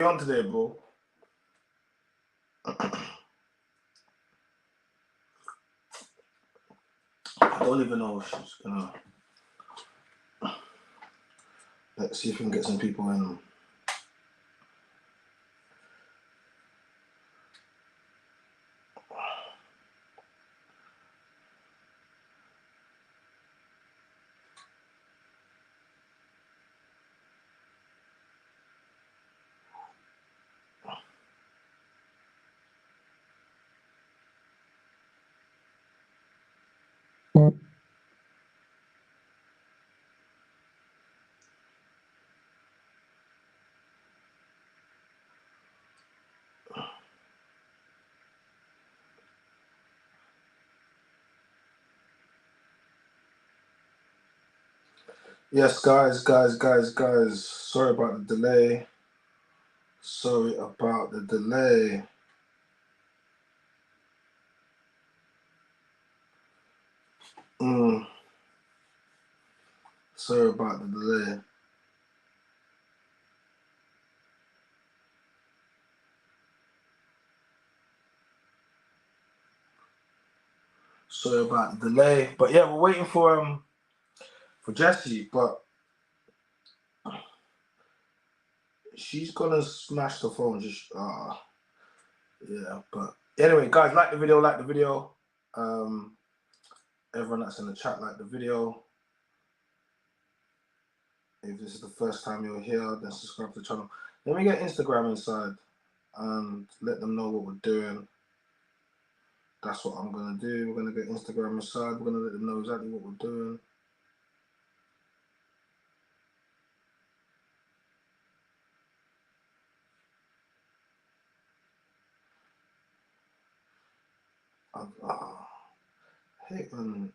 on today, bro? I don't even know if she's gonna. Let's see if we can get some people in. Yes, guys. Sorry about the delay. Sorry about the delay. Sorry about the delay. Sorry about the delay. But yeah, we're waiting for Jessie, but she's gonna smash the phone. Just yeah. But anyway, guys, like the video. Everyone that's in the chat, like the video. If this is the first time you're here, then subscribe to the channel. Let me get Instagram inside and let them know what we're doing. That's what I'm gonna do. We're gonna get Instagram inside. We're gonna let them know exactly what we're doing. I hate when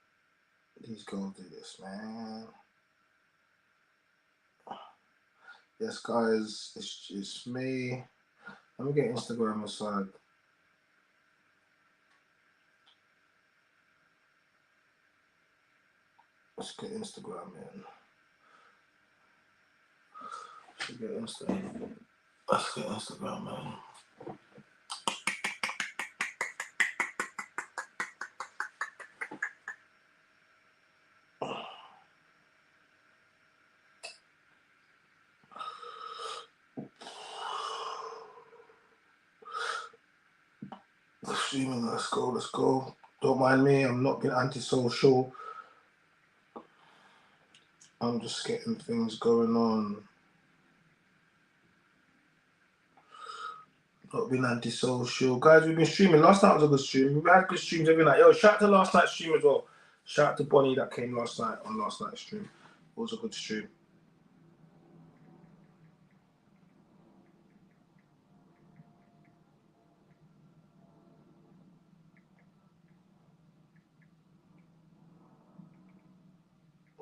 these girls do this, man. Yes, guys, it's me. Let me get Instagram inside. Let's get Instagram in. Let's get Instagram, man. Streaming, let's go. Don't mind me, I'm not being antisocial. I'm just getting things going on. Not being antisocial. Guys, we've been streaming. Last night was a good stream. We've had good streams every night. Yo, shout out to last night's stream as well. Shout out to Bonnie that came last night on last night's stream. It was a good stream.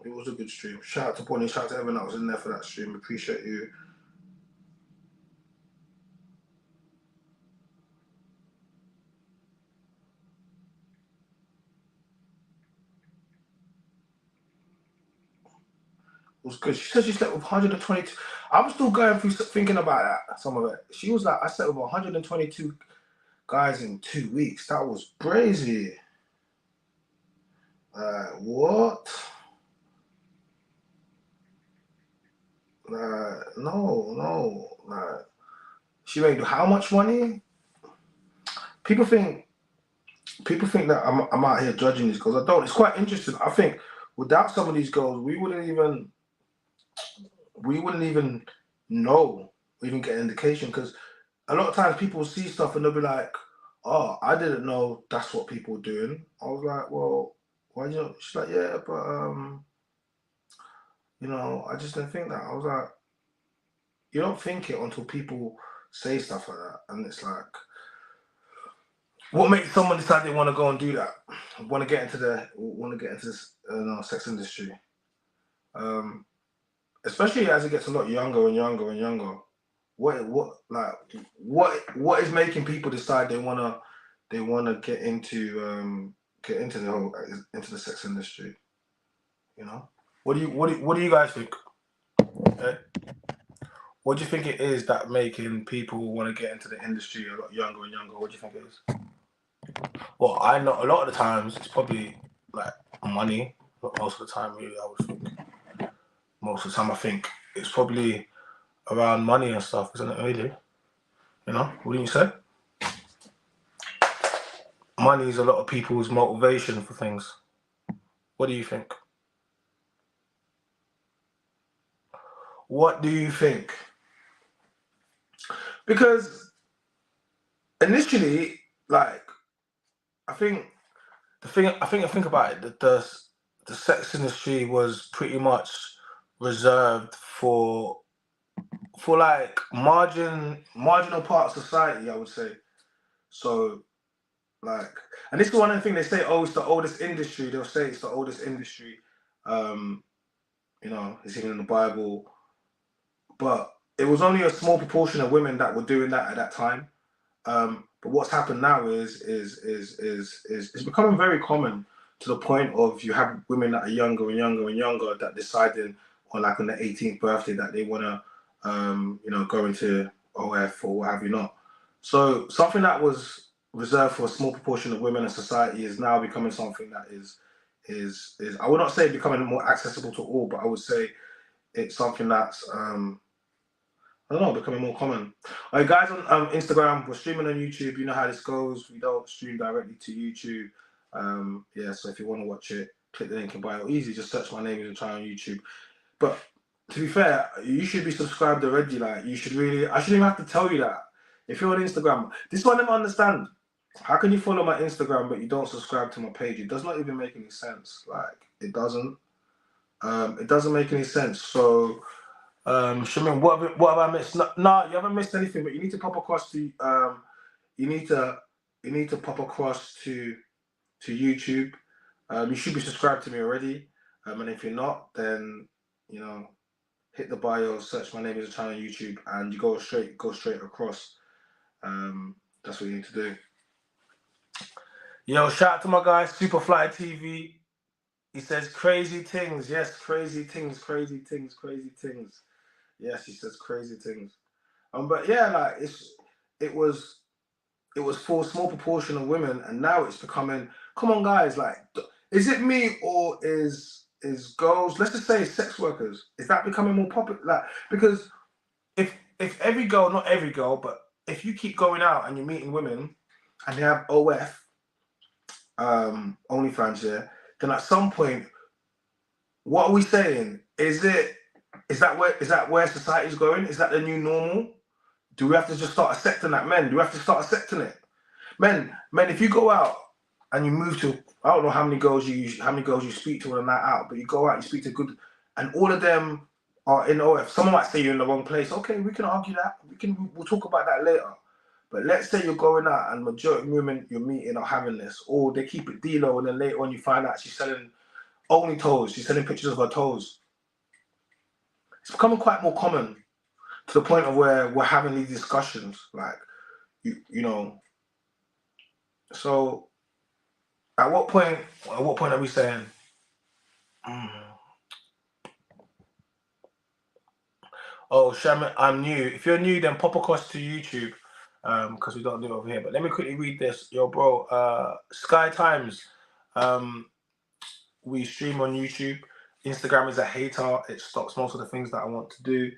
It was a good stream. Shout out to Bonnie. Shout out to everyone that was in there for that stream. Appreciate you. It was good. She said she slept with 122. I was still going through thinking about that, some of it. She was like, I slept with 122 guys in 2 weeks. That was crazy. What? No. She made how much money? People think that I'm out here judging these girls. I don't. It's quite interesting. I think without some of these girls, we wouldn't even know, or even get an indication, because a lot of times people see stuff and they'll be like, "Oh, I didn't know that's what people were doing." I was like, "Well, why you know?" She's like, "Yeah, but you know, I just didn't think that." I was like, "You don't think it until people say stuff like that," and it's like, what makes someone decide they want to go and do that? Want to get into this sex industry? Especially as it gets a lot younger and younger. What is making people decide they wanna get into the sex industry? You know, what do you guys think? What do you think it is that making people want to get into the industry a lot younger and younger? What do you think it is? Well, I know a lot of the times it's probably like money, but most of the time, really, I would think. Most of the time, I think it's probably around money and stuff, isn't it? Really, you know, wouldn't you say? Money is a lot of people's motivation for things. What do you think? What do you think? Because initially, like, I think about it, that the sex industry was pretty much reserved for like marginal part of society, I would say. So like, and this is one of the things they say, oh, it's the oldest industry. They'll say it's the oldest industry. You know, it's even in the Bible. But it was only a small proportion of women that were doing that at that time. But what's happened now is it's becoming very common, to the point of you have women that are younger and younger and younger that deciding on the 18th birthday that they want to you know, go into OF or what have you not. So something that was reserved for a small proportion of women in society is now becoming something that is I would not say becoming more accessible to all, but I would say it's something that's I don't know, becoming more common. All right, guys, on Instagram, we're streaming on YouTube. You know how this goes. We don't stream directly to YouTube. Yeah, so if you want to watch it, click the link in bio. Easy, just search my name and try on YouTube. But to be fair, you should be subscribed already. Like, you should really, I shouldn't even have to tell you that. If you're on Instagram, this is what I never understand. How can you follow my Instagram but you don't subscribe to my page? It does not even make any sense. Like, it doesn't. It doesn't make any sense. So, Shamin, what have I missed? No, you haven't missed anything. But you need to pop across to you need to pop across to YouTube. You should be subscribed to me already. And if you're not, then you know, hit the bio, search my name as a channel on YouTube, and you go straight across. That's what you need to do. Yo, shout out to my guy Superfly TV. He says crazy things. Yes, crazy things, crazy things, crazy things. Yes, he says crazy things. But yeah, like it was for a small proportion of women, and now it's becoming. Come on, guys, like, is it me or is girls? Let's just say sex workers. Is that becoming more popular? Like, because if every girl, not every girl, but if you keep going out and you're meeting women, and they have OF, OnlyFans, yeah, then at some point, what are we saying? Is that where society's going? Is that the new normal? Do we have to just start accepting that, men? Do we have to start accepting it? Men, if you go out and you move to, I don't know how many girls you speak to on a night out, but you go out, you speak to good, and all of them are in OF. Someone might say you're in the wrong place. Okay, we can argue that. We'll talk about that later. But let's say you're going out and majority of women you're meeting are having this, or they keep it D-Lo, and then later on you find out she's selling only toes. She's sending pictures of her toes. It's becoming quite more common, to the point of where we're having these discussions, like, you know. So, at what point are we saying? Oh, Shaman, I'm new. If you're new, then pop across to YouTube, because we don't do it over here. But let me quickly read this. Yo, bro, Sky Times. We stream on YouTube. Instagram is a hater. It stops most of the things that I want to do,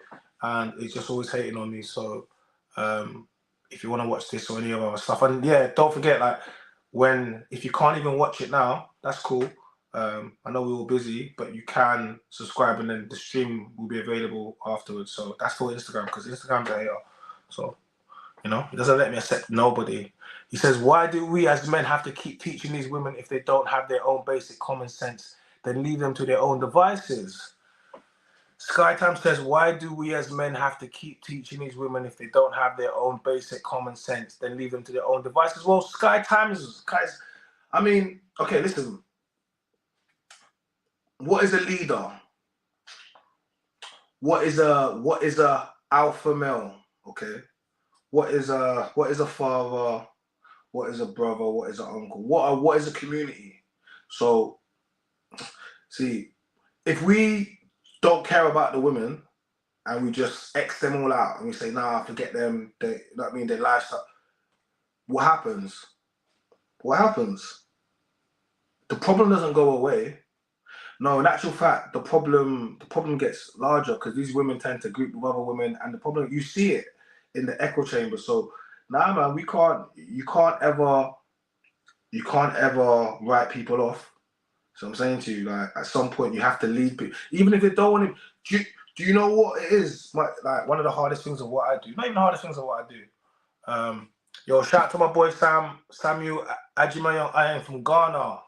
and it's just always hating on me. So, if you want to watch this or any other stuff, and yeah, don't forget, like, if you can't even watch it now, that's cool. I know we're all busy, but you can subscribe, and then the stream will be available afterwards. So that's for Instagram, because Instagram's a hater. So, you know, it doesn't let me accept nobody. He says, why do we as men have to keep teaching these women if they don't have their own basic common sense? Then leave them to their own devices. Sky Time says, why do we as men have to keep teaching these women if they don't have their own basic common sense? Then leave them to their own devices. Well, Sky Times, guys, I mean, okay, listen. What is a leader? What is a alpha male? Okay. What is a father? What is a brother? What is an uncle? What is a community? So, see, if we don't care about the women, and we just X them all out, and we say, nah, forget them. They, you know what I mean? Their lifestyle. What happens? What happens? The problem doesn't go away. No, in actual fact, the problem gets larger because these women tend to group with other women, and the problem you see it in the echo chamber. So nah, man, you can't ever write people off. So I'm saying to you, like at some point you have to lead people, even if they don't want to. Do you know what it is? Like one of the hardest things of what I do. Not even the hardest things of what I do. Yo, shout out to my boy Samuel Ajimayo. I am from Ghana.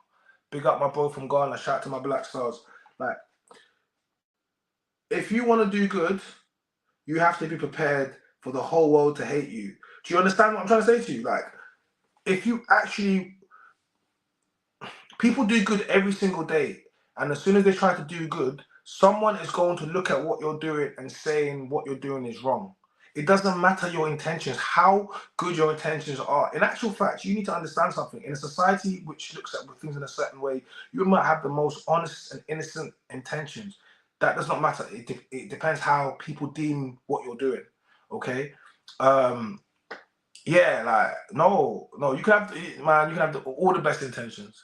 Big up my bro from Ghana. Shout out to my Black Stars. Like, if you want to do good, you have to be prepared for the whole world to hate you. Do you understand what I'm trying to say to you? Like, if you actually, people do good every single day, and as soon as they try to do good, someone is going to look at what you're doing and saying what you're doing is wrong. It doesn't matter your intentions, how good your intentions are. In actual fact, you need to understand something. In a society which looks at things in a certain way, you might have the most honest and innocent intentions. That does not matter. It depends how people deem what you're doing. Okay? Yeah, like, no, you can have, man, you can have all the best intentions.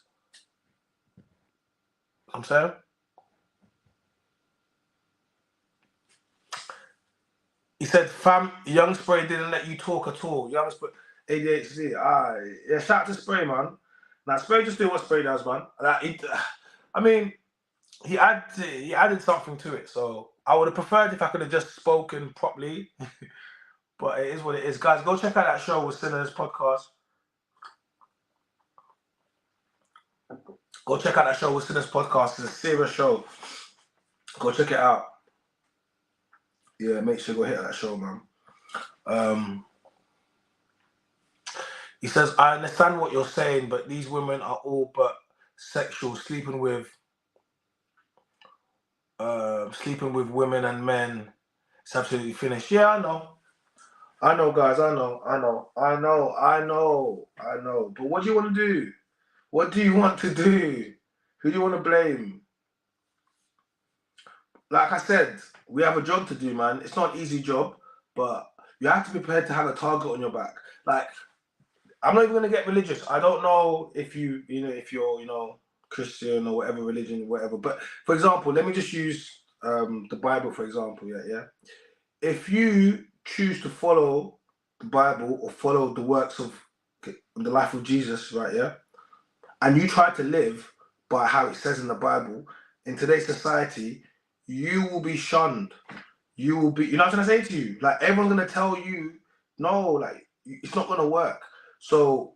I'm saying? He said, "Fam, Young Spray didn't let you talk at all. Young Spray, ADHD. Yeah, shout out to Spray, man. Now, Spray just do what Spray does, man. I mean, he added something to it. So I would have preferred if I could have just spoken properly. But it is what it is. Guys, go check out that show with Skinneh's podcast. Go check out that show with Skinneh's podcast. It's a serious show. Go check it out. Yeah, make sure you go hit that show, man. He says, I understand what you're saying, but these women are all but sexual, sleeping with women and men. It's absolutely finished. Yeah, I know, guys. I know. But what do you want to do? What do you want to do? Who do you want to blame? Like I said, we have a job to do, man. It's not an easy job, but you have to be prepared to have a target on your back. Like, I'm not even gonna get religious. I don't know if you're Christian or whatever religion, whatever. But for example, let me just use the Bible for example. Yeah. If you choose to follow the Bible or follow the works of the life of Jesus, right? Yeah, and you try to live by how it says in the Bible, in today's society, you will be shunned. You will be. You know what I'm trying to say to you? Like everyone's gonna tell you, no, like it's not gonna work. So,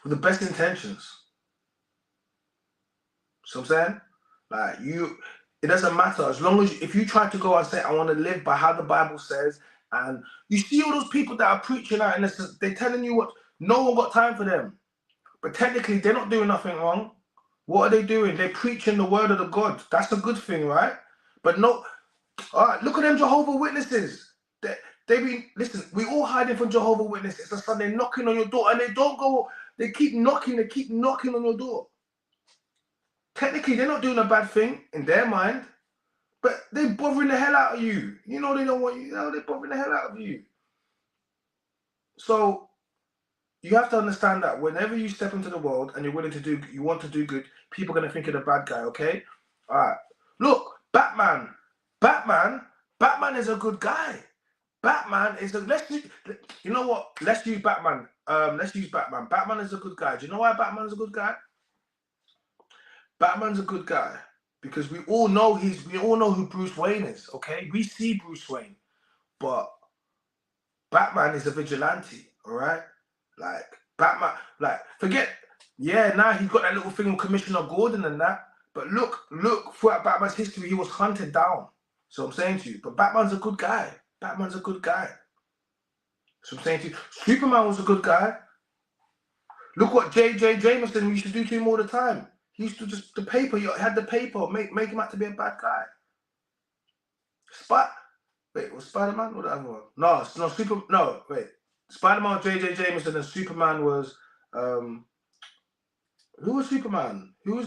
with the best intentions, so I'm saying, like it doesn't matter as long as if you try to go and say, I want to live by how the Bible says, and you see all those people that are preaching out and they're telling you what, no one got time for them, but technically they're not doing nothing wrong. What are they doing? They're preaching the word of the God. That's a good thing, right? But no, all right, look at them Jehovah Witnesses. Listen, we all hiding from Jehovah Witnesses. It's a Sunday knocking on your door, and they don't go. They keep knocking on your door. Technically, they're not doing a bad thing in their mind, but they're bothering the hell out of you. You know they don't want you. You know they're bothering the hell out of you. So you have to understand that whenever you step into the world and you're willing to do, you want to do good, people are gonna think you're the bad guy. Okay, all right. Look, Batman is a good guy. Batman is you know what? Let's use Batman. Batman is a good guy. Do you know why Batman's a good guy? Batman's a good guy because we all know who Bruce Wayne is, okay? We see Bruce Wayne, but Batman is a vigilante, all right? Like Batman, now he's got that little thing with Commissioner Gordon and that, but look, throughout Batman's history, he was hunted down. So I'm saying to you, but Batman's a good guy. Batman's a good guy. So I'm saying to you, Superman was a good guy. Look what J.J. Jameson used to do to him all the time. He used to just the paper. You had the paper, make him out to be a bad guy. Was Spider-Man or the other one? No, Spider-Man, J.J. Jameson, and Superman was who was Superman? Who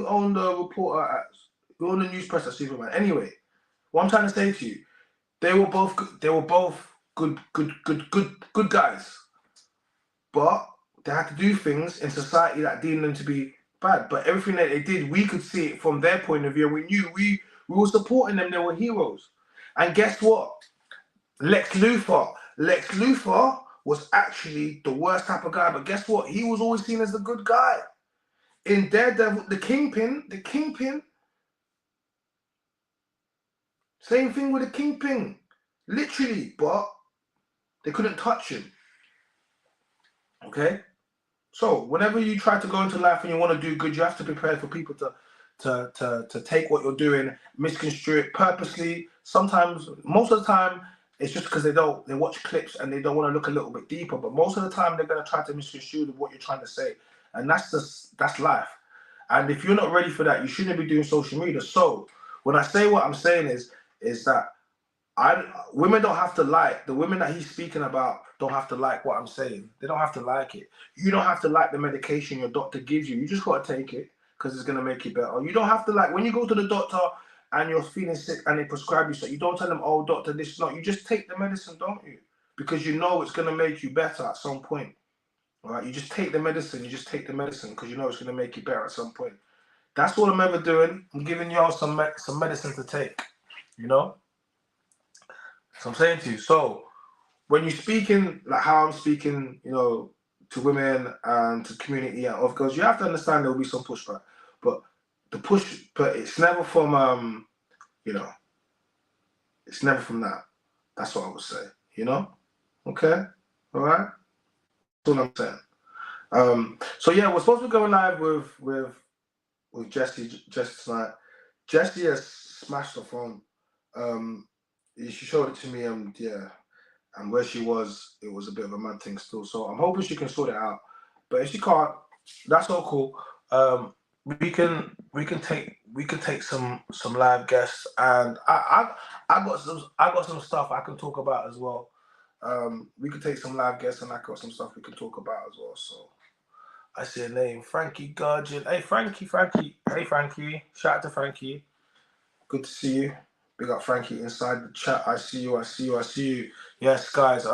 owned the reporter at We're on the news press at Superman. Anyway, what I'm trying to say to you, they were both good guys, but they had to do things in society that deemed them to be bad. But everything that they did, we could see it from their point of view. We knew we were supporting them. They were heroes. And guess what? Lex Luthor was actually the worst type of guy. But guess what? He was always seen as the good guy. In Daredevil, the Kingpin. Same thing with the Kingpin. Literally, but they couldn't touch him. Okay? So whenever you try to go into life and you want to do good, you have to be prepared for people to take what you're doing, misconstrue it purposely. Sometimes, most of the time, it's just because they watch clips and they don't want to look a little bit deeper. But most of the time, they're going to try to misconstrue what you're trying to say, and that's life. And if you're not ready for that, you shouldn't be doing social media. So when I say what I'm saying is that women don't have to like, the women that he's speaking about don't have to like what I'm saying. They don't have to like it. You don't have to like the medication your doctor gives you. You just got to take it because it's going to make you better. You don't have to like, when you go to the doctor and you're feeling sick and they prescribe you, so you don't tell them, oh, doctor, this is not. You just take the medicine, don't you? Because you know it's going to make you better at some point. All right? You just take the medicine. You just take the medicine because you know it's going to make you better at some point. That's all I'm ever doing. I'm giving y'all some medicine to take, you know? So I'm saying to you, so when you're speaking like how I'm speaking, you know, to women and to community and of girls, you have to understand there will be some pushback. But it's never from you know, it's never from that. That's what I would say, you know? Okay? All right? That's all I'm saying. So yeah, we're supposed to be going live with Jessie tonight. Jessie has smashed the phone. She showed it to me, and yeah, and where she was, it was a bit of a mad thing still. So I'm hoping she can sort it out. But if she can't, that's all cool. We can take some live guests, and I got some stuff I can talk about as well. We could take some live guests, and I got some stuff we can talk about as well. So I see a name, Frankie Guardian. Hey Frankie. Hey Frankie. Shout out to Frankie. Good to see you. Big up Frankie inside the chat. I see you. Yes, guys.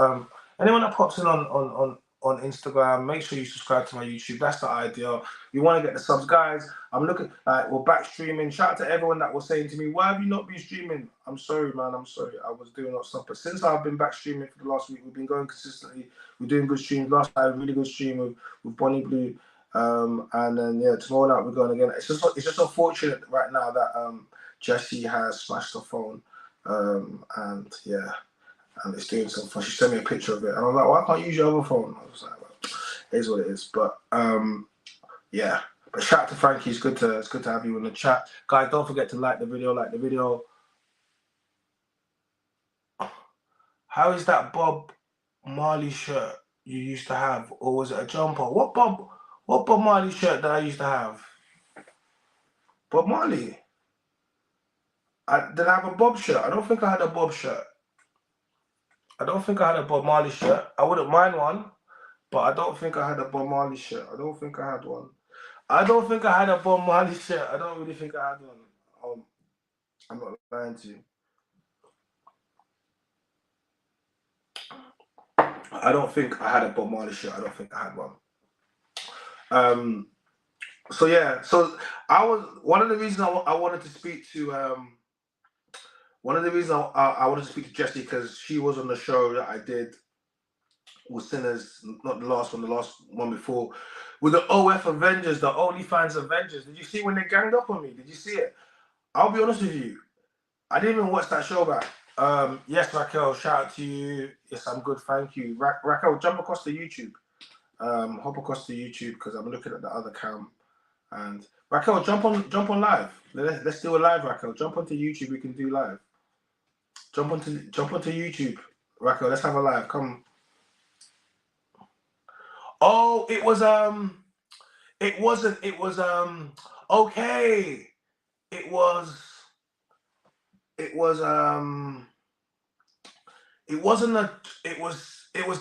Anyone that pops in on Instagram, make sure you subscribe to my YouTube. That's the idea. You want to get the subs, guys. I'm looking like we're back streaming. Shout out to everyone that was saying to me, why have you not been streaming? I'm sorry, man. I'm sorry. I was doing lots of stuff. But since I've been back streaming for the last week, we've been going consistently. We're doing good streams. Last night, a really good stream with Bonnie Blue. And then yeah, tomorrow night we're going again. It's just unfortunate right now that Jessie has smashed the phone, and yeah, and it's doing some fun. She sent me a picture of it, and I was like, why can't you use your other phone? I was like, well, it is what it is. But yeah. But shout out to Frankie. It's good to have you in the chat, guys. Don't forget to like the video. How is that Bob Marley shirt you used to have, or was it a jumper? What Bob Marley shirt that I used to have? Bob Marley. Did I have a Bob shirt? I don't think I had a Bob shirt. I don't think I had a Bob Marley shirt. I wouldn't mind one, but I don't think I had a Bob Marley shirt. I don't think I had one. I don't think I had a Bob Marley shirt. I don't really think I had one. I'm not lying to you. I don't think I had a Bob Marley shirt. I don't think I had one. So yeah. So one of the reasons I wanted to speak to one of the reasons I wanted to speak to Jessie, because she was on the show that I did with Sinners, not the last one before, with the OF Avengers, the Only Fans Avengers. Did you see when they ganged up on me? Did you see it? I'll be honest with you, I didn't even watch that show back. Yes, Raquel, shout out to you. Yes, I'm good, thank you. Raquel, jump across to YouTube. Hop across to YouTube because I'm looking at the other cam. And Raquel, jump on live. Let's do a live, Raquel. Jump onto YouTube. We can do live. Jump onto YouTube, Raquel. Let's have a live. Come. Oh, it wasn't. Okay. It was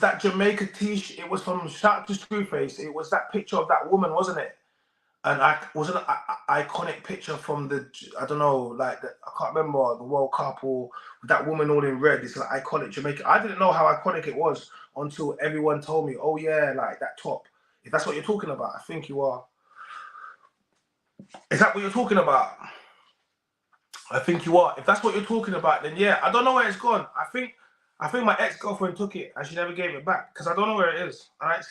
that Jamaica t-shirt. It was from Shout to Screwface. It was that picture of that woman, wasn't it? And I was an iconic picture from the, I don't know, like I can't remember, the World Cup or that woman all in red. It's like iconic Jamaica. I didn't know how iconic it was until everyone told me, oh yeah, like that top. If that's what you're talking about, I think you are. Is that what you're talking about? I think you are. If that's what you're talking about, then yeah, I don't know where it's gone. I think my ex-girlfriend took it and she never gave it back because I don't know where it is. I ain't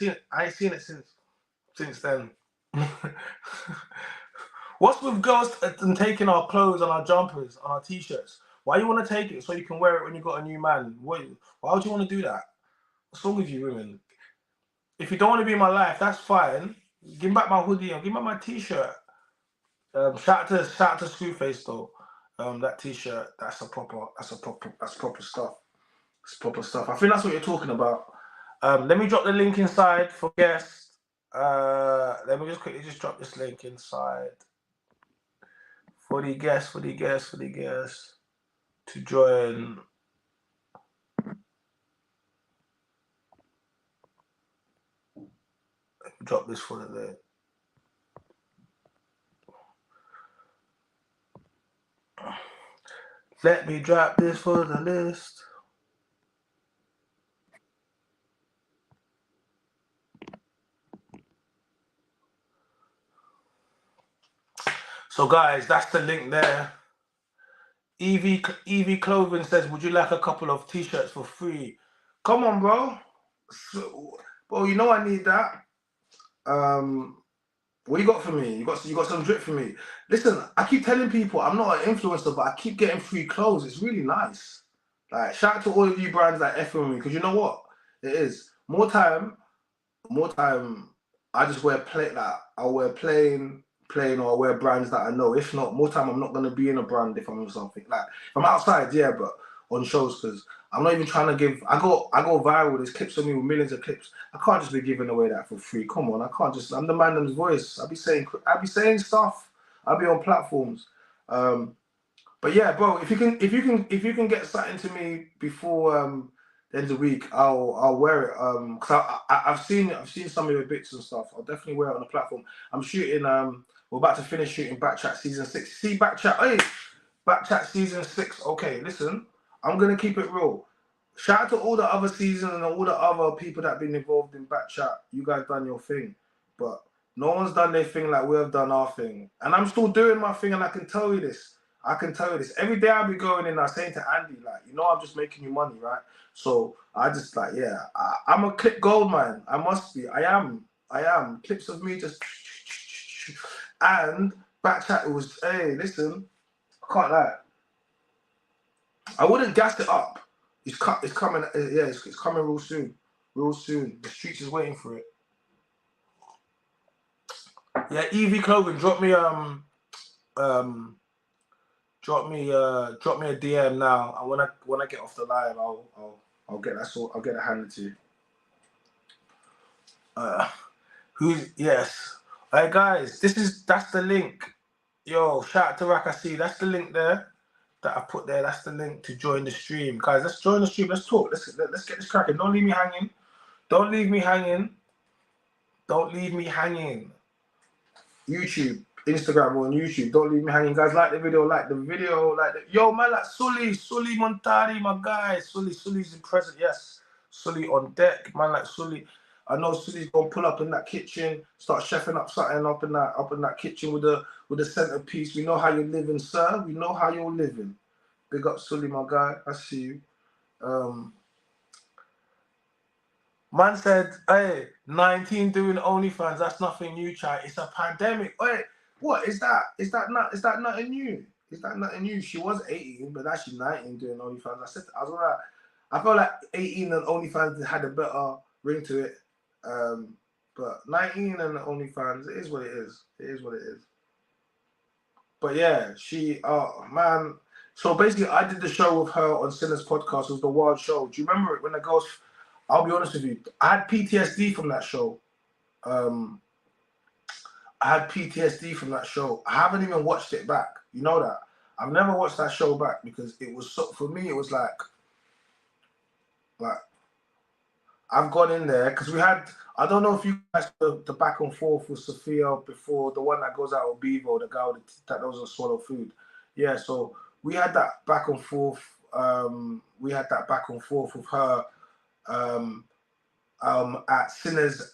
seen it since then. What's with girls and taking our clothes and our jumpers and our t-shirts? Why you want to take it so you can wear it when you got a new man? Why would you want to do that? What's wrong with you women? If you don't want to be in my life, that's fine. Give me back my hoodie and give me back my t-shirt. Shout out to Screwface though. That t-shirt, that's proper stuff. It's proper stuff. I think that's what you're talking about. Let me drop the link inside for guests. Let me just quickly drop this link inside for the guests to join. Let me drop this for the link. Let me drop this for the list. So guys, that's the link there. EV Clothing says, would you like a couple of t-shirts for free? Come on, bro. Bro, you know I need that. What you got for me? You got some drip for me. Listen, I keep telling people I'm not an influencer, but I keep getting free clothes. It's really nice. Like, shout out to all of you brands that F with me, because you know what? It is. More time, I just wear I'll wear plain, or I'll wear brands that I know. If not, more time I'm not gonna be in a brand if I'm in something. Like if I'm outside, yeah, but on shows, because I'm not even trying to give. I go viral. There's clips of me with millions of clips. I can't just be giving away that for free. Come on, I can't just. I'm the man them's voice. I be saying stuff. I'll be on platforms. But yeah, bro, if you can get something to me before the end of the week, I'll wear it. Cause I've seen some of your bits and stuff. I'll definitely wear it on the platform. I'm shooting. We're about to finish shooting Backchat season 6. See Backchat. Hey, Backchat season 6. Okay, listen. I'm gonna keep it real. Shout out to all the other seasons and all the other people that have been involved in Backchat. You guys done your thing, but no one's done their thing like we've done our thing. And I'm still doing my thing, and I can tell you this. Every day I'll be going in, I'm saying to Andy, like, you know, I'm just making you money, right? So I just like, yeah, I'm a clip gold man. I must be. I am. Clips of me just and Backchat was, hey, listen, I can't lie. I wouldn't gas it up. It's coming. Yeah, it's coming real soon. The streets is waiting for it. Yeah, EV Clothing, drop me a DM now, and when I get off the live, I'll get that sort. I'll get it handed to you. Yes. Alright, guys, that's the link. Yo, shout out to Rakasi. That's the link there that I put there. That's the link to join the stream, guys. Let's join the stream. Let's talk. Let's get this cracking. Don't leave me hanging. YouTube, Instagram on YouTube. Don't leave me hanging, guys. Like the video. Yo, man, like Sully Montari, my guy. Sully's in present. Yes, Sully on deck, man. Like Sully. I know Sully's gonna pull up in that kitchen, start chefing up something up in that kitchen with the centerpiece. We know how you're living, sir. We know how you're living. Big up Sully, my guy. I see you. Man said, hey, 19 doing OnlyFans, that's nothing new, chat. It's a pandemic. Wait, what is that? Is that nothing new? Is that nothing new? She was 18, but now she's 19 doing OnlyFans. I felt like 18 and OnlyFans had a better ring to it. But 19 and OnlyFans, it is what it is. But yeah, man. So basically, I did the show with her on Sinners podcast. It was the Wild Show. Do you remember it when the girls? I'll be honest with you. I had PTSD from that show. I haven't even watched it back. You know that. I've never watched that show back because it was so. For me, it was like I've gone in there because we had. I don't know if you guys the back and forth with Sophia before, the one that goes out with Bevo, the guy that doesn't swallow food. Yeah, so we had that back and forth. We had that back and forth with her at Sinners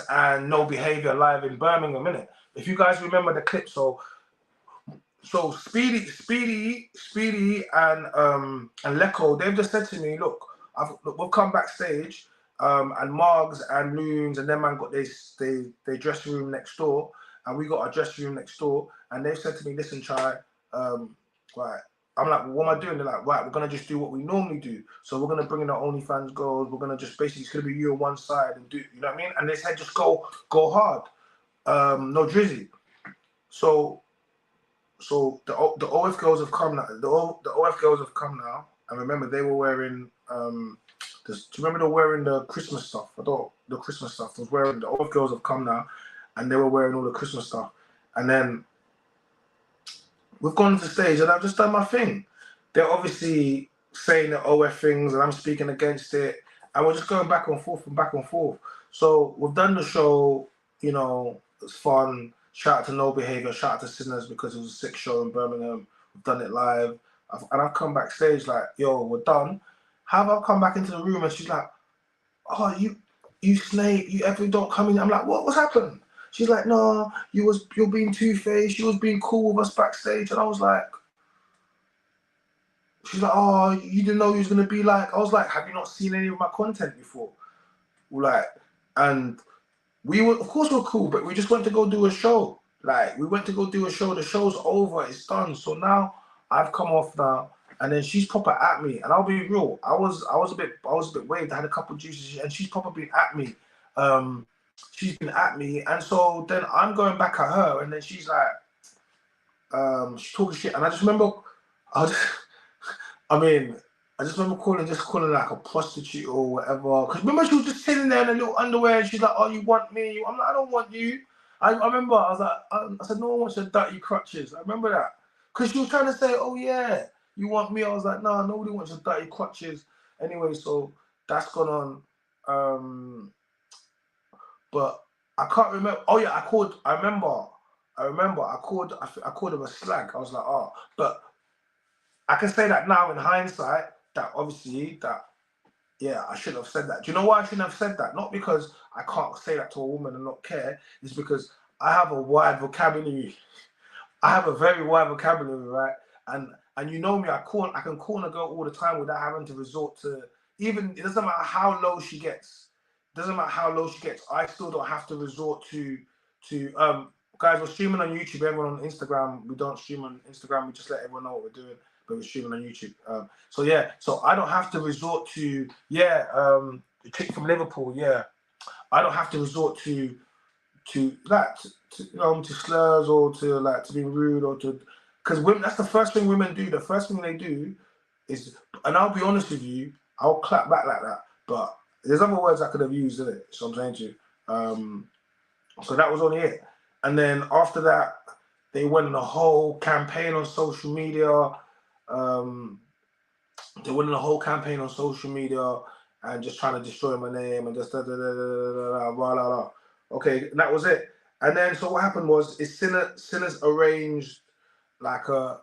and No Behavior live in Birmingham, innit? If you guys remember the clip, so Speedy and Lecco, they've just said to me, look, we'll come backstage, and Margs and Loons and them man got their dressing room next door, and we got our dressing room next door, and they've said to me, listen, try, right. I'm like, well, what am I doing? They're like, right, we're gonna just do what we normally do. So we're gonna bring in the OnlyFans girls. We're gonna just basically, it's gonna be you on one side and do, you know what I mean? And they said just go hard, no drizzy. So the OF girls have come now. The OF girls have come now, and remember they were wearing do you remember they were wearing the Christmas stuff? I thought the Christmas stuff was wearing. The OF girls have come now, and they were wearing all the Christmas stuff. And then we've gone to the stage, and I've just done my thing. They're obviously saying the OF things, and I'm speaking against it, and we're just going back and forth and back and forth. So we've done the show. You know, it's fun. Shout out to No Behavior, shout out to Sinners because it was a sick show in Birmingham. We've done it live. And I've come backstage like, yo, we're done. How have I come back into the room and she's like, oh, you snake, you ever don't come in. I'm like, what's happened? She's like, no, you're being two-faced, you was being cool with us backstage. And I was like, she's like, oh, you didn't know you was gonna be like, I was like, have you not seen any of my content before? Like, and we were, of course, we're cool, but we just went to go do a show. Like, we went to go do a show. The show's over. It's done. So now I've come off now, and then she's proper at me. And I'll be real. I was a bit waved. I had a couple of juices, and she's proper been at me. She's been at me, and so then I'm going back at her, and then she's like, she's talking shit, and I just remember, I just remember calling like a prostitute or whatever. Because remember, she was just sitting there in a little underwear and she's like, oh, you want me? I'm like, I don't want you. I remember, I was like, I said, no one wants your dirty crutches. I remember that. Because she was trying to say, oh, yeah, you want me? I was like, no, nobody wants your dirty crutches. Anyway, so that's gone on. But I can't remember. Oh, yeah, I remember, I called him a slag. I was like, oh, but I can say that now in hindsight, that obviously yeah, I shouldn't have said that. Do you know why I shouldn't have said that? Not because I can't say that to a woman and not care. It's because I have a wide vocabulary. I have a very wide vocabulary, right? And you know me, I can corner a girl all the time without having to resort to, even, it doesn't matter how low she gets. It doesn't matter how low she gets. I still don't have to resort to guys, we're streaming on YouTube. Everyone on Instagram, we don't stream on Instagram. We just let everyone know what we're doing. But we're streaming on YouTube. So yeah, so I don't have to resort to, the chick from Liverpool, yeah. I don't have to resort to slurs or to being rude or to, because women, that's the first thing women do. The first thing they do is, and I'll be honest with you, I'll clap back like that. But there's other words I could have used in it. So I'm saying to you. So that was only it. And then after that, they went on a whole campaign on social media. They went on a whole campaign on social media and just trying to destroy my name and just blah. Okay, and that was it. And then so what happened was Sinners arranged like a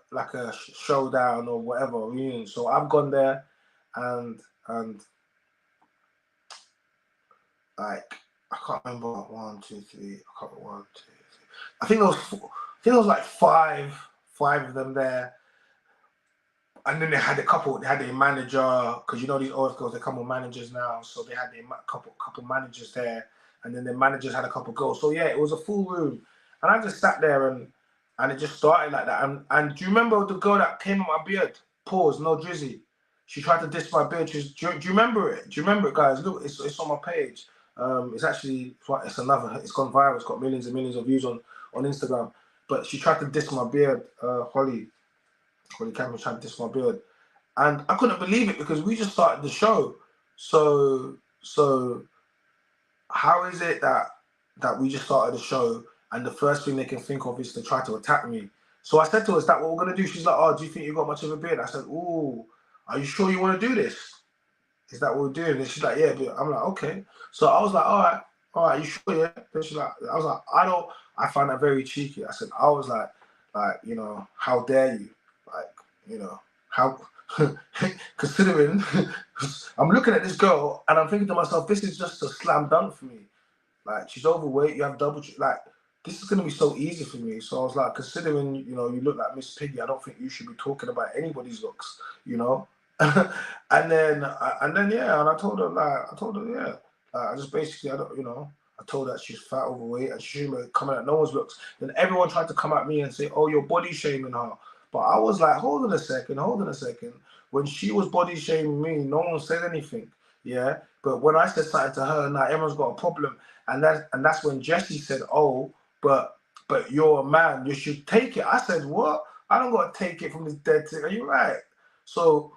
showdown or whatever reunion. So I've gone there and like I can't remember 1, 2, 3. I can't remember 1, 2, 3. I think there was like five of them there. And then they had their manager, because you know these OF girls, they come with managers now. So they had their couple managers there. And then their managers had a couple girls. So yeah, it was a full room. And I just sat there and it just started like that. And do you remember the girl that came on my beard? Pause, no drizzy. She tried to diss my beard. Do you remember it? Do you remember it, guys? Look, it's on my page. It's gone viral. It's got millions and millions of views on Instagram. But she tried to diss my beard, Holly Cameron tried to diss my beard. And I couldn't believe it because we just started the show. So how is it that we just started the show and the first thing they can think of is to try to attack me? So I said to her, is that what we're going to do? She's like, oh, do you think you got much of a beard? I said, ooh, are you sure you want to do this? Is that what we're doing? And she's like, yeah, but I'm like, okay. So I was like, all right, you sure, yeah? Then she's like, I was like, I find that very cheeky. I said, I was like, you know, how dare you? Like, you know, how, considering, I'm looking at this girl and I'm thinking to myself, this is just a slam dunk for me. Like, she's overweight, you have double, like, this is going to be so easy for me. So I was like, considering, you know, you look like Miss Piggy, I don't think you should be talking about anybody's looks, you know? and then, yeah, and I told her, yeah. I just basically, I don't, you know, I told her that she's fat, overweight, and she shouldn't be coming at no one's looks. Then everyone tried to come at me and say, oh, you're body shaming her. But I was like, hold on a second. When she was body shaming me, no one said anything, yeah? But when I said something to her, now everyone's got a problem. And that's when Jessie said, oh, but you're a man, you should take it. I said, what? I don't got to take it from this dead thing. Are you right? So,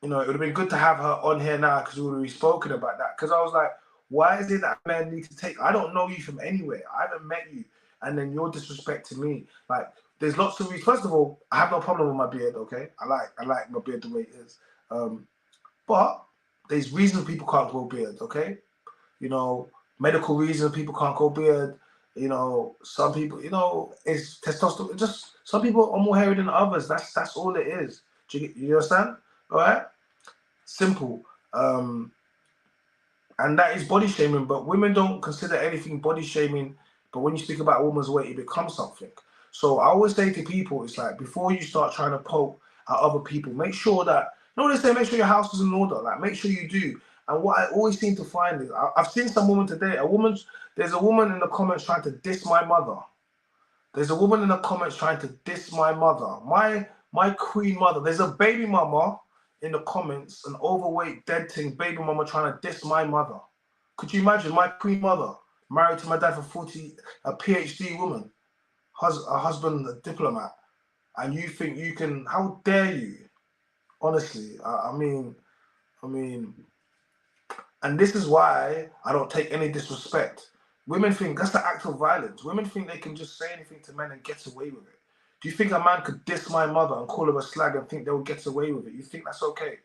you know, it would have been good to have her on here now because we would have spoken about that. Because I was like, why is it that men need to take? I don't know you from anywhere. I haven't met you. And then you're disrespecting me. Like, there's lots of reasons. First of all, I have no problem with my beard, okay? I like my beard the way it is. But there's reasons people can't grow beards, okay? You know, medical reasons people can't grow beard. You know, some people, you know, it's testosterone. Just some people are more hairy than others. That's all it is. Do you understand? All right, simple. And that is body shaming. But women don't consider anything body shaming. But when you speak about a woman's weight, it becomes something. So I always say to people, it's like before you start trying to poke at other people, make sure that, you know what they say, make sure your house is in order. Like, make sure you do. And what I always seem to find is, I've seen some woman today, there's a woman in the comments trying to diss my mother. There's a woman in the comments trying to diss my mother. My queen mother. There's a baby mama in the comments, an overweight, dead thing, baby mama trying to diss my mother. Could you imagine my queen mother, married to my dad for 40, a PhD woman, a husband, a diplomat, and you think you can, how dare you? Honestly, I mean, and this is why I don't take any disrespect. Women think that's the act of violence. Women think they can just say anything to men and get away with it. Do you think a man could diss my mother and call her a slag and think they'll get away with it? You think that's okay?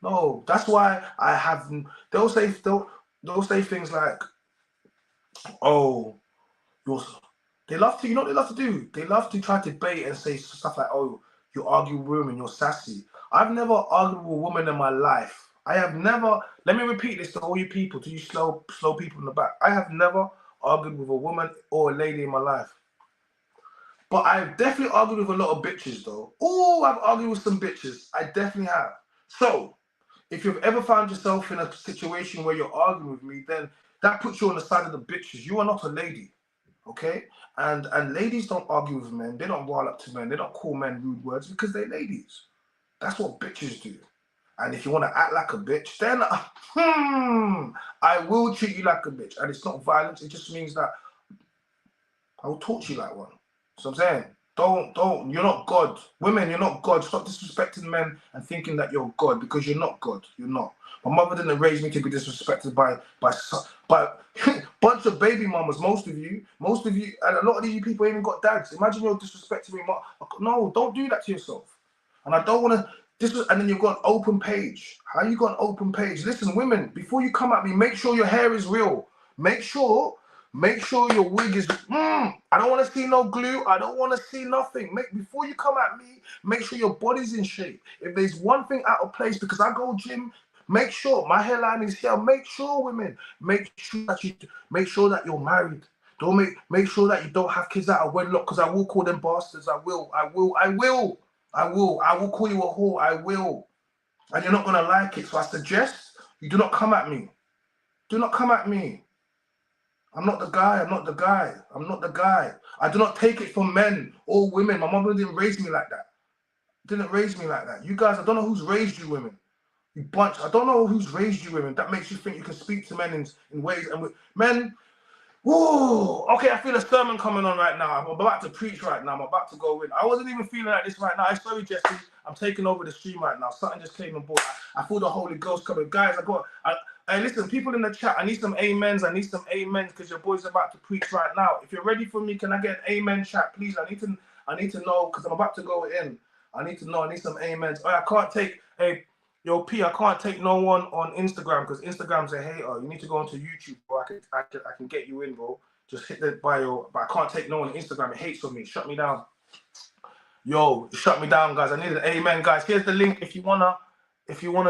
No, that's why I have. They'll say things like, "Oh, you're." They love to. You know what they love to do? They love to try to bait and say stuff like, "Oh, you argue with women, you're sassy." I've never argued with a woman in my life. I have never. Let me repeat this to all you people, to you slow people in the back. I have never argued with a woman or a lady in my life. But I've definitely argued with a lot of bitches, though. Oh, I've argued with some bitches. I definitely have. So, if you've ever found yourself in a situation where you're arguing with me, then that puts you on the side of the bitches. You are not a lady, okay? And ladies don't argue with men. They don't roll up to men. They don't call men rude words because they're ladies. That's what bitches do. And if you want to act like a bitch, then I will treat you like a bitch. And it's not violence. It just means that I will talk to you like one. So I'm saying, don't, you're not God. Women, you're not God. Stop disrespecting men and thinking that you're God, because you're not God. You're not. My mother didn't raise me to be disrespected by bunch of baby mamas. Most of you, and a lot of you people even got dads. Imagine you're disrespecting me. No, don't do that to yourself. And I don't want to. And then you've got an open page. How you got an open page? Listen, women, before you come at me, make sure your hair is real. Make sure your wig is. I don't want to see no glue. I don't want to see nothing. Before you come at me, make sure your body's in shape. If there's one thing out of place, because I go gym, make sure my hairline is here. Make sure, women, make sure that you're married. Don't make sure that you don't have kids out of wedlock, because I will call them bastards. I will call you a whore. I will. And you're not going to like it. So I suggest you do not come at me. Do not come at me. I'm not the guy. I do not take it from men or women. My mother didn't raise me like that. You guys, I don't know who's raised you women. You bunch. I don't know who's raised you women. That makes you think you can speak to men in ways. And men, whoa, okay, I feel a sermon coming on right now. I'm about to preach right now. I'm about to go in. I wasn't even feeling like this right now. I'm sorry, Jessie. I'm taking over the stream right now. Something just came on board. I feel the Holy Ghost coming. Guys, hey, listen, people in the chat, I need some amens. Because your boy's about to preach right now. If you're ready for me, can I get an amen chat, please? I need to know, because I'm about to go in. I need to know. I need some amens. I can't take, hey, Yo, P, I can't take no one on Instagram because Instagram's a hater. You need to go onto YouTube, bro. I can get you in, bro. Just hit the bio, but I can't take no one on Instagram. It hates on me. Shut me down. Yo, shut me down, guys. I need an amen, guys. Here's the link if you wanna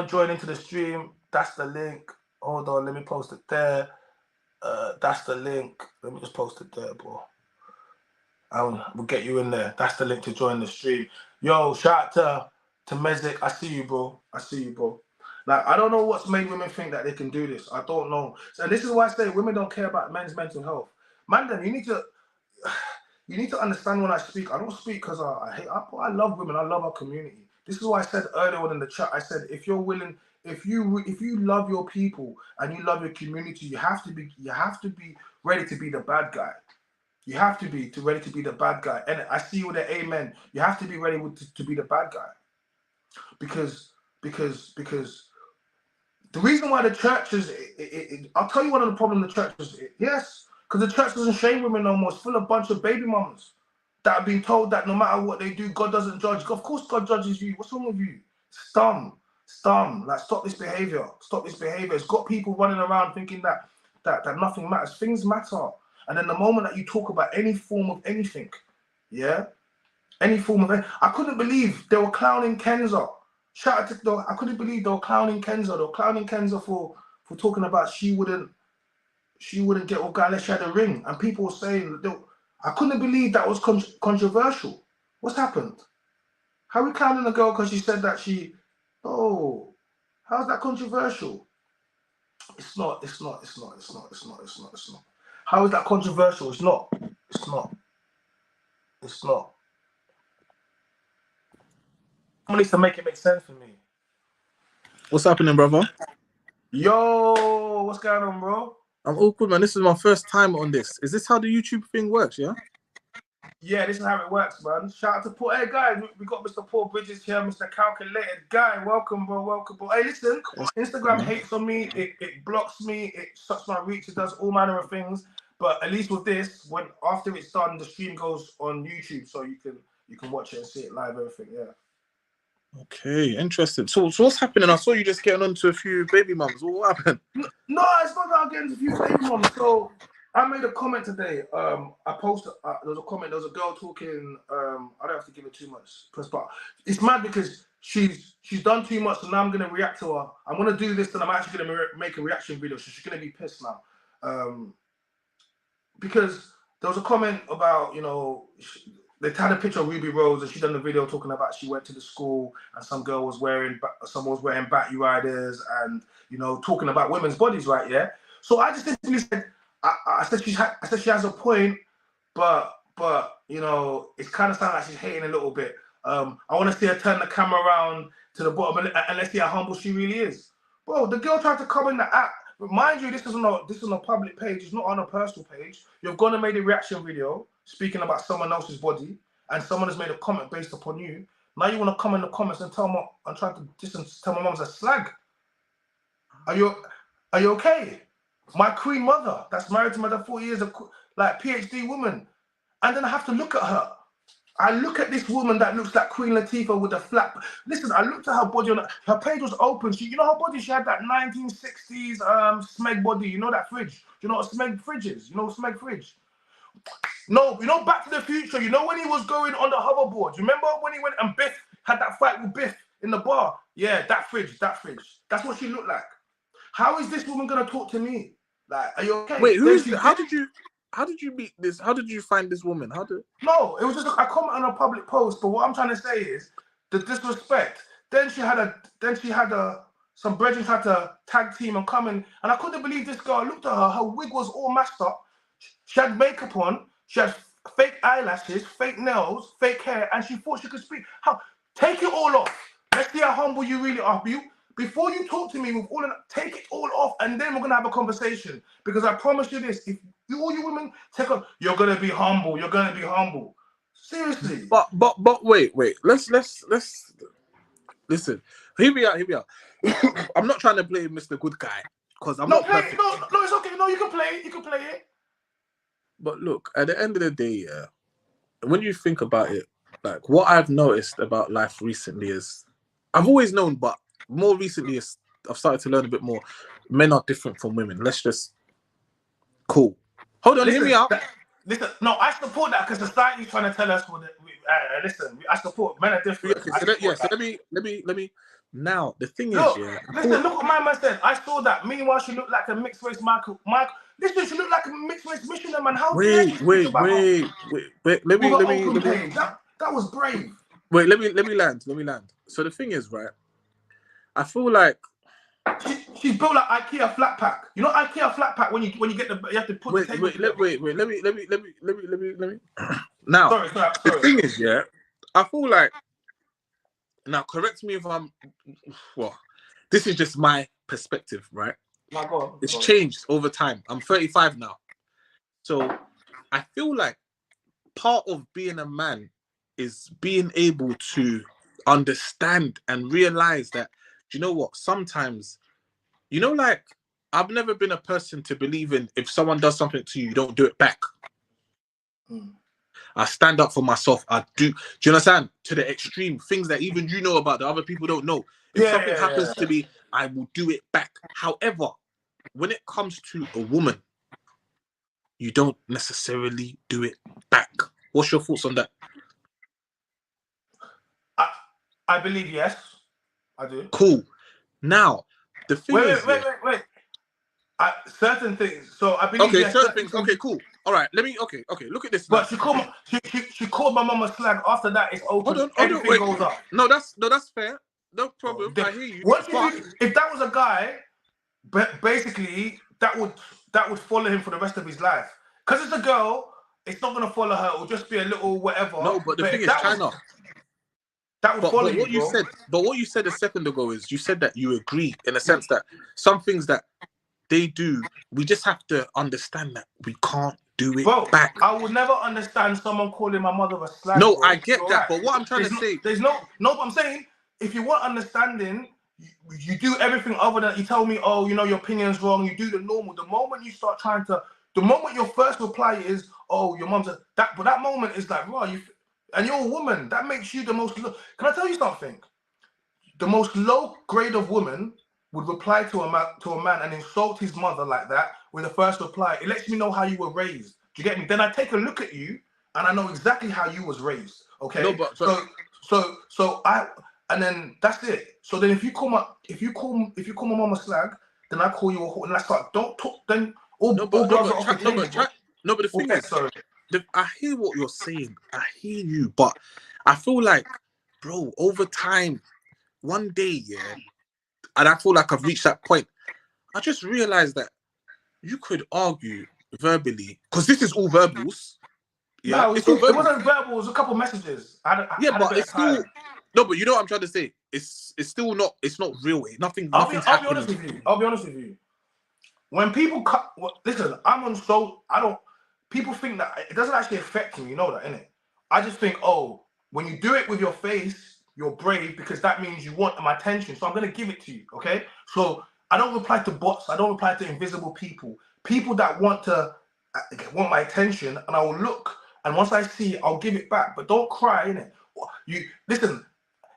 join into the stream. That's the link. Hold on, let me post it there. That's the link. Let me just post it there, bro. We'll get you in there. That's the link to join the stream. Yo, shout out to Mezik. I see you, bro. I see you, bro. Like, I don't know what's made women think that they can do this. I don't know. So this is why I say women don't care about men's mental health. Man, then you need to understand when I speak. I don't speak because I love women. I love our community. This is why I said earlier on in the chat. I said if you're willing, if you love your people and you love your community, you have to be ready to be the bad guy. You have to be ready to be the bad guy. And I see you with the amen. You have to be ready to be the bad guy. Because the reason why the churches, I'll tell you one of the problems the churches, yes, because the church doesn't shame women no more. It's full of a bunch of baby mamas that are being told that no matter what they do, God doesn't judge. Of course God judges you. What's wrong with you? It's dumb. Like, stop this behavior. Stop this behavior. It's got people running around thinking that nothing matters. Things matter. And then the moment that you talk about any form of anything, yeah, any form of, I couldn't believe they were clowning Kenza. Shout out to, I couldn't believe they were clowning Kenza. They were clowning Kenza for talking about she wouldn't get with guy unless she had a ring. And people were saying, I couldn't believe that was controversial. What's happened? How are we clowning a girl because she said that she, oh, how's that controversial? It's not. How is that controversial? It's not. Someone needs to make it make sense for me. What's happening, brother? Yo, what's going on, bro? I'm all good, man. This is my first time on this. Is this how the YouTube thing works, yeah? Yeah, this is how it works, man. Shout out to Paul. Hey, guys, we got Mr. Paul Bridges here, Mr. Calculated Guy. Welcome, bro. Hey, listen, Instagram hates on me. It blocks me. It shuts my reach. It does all manner of things. But at least with this, when after it's done, the stream goes on YouTube, so you can watch it and see it live, everything. Yeah. Okay, interesting. So what's happening? I saw you just getting on to a few baby mums. What happened? No, it's not that I'm getting to a few baby mums. So I made a comment today. I posted. There was a comment. There was a girl talking. I don't have to give her too much press, but it's mad because she's done too much, so now I'm gonna react to her. I'm gonna do this, and I'm actually gonna make a reaction video. So she's gonna be pissed now, because there was a comment about they had a picture of Ruby Rose, and she done the video talking about she went to the school and someone was wearing Batty Riders and talking about women's bodies, right? Yeah. So I just simply said, I said she has a point, but it's kind of sounding like she's hating a little bit. I want to see her turn the camera around to the bottom and let's see how humble she really is. Bro, the girl tried to come in the app. Mind you, this is on a public page. It's not on a personal page. You've gone and made a reaction video speaking about someone else's body, and someone has made a comment based upon you. Now you want to come in the comments and tell my mom's a slag. Are you okay? My queen mother, that's married to me for 4 years, like PhD woman, and then I have to look at her. I look at this woman that looks like Queen Latifah with a flat. Listen, I looked at her body. Her page was open. Her body. She had that 1960s Smeg body. You know that fridge. You know what Smeg fridge is? You know Smeg fridge. No, Back to the Future. You know when he was going on the hoverboard. You remember when he went and Biff had that fight with Biff in the bar? Yeah, that fridge. That's what she looked like. How is this woman gonna talk to me? Like, are you okay? Wait, how did you meet this? How did you find this woman? No, it was just I comment on a public post, but what I'm trying to say is the disrespect. Then she had some brethren had to tag team and come in, and I couldn't believe this girl. I looked at her, her wig was all messed up. She had makeup on, she had fake eyelashes, fake nails, fake hair, and she thought she could speak. How? Take it all off. Let's see how humble you really are. Before you talk to me with all of that, take it all off, and then we're gonna have a conversation. Because I promise you this: if all you women take off, you're gonna be humble. You're gonna be humble. Seriously. But wait. Let's listen. Hear me out. I'm not trying to play Mr. Good Guy because I'm not perfect. No, it's okay. No, you can play it. But look, at the end of the day, yeah, when you think about it, like what I've noticed about life recently is, I've always known, but more recently, I've started to learn a bit more. Men are different from women. Let's just cool. Hold on, hear me out. Listen, no, I support that because society's trying to tell us what. Listen, I support men are different. Okay, so let me. Now the thing is, listen, look what my man said. I saw that. Meanwhile, she looked like a mixed race Michael. Listen, she looked like a mixed race Michelin man. How dare you speak about her? Wait. Let me. That was brave. Wait, let me land. So the thing is, right? I feel like she's built like IKEA flat pack. You know IKEA flat pack when you get the you have to put the table together. Wait. Let me. Now, sorry. The thing is, I feel like now. Correct me if I'm. Well, this is just my perspective, right? It's changed over time. I'm 35 now, so I feel like part of being a man is being able to understand and realize that, you know what, sometimes, you know, like, I've never been a person to believe in if someone does something to you, you don't do it back. I stand up for myself. I do. Do you understand? To the extreme, things that even you know about that other people don't know. If something happens to me, I will do it back. However, when it comes to a woman, you don't necessarily do it back. What's your thoughts on that? I believe yes. I do. Cool. Now, the thing is... Wait. Certain things. So I believe yes, certain things. Okay, cool. All right, let me... Okay, look at this. But she called my mama slag. After that, it's open. Hold on, everything goes up. No, that's fair. No problem. I hear you. If that was a guy, basically, that would follow him for the rest of his life. Because it's a girl, it's not going to follow her. It'll just be a little whatever. No, but the thing is, China... That would follow what you said. But what you said a second ago is you said that you agree in a sense that some things that they do, we just have to understand that we can't do it back. I would never understand someone calling my mother a slag. No, bro. I get that. Right. But what I'm trying to say... But I'm saying, if you want understanding, you do everything other than... You tell me, oh, you know, your opinion's wrong. You do the normal. The moment you start trying to... The moment your first reply is, oh, your mom's a... But that moment is like, wow, and you're a woman. That makes you the most... Can I tell you something? The most low grade of woman would reply to a man and insult his mother like that with the first reply. It lets me know how you were raised. Do you get me? Then I take a look at you and I know exactly how you was raised. Okay. No, but and then that's it. So then if you call my mama slag, then I call you a whore and I start don't talk. Then but the thing is, sorry. I hear what you're saying. I hear you, but I feel like, bro, over time, one day, and I feel like I've reached that point. I just realized that you could argue verbally, because this is all verbals. Yeah, no, it wasn't verbal. It was a couple messages. But it's still no. But you know what I'm trying to say. It's still not. It's not real. Nothing's happening. I'll be honest with you. When people listen, I don't. People think that it doesn't actually affect me. You know that, innit? I just think, oh, when you do it with your face, you're brave because that means you want my attention. So I'm gonna give it to you. Okay. So I don't reply to bots. I don't reply to invisible people. People that want my attention, and I will look. And once I see it, I'll give it back. But don't cry, innit? You listen.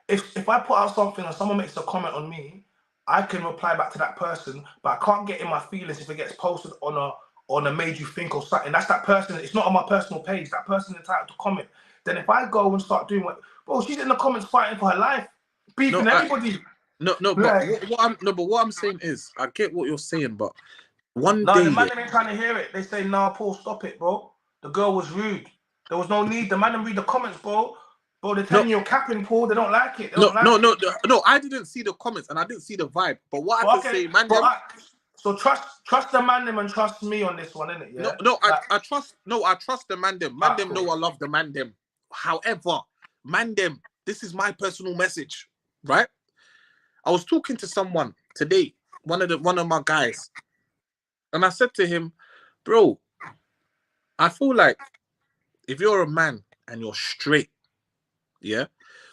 If I put out something and someone makes a comment on me, I can reply back to that person, but I can't get in my feelings if it gets posted on a made you think or something. That's that person. It's not on my personal page. That person's entitled to comment. Then if I go and start doing she's in the comments fighting for her life, beefing everybody. But what I'm saying is, I get what you're saying, but one day... the man ain't trying to hear it. They say, nah, Paul, stop it, bro. The girl was rude. There was no need. The man didn't read the comments, bro. Bro, they're telling you you're capping, Paul. They don't like it. No, I didn't see the comments and I didn't see the vibe. But what I can say, man... So trust the man them and trust me on this one, innit? Yeah? I trust the man them. Man them know I love the man them. However, man them, this is my personal message, right? I was talking to someone today, one of my guys, and I said to him, bro, I feel like if you're a man and you're straight, yeah,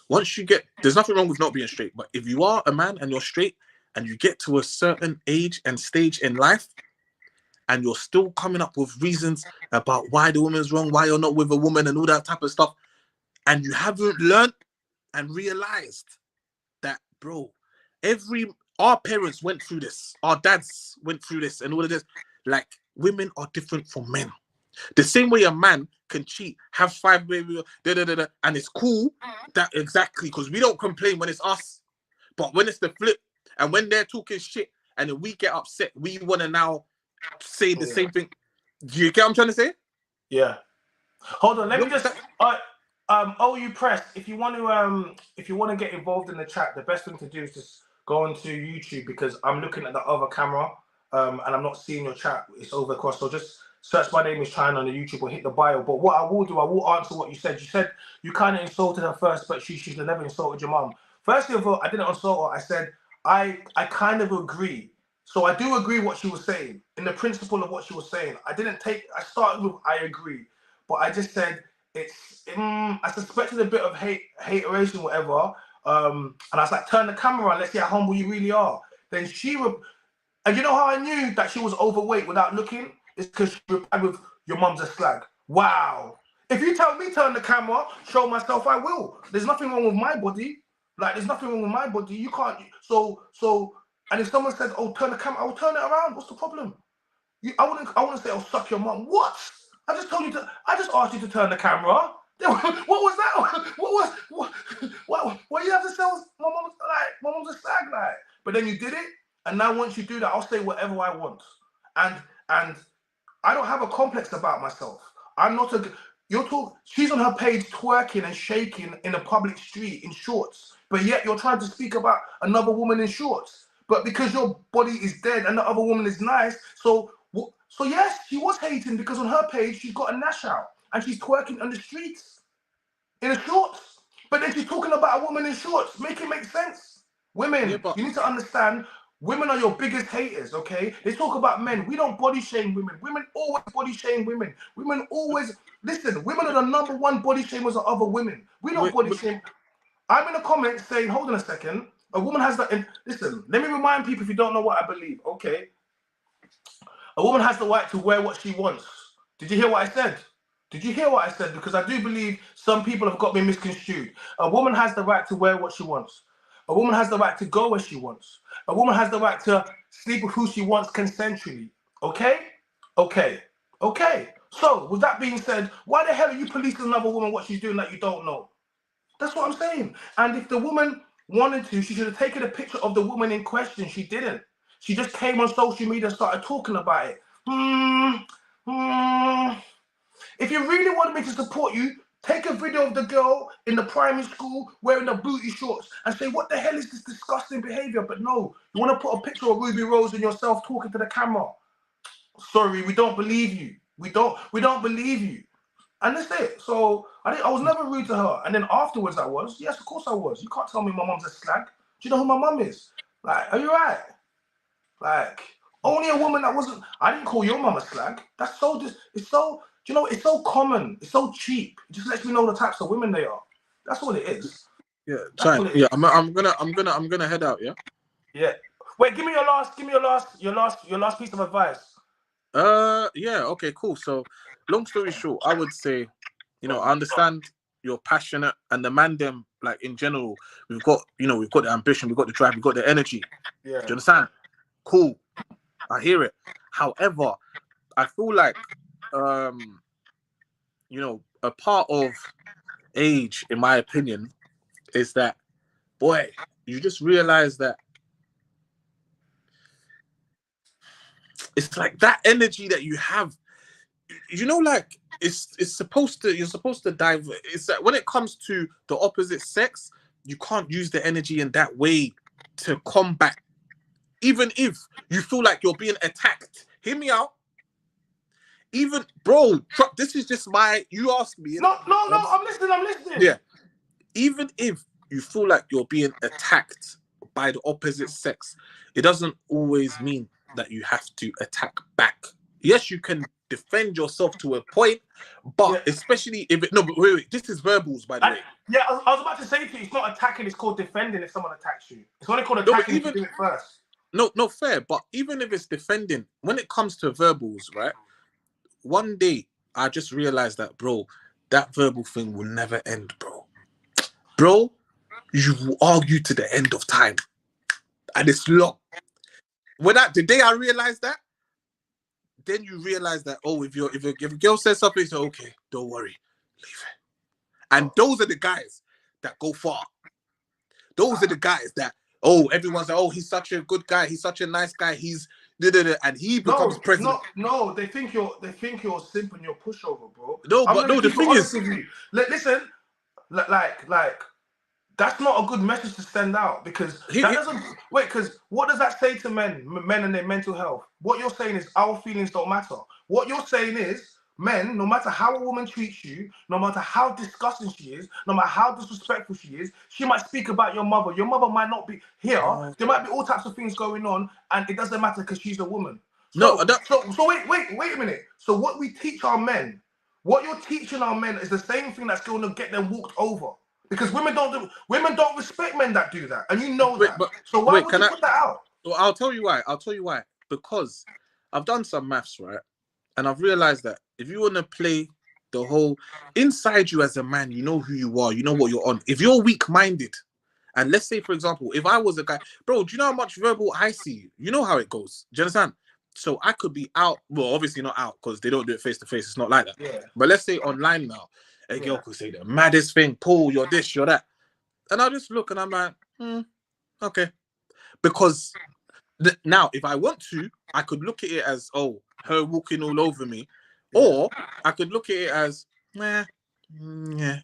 once you get, there's nothing wrong with not being straight, but if you are a man and you're straight and you get to a certain age and stage in life and you're still coming up with reasons about why the woman's wrong, why you're not with a woman and all that type of stuff, and you haven't learned and realized that, bro, our parents went through this, our dads went through this, and all of this. Like, women are different from men. The same way a man can cheat, have 5 baby, and it's cool. That exactly, because we don't complain when it's us, but when it's the flip, and when they're talking shit, and then we get upset, we want to now say the same thing. Do you get what I'm trying to say? Yeah. Hold on, let me just. OU Press, if you want to get involved in the chat, the best thing to do is just go onto YouTube, because I'm looking at the other camera, and I'm not seeing your chat. It's over across. So just search my name is China on the YouTube or hit the bio. But what I will do, I will answer what you said. You said you kind of insulted her first, but she's never insulted your mom. Firstly of all, I didn't insult her. I said I kind of agree. So I do agree what she was saying in the principle of what she was saying. I started with I agree, but I just said I suspected a bit of hateration, whatever. And I was like, turn the camera on, let's see how humble you really are. Then and you know how I knew that she was overweight without looking? It's because she replied with, your mum's a slag. Wow. If you tell me turn the camera, show myself, I will. There's nothing wrong with my body. Like, there's nothing wrong with my body. You can't. So, and if someone said, oh, turn the camera, I will turn it around. What's the problem? I wouldn't say, oh, suck your mum. What? I just asked you to turn the camera. What was that? What you have to say? My mom's a slag, like. But then you did it, and now once you do that, I'll say whatever I want. And I don't have a complex about myself. I'm not she's on her page twerking and shaking in a public street in shorts, but yet you're trying to speak about another woman in shorts. But because your body is dead and the other woman is nice, so yes, she was hating, because on her page she's got a nash out and she's twerking on the streets in a shorts. But then she's talking about a woman in shorts. Make it make sense. Women, you need to understand, women are your biggest haters, okay? They talk about men. We don't body shame women. Women always body shame women. Women always, listen, women are the #1 body shamers of other women. We don't body shame. I'm in the comments saying, hold on a second, a woman has that, listen, let me remind people, if you don't know what I believe, okay? A woman has the right to wear what she wants. Did you hear what I said? Did you hear what I said? Because I do believe some people have got me misconstrued. A woman has the right to wear what she wants. A woman has the right to go where she wants. A woman has the right to sleep with who she wants consensually. Okay? Okay. Okay. So, with that being said, why the hell are you policing another woman what she's doing that you don't know? That's what I'm saying. And if the woman wanted to, she should have taken a picture of the woman in question. She didn't. She just came on social media and started talking about it. If you really wanted me to support you, take a video of the girl in the primary school wearing the booty shorts and say, what the hell is this disgusting behavior? But no, you want to put a picture of Ruby Rose and yourself talking to the camera. Sorry, we don't believe you. We don't believe you. And that's it. So I was never rude to her. And then afterwards I was. Yes, of course I was. You can't tell me my mom's a slag. Do you know who my mum is? Like, are you right? Like, only a woman that wasn't. I didn't call your mum a slag. That's so it's so, you know, it's so common. It's so cheap. It just lets me know the types of women they are. That's what it is. Yeah, China. Yeah, I'm gonna head out, yeah? Yeah. Wait, give me your last piece of advice. Yeah, okay, cool. So, long story short, I would say, I understand you're passionate, and the man them, like, in general, we've got the ambition, we've got the drive, we've got the energy. Yeah. Do you understand? Cool. I hear it. However, I feel like, a part of age, in my opinion, is that, boy, you just realize that it's like that energy that you have, like you're supposed to dive. It's that when it comes to the opposite sex, you can't use the energy in that way to combat. Even if you feel like you're being attacked, hear me out. Even, bro, this is just you asked me. No, I'm listening. Yeah. Even if you feel like you're being attacked by the opposite sex, it doesn't always mean that you have to attack back. Yes, you can defend yourself to a point, but especially if but wait, this is verbals, by the way. Yeah, I was about to say to you, it's not attacking, it's called defending if someone attacks you. It's only called attacking if you do it first. No, fair, but even if it's defending, when it comes to verbals, right? One day, I just realized that, bro, that verbal thing will never end, bro. Bro, you will argue to the end of time. and it's long. The day I realized that, then you realize that, oh, if a girl says something, it's okay, don't worry, leave it. And those are the guys that go far. Those are the guys that, oh, everyone's like, oh, he's such a good guy, he's such a nice guy, he's and he becomes president. No, they think you're a simp and you're a pushover, bro. No, but no, the thing is, listen, like that's not a good message to send out, because because what does that say to men and their mental health? What you're saying is our feelings don't matter. What you're saying is, men, no matter how a woman treats you, no matter how disgusting she is, no matter how disrespectful she is, she might speak about your mother. Your mother might not be here. There might be all types of things going on, and it doesn't matter because she's a woman. So wait a minute. So what we teach our men, what you're teaching our men, is the same thing that's going to get them walked over. Because women don't respect men that do that, and you know that. So why would you put that out? Well, I'll tell you why. Because I've done some maths, right? And I've realized that if you want to play the whole inside you as a man, you know who you are, you know what you're on. If you're weak-minded, and let's say, for example, if I was a guy, bro, do you know how much verbal I see? You know how it goes. Do you understand? So I could be out. Well, obviously not out, because they don't do it face-to-face. It's not like that. Yeah. But let's say online now. A girl could say the maddest thing, Paul, you're this, you're that. And I just look and I'm like, okay. Because now, if I want to, I could look at it as, oh, her walking all over me. Yeah. Or I could look at it as,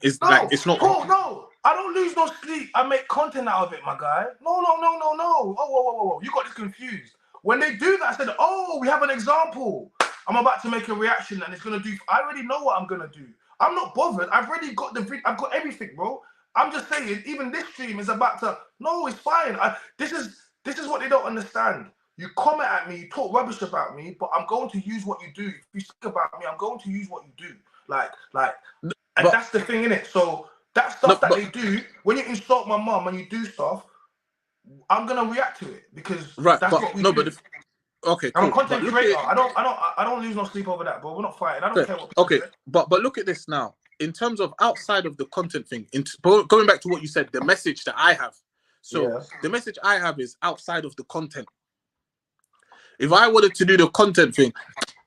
it's not. Paul, no, I don't lose no sleep. I make content out of it, my guy. No. Oh, whoa. You got this confused. When they do that, I said, oh, we have an example. I'm about to make a reaction and it's going to do, I already know what I'm going to do. I'm not bothered. I've already got I've got everything, bro. I'm just saying, even this stream is about to. No, it's fine. This is what they don't understand. You comment at me, you talk rubbish about me, but I'm going to use what you do. If you speak about me, I'm going to use what you do. And that's the thing, innit? So that stuff they do, when you insult my mum and you do stuff, I'm gonna react to it because that's what we do. Okay, cool. I'm a content creator. I don't lose no sleep over that, bro. We're not fighting. I don't care what people say. But look at this now. In terms of outside of the content thing, going back to what you said, the message that I have. So the message I have is outside of the content. If I wanted to do the content thing,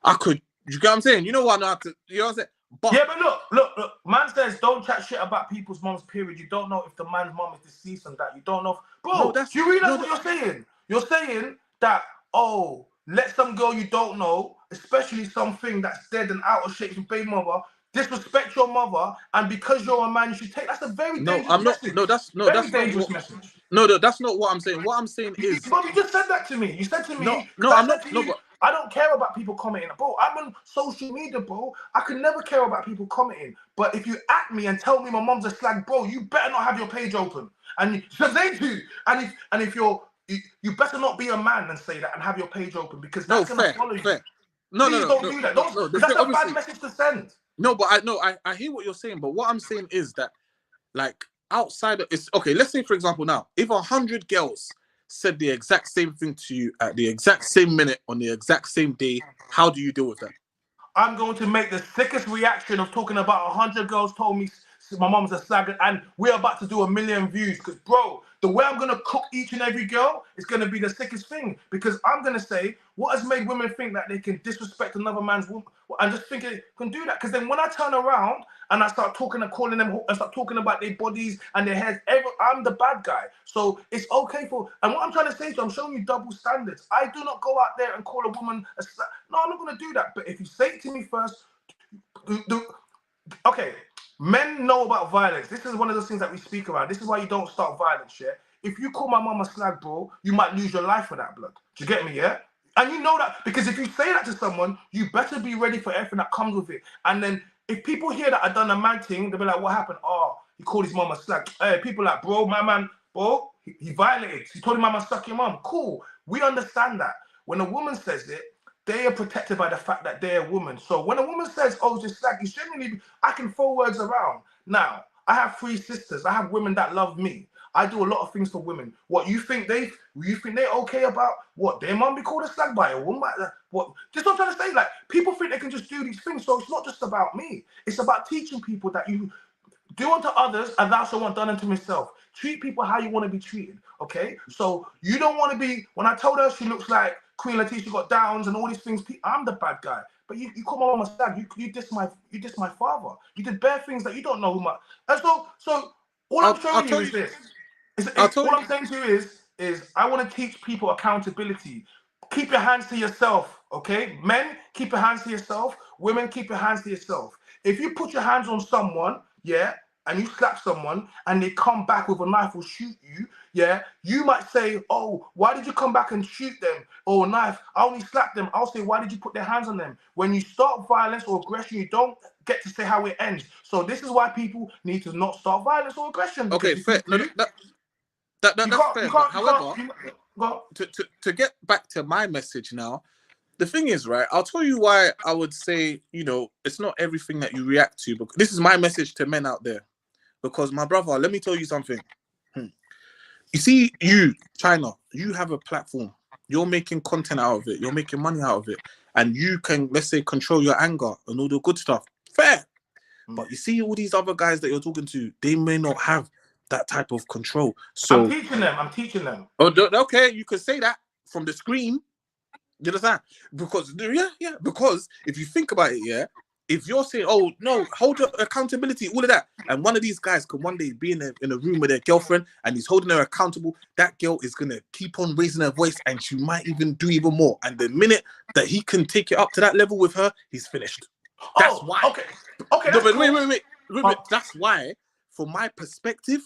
I could. You get what I'm saying? You know what? You know what I'm saying? But look. Man says don't chat shit about people's moms. Period. You don't know if the man's mom is deceased and that. You don't know, bro. Do you realize what you're saying? You're saying that, oh, let some girl you don't know, especially something that's dead and out of shape, your baby mother, disrespect your mother, and because you're a man, you should take. That's a very dangerous message. That's dangerous message. No, that's not what I'm saying. What I'm saying is, but you just said that to me. You said to me, I'm not. But I don't care about people commenting, bro. I'm on social media, bro. I could never care about people commenting. But if you at me and tell me my mom's a slag, bro, you better not have your page open. And because they do. And if you better not be a man and say that and have your page open, because that's gonna follow you. Don't do that. That's a bad message to send. No, but I hear what you're saying. But what I'm saying is that, like, outside of it's okay. Let's say, for example, now if 100 girls said the exact same thing to you at the exact same minute on the exact same day, how do you deal with that? I'm going to make the sickest reaction of talking about 100 girls told me my mom's a slag, and we're about to do 1 million views. Because, bro, the way I'm going to cook each and every girl is going to be the sickest thing. Because I'm going to say, what has made women think that they can disrespect another man's woman and just think they can do that? Because then when I turn around and I start talking and calling them, I start talking about their bodies and their heads, I'm the bad guy. So it's okay for, and what I'm trying to say to you, I'm showing you double standards. I do not go out there and call a woman a slag. No, I'm not going to do that. But if you say it to me first, okay. Men know about violence. This is one of those things that we speak about. This is why you don't start violence, yeah? If you call my mom a slag, bro, you might lose your life for that, blood. Do you get me, yeah? And you know that, because if you say that to someone, you better be ready for everything that comes with it. And then if people hear that I done a mad thing, they'll be like, what happened? Oh, he called his mom a slag. Hey, people like, bro, my man, bro, he violated. He told him mama suck your mom. Cool. We understand that. When a woman says it, they are protected by the fact that they're a woman. So when a woman says, oh, just slag, it's genuinely, I can throw words around. Now, I have 3 sisters. I have women that love me. I do a lot of things for women. What you think they're okay about? What, their mum be called a slag by a woman? What? Just what I'm trying to say. Like, people think they can just do these things. So it's not just about me. It's about teaching people that do unto others as thou shalt want done unto myself. Treat people how you want to be treated, okay? So you don't want to be, when I told her she looks like Queen Latifah got downs and all these things, I'm the bad guy. But you come on my side, you diss my father. You did bare things that you don't know who my, and so all I'm I'll showing you tell is you. this. I'll tell All you. I'm saying to you is I want to teach people accountability. Keep your hands to yourself, okay? Men, keep your hands to yourself. Women, keep your hands to yourself. If you put your hands on someone, yeah, and you slap someone and they come back with a knife or shoot you, yeah, you might say, oh, why did you come back and shoot them? Or a knife, I only slapped them. I'll say, why did you put their hands on them? When you start violence or aggression, you don't get to say how it ends. So this is why people need to not start violence or aggression. Because Okay, if you fair. No, do, that's fair. But however, go. to get back to my message now, the thing is, right, I'll tell you why I would say, you know, it's not everything that you react to. But this is my message to men out there. Because my brother, let me tell you something. You see, you, China, you have a platform. You're making content out of it. You're making money out of it. And you can, let's say, control your anger and all the good stuff. Fair. But you see all these other guys that you're talking to, they may not have that type of control. So I'm teaching them. Oh, okay, you could say that from the screen. You understand? Because because if you think about it, yeah, if you're saying, oh no, hold accountability, all of that, and one of these guys could one day be in a room with their girlfriend and he's holding her accountable, that girl is gonna keep on raising her voice and she might even do even more. And the minute that he can take it up to that level with her, he's finished. That's why. Okay. Okay, no, that's but cool. wait. That's why, from my perspective,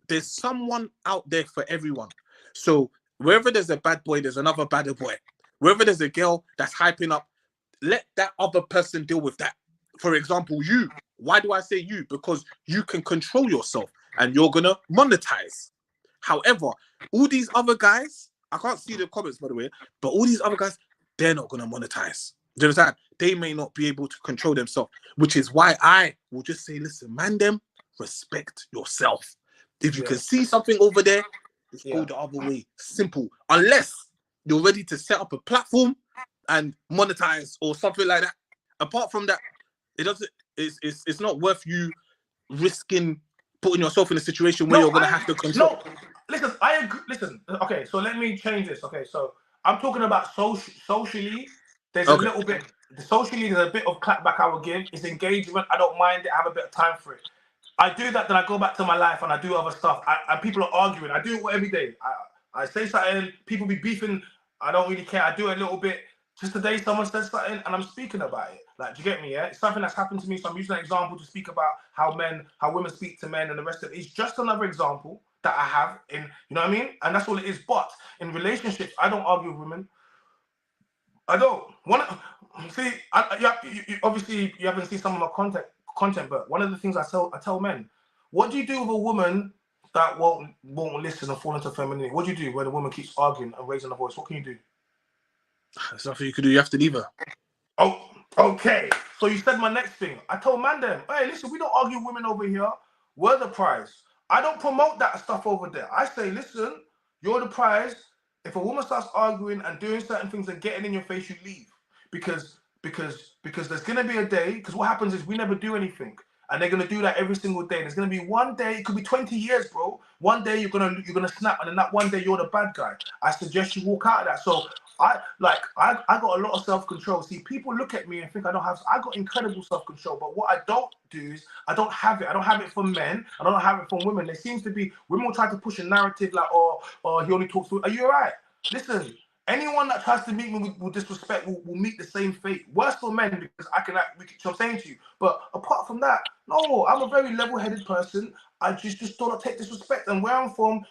there's someone out there for everyone. So wherever there's a bad boy, there's another badder boy. Wherever there's a girl that's hyping up, let that other person deal with that. For example, you. Why do I say you? Because you can control yourself and you're gonna monetize. However, all these other guys, I can't see the comments by the way, but all these other guys, they're not gonna monetize. Do you understand? They may not be able to control themselves, which is why I will just say, listen, man, them respect yourself. If you can see something over there, just go the other way. Simple. Unless you're ready to set up a platform and monetize or something like that. Apart from that, it doesn't. It's not worth you risking putting yourself in a situation where you're gonna have to control. No, listen, I agree. Listen, okay, so let me change this. Okay, so I'm talking about socially. There's a little bit. Socially, there's a bit of clapback I will give. It's engagement. I don't mind it. I have a bit of time for it. I do that, then I go back to my life and I do other stuff. And people are arguing. I do it every day. I say something, people be beefing. I don't really care. I do it a little bit. Just today, someone said something and I'm speaking about it. Like, do you get me? Yeah, it's something that's happened to me. So I'm using an example to speak about how women speak to men and the rest of it. It's just another example that I have in, you know what I mean? And that's all it is. But in relationships, I don't argue with women. I don't want to see. Obviously, you haven't seen some of my content, but one of the things I tell men, what do you do with a woman that won't listen and fall into femininity? What do you do when a woman keeps arguing and raising her voice? What can you do? There's nothing you can do. You have to leave her. Oh, okay. So you said my next thing. I told man them, hey, listen, we don't argue with women over here. We're the prize. I don't promote that stuff over there. I say, listen, you're the prize. If a woman starts arguing and doing certain things and getting in your face, you leave. Because there's gonna be a day, because what happens is we never do anything. And they're gonna do that every single day. There's gonna be one day, it could be 20 years, bro. One day you're gonna snap, and then that one day you're the bad guy. I suggest you walk out of that. So I got a lot of self-control. See, people look at me and think I got incredible self-control, but what I don't do is I don't have it. I don't have it from men. I don't have it from women. There seems to be women will try to push a narrative like, oh, he only talks to. Are you alright? Listen, anyone that tries to meet me with disrespect will meet the same fate. Worse for men because I can act. So I'm saying to you, but apart from that, no, I'm a very level-headed person. I just do not take disrespect. And where I'm from,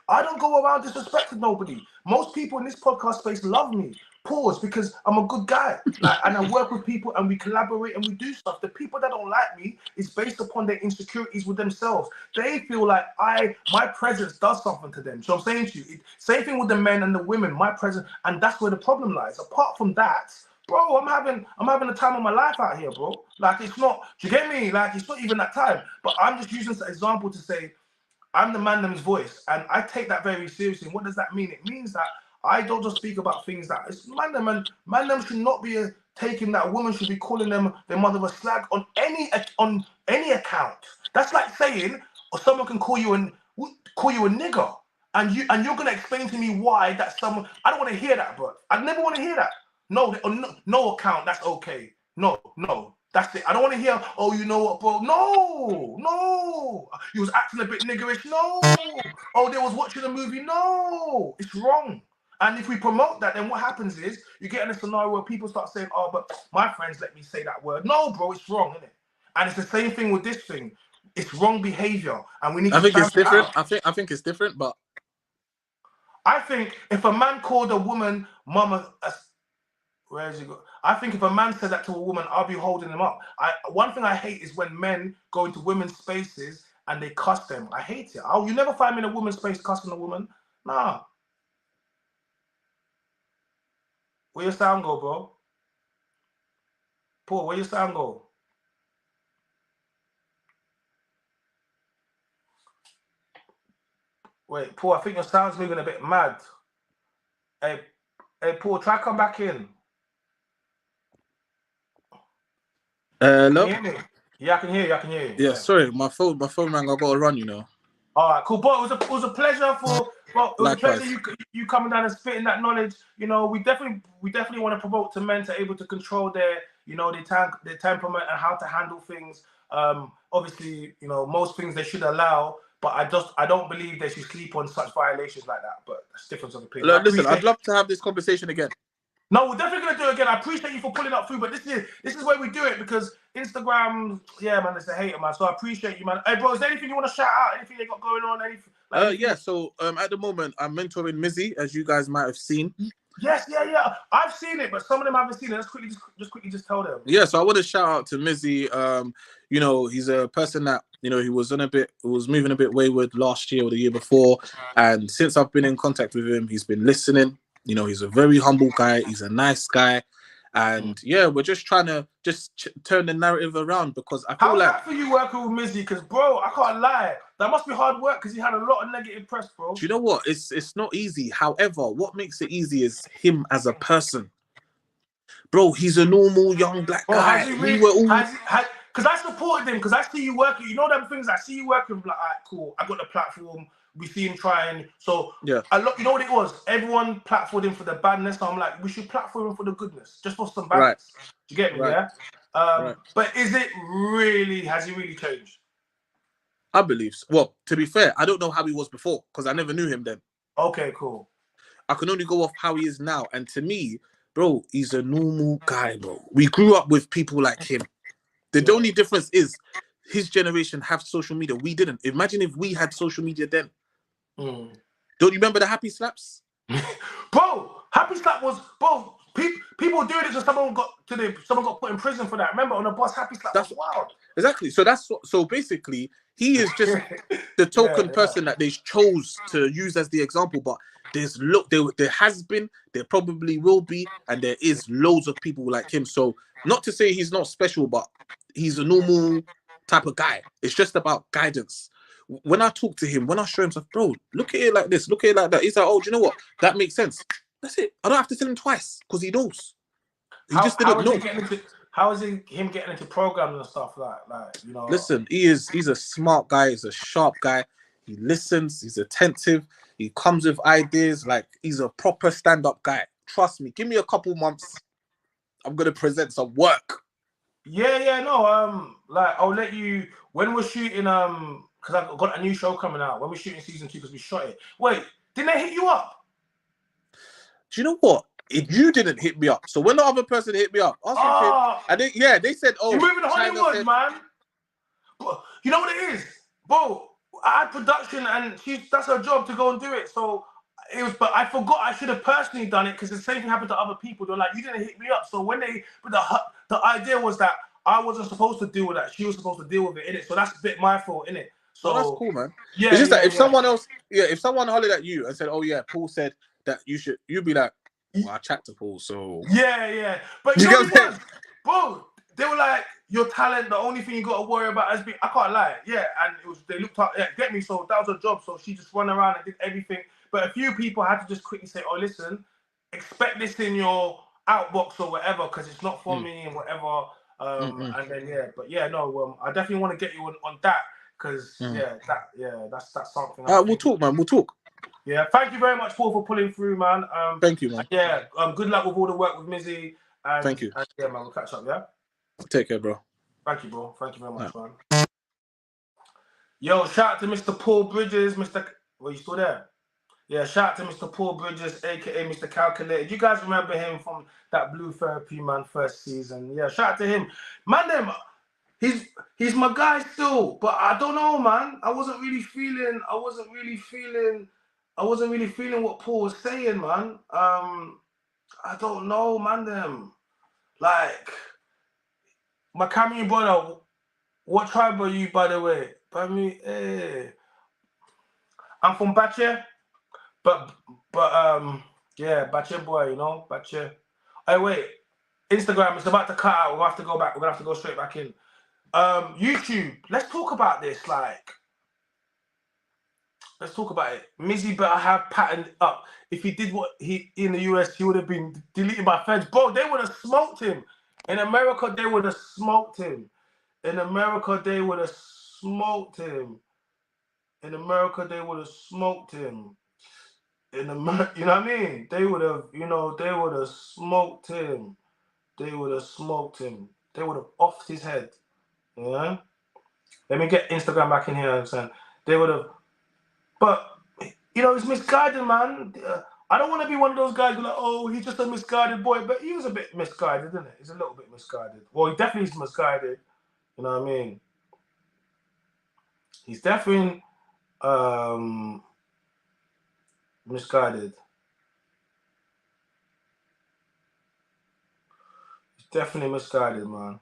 I don't go around disrespecting nobody. Most people in this podcast space love me. Pause, because I'm a good guy. Like, and I work with people and we collaborate and we do stuff. The people that don't like me is based upon their insecurities with themselves. They feel like my presence does something to them. So I'm saying to you, same thing with the men and the women, my presence, and that's where the problem lies. Apart from that, bro, I'm having the time of my life out here, bro. Like, it's not, do you get me? Like, it's not even that time. But I'm just using this example to say, I'm the man them's voice, and I take that very seriously. And what does that mean? It means that I don't just speak about things that it's man them should not be taking that a woman should be calling their mother a slag on any account. That's like saying, or someone can call you a nigger, and you're gonna explain to me why that's someone. I don't want to hear that, bro. I never want to hear that. No, on no account, that's okay. No, that's it. I don't want to hear, oh, you know what, bro? No. You was acting a bit niggerish. No. Oh, they was watching a movie. No. It's wrong. And if we promote that, then what happens is you get in a scenario where people start saying, oh, but my friends let me say that word. No, bro, it's wrong, isn't it? And it's the same thing with this thing. It's wrong behavior. And we need to think it's different. I think it's different, but I think if a man called a woman mama, where is he go? I think if a man said that to a woman, I'll be holding him up. One thing I hate is when men go into women's spaces and they cuss them. I hate it. You never find me in a woman's space cussing a woman. Nah. Where your sound go, bro? Paul, where your sound go? Wait, Paul, I think your sound's moving a bit mad. Hey, Paul, try come back in. Hello? Can you hear me? Yeah, I can hear you. Yeah, sorry, my phone rang. I got to run, you know. All right, cool. But it was a pleasure Likewise. you coming down and spitting that knowledge. You know, we definitely want to promote to men to able to control their temperament and how to handle things. Obviously, you know, most things they should allow, but I don't believe they should sleep on such violations like that. But that's difference of opinion. Look, listen, I'd love to have this conversation again. No, we're definitely gonna do it again. I appreciate you for pulling up through, but this is where we do it because Instagram, yeah, man, it's a hater, man. So I appreciate you, man. Hey, bro, is there anything you want to shout out? Anything they got going on? Anything? Yeah. So at the moment, I'm mentoring Mizzy, as you guys might have seen. Yes, yeah. I've seen it, but some of them haven't seen it. Let's quickly tell them. Yeah, so I want to shout out to Mizzy. You know, he's a person that, you know, he was moving a bit wayward last year or the year before, and since I've been in contact with him, he's been listening. You know, he's a very humble guy. He's a nice guy. And yeah, we're just trying to turn the narrative around because I feel How's like... that for you working with Mizzy? Because, bro, I can't lie. That must be hard work because he had a lot of negative press, bro. Do you know what? It's not easy. However, what makes it easy is him as a person. Bro, he's a normal young black guy. Has he really, because I supported him because I see you working. You know them things I see you working. Like, all right, cool. I got the platform. We see him trying. So yeah, you know what it was? Everyone platformed him for the badness. So I'm like, we should platform him for the goodness, just for some badness. Right. Do you get me? Right. Yeah. Right. But has he really changed? I believe so. Well, to be fair, I don't know how he was before because I never knew him then. Okay, cool. I can only go off how he is now, and to me, bro, he's a normal guy, bro. We grew up with people like him. The only difference is his generation have social media. We didn't. Imagine if we had social media then. Don't you remember the happy slaps? Bro, happy slap was, bro, people doing it so someone got put in prison for that. Remember on the bus, happy slap was wild. Exactly. So basically he is just the token person that they chose to use as the example, but there has been, there probably will be, and there is loads of people like him. So not to say he's not special, but he's a normal type of guy. It's just about guidance. When I talk to him, when I show him stuff, bro, look at it like this, look at it like that. He's like, oh, do you know what? That makes sense. That's it. I don't have to tell him twice because he knows. He just didn't know. How is him getting into programs and stuff like you know? Listen, he's a smart guy. He's a sharp guy. He listens. He's attentive. He comes with ideas. Like, he's a proper stand-up guy. Trust me. Give me a couple months. I'm gonna present some work. Yeah, no. Like, I'll let you when we're shooting. Because I've got a new show coming out. When we're shooting season 2, because we shot it. Wait, didn't they hit you up? Do you know what? You didn't hit me up. So when the other person hit me up, I was thinking, and they said, "Oh, you're moving to Hollywood, man." But you know what it is, bro? I had production, and that's her job to go and do it. So it was, but I forgot I should have personally done it because the same thing happened to other people. They're like, "You didn't hit me up." So when the idea was that I wasn't supposed to deal with that. She was supposed to deal with it, innit? So that's a bit my fault, innit? So that's cool, man. Yeah, it's just that if someone else, if someone hollered at you and said, "Oh yeah, Paul said that you'd be like, well, I chat to Paul, so yeah." But you know what it was, bro? They were like, "Your talent, the only thing you got to worry about is being." I can't lie, yeah. And it was they looked up, get me. So that was her job. So she just ran around and did everything. But a few people had to just quickly say, "Oh, listen, expect this in your outbox or whatever because it's not for me and whatever. And then but no, I definitely want to get you on that because that's something. We'll talk, man. We'll talk. Yeah, thank you very much, Paul, for pulling through, man. Thank you, man. Yeah, good luck with all the work with Mizzy. And, thank you. And, yeah, man, we'll catch up. Yeah. Take care, bro. Thank you, bro. Thank you very much, man. Yo, shout out to Mr. Paul Bridges, Were you still there? Yeah, shout out to Mr. Paul Bridges, aka Mr. Calculator. You guys remember him from that Blue Therapy, man, first season? Yeah, shout out to him. Man, he's my guy still, but I don't know, man. I wasn't really feeling what Paul was saying, man. I don't know, man. Like, my Cameroon brother, what tribe are you, by the way? By me, I'm from Bache, but yeah, Bache boy, you know, Bache. Hey, wait, Instagram, it's about to cut out. We're gonna have to go back. We're gonna have to go straight back in. YouTube, let's talk about this. Like, let's talk about it. Mizzy better have patterned up. If he did what he in the US, he would have been deleted by feds. Bro, they would have smoked him. In America, they would have smoked him. In America, they would have smoked him. In America, they would have smoked him. In America, you know what I mean? They would have, they would have smoked him. They would have smoked him. They would have offed his head. Yeah. Let me get Instagram back in here. They would have, but it's misguided, man. I don't want to be one of those guys who are like, oh, he's just a misguided boy, but he was a bit misguided, isn't it? He's a little bit misguided. Well, he definitely is misguided. You know what I mean? He's definitely misguided. He's definitely misguided, man.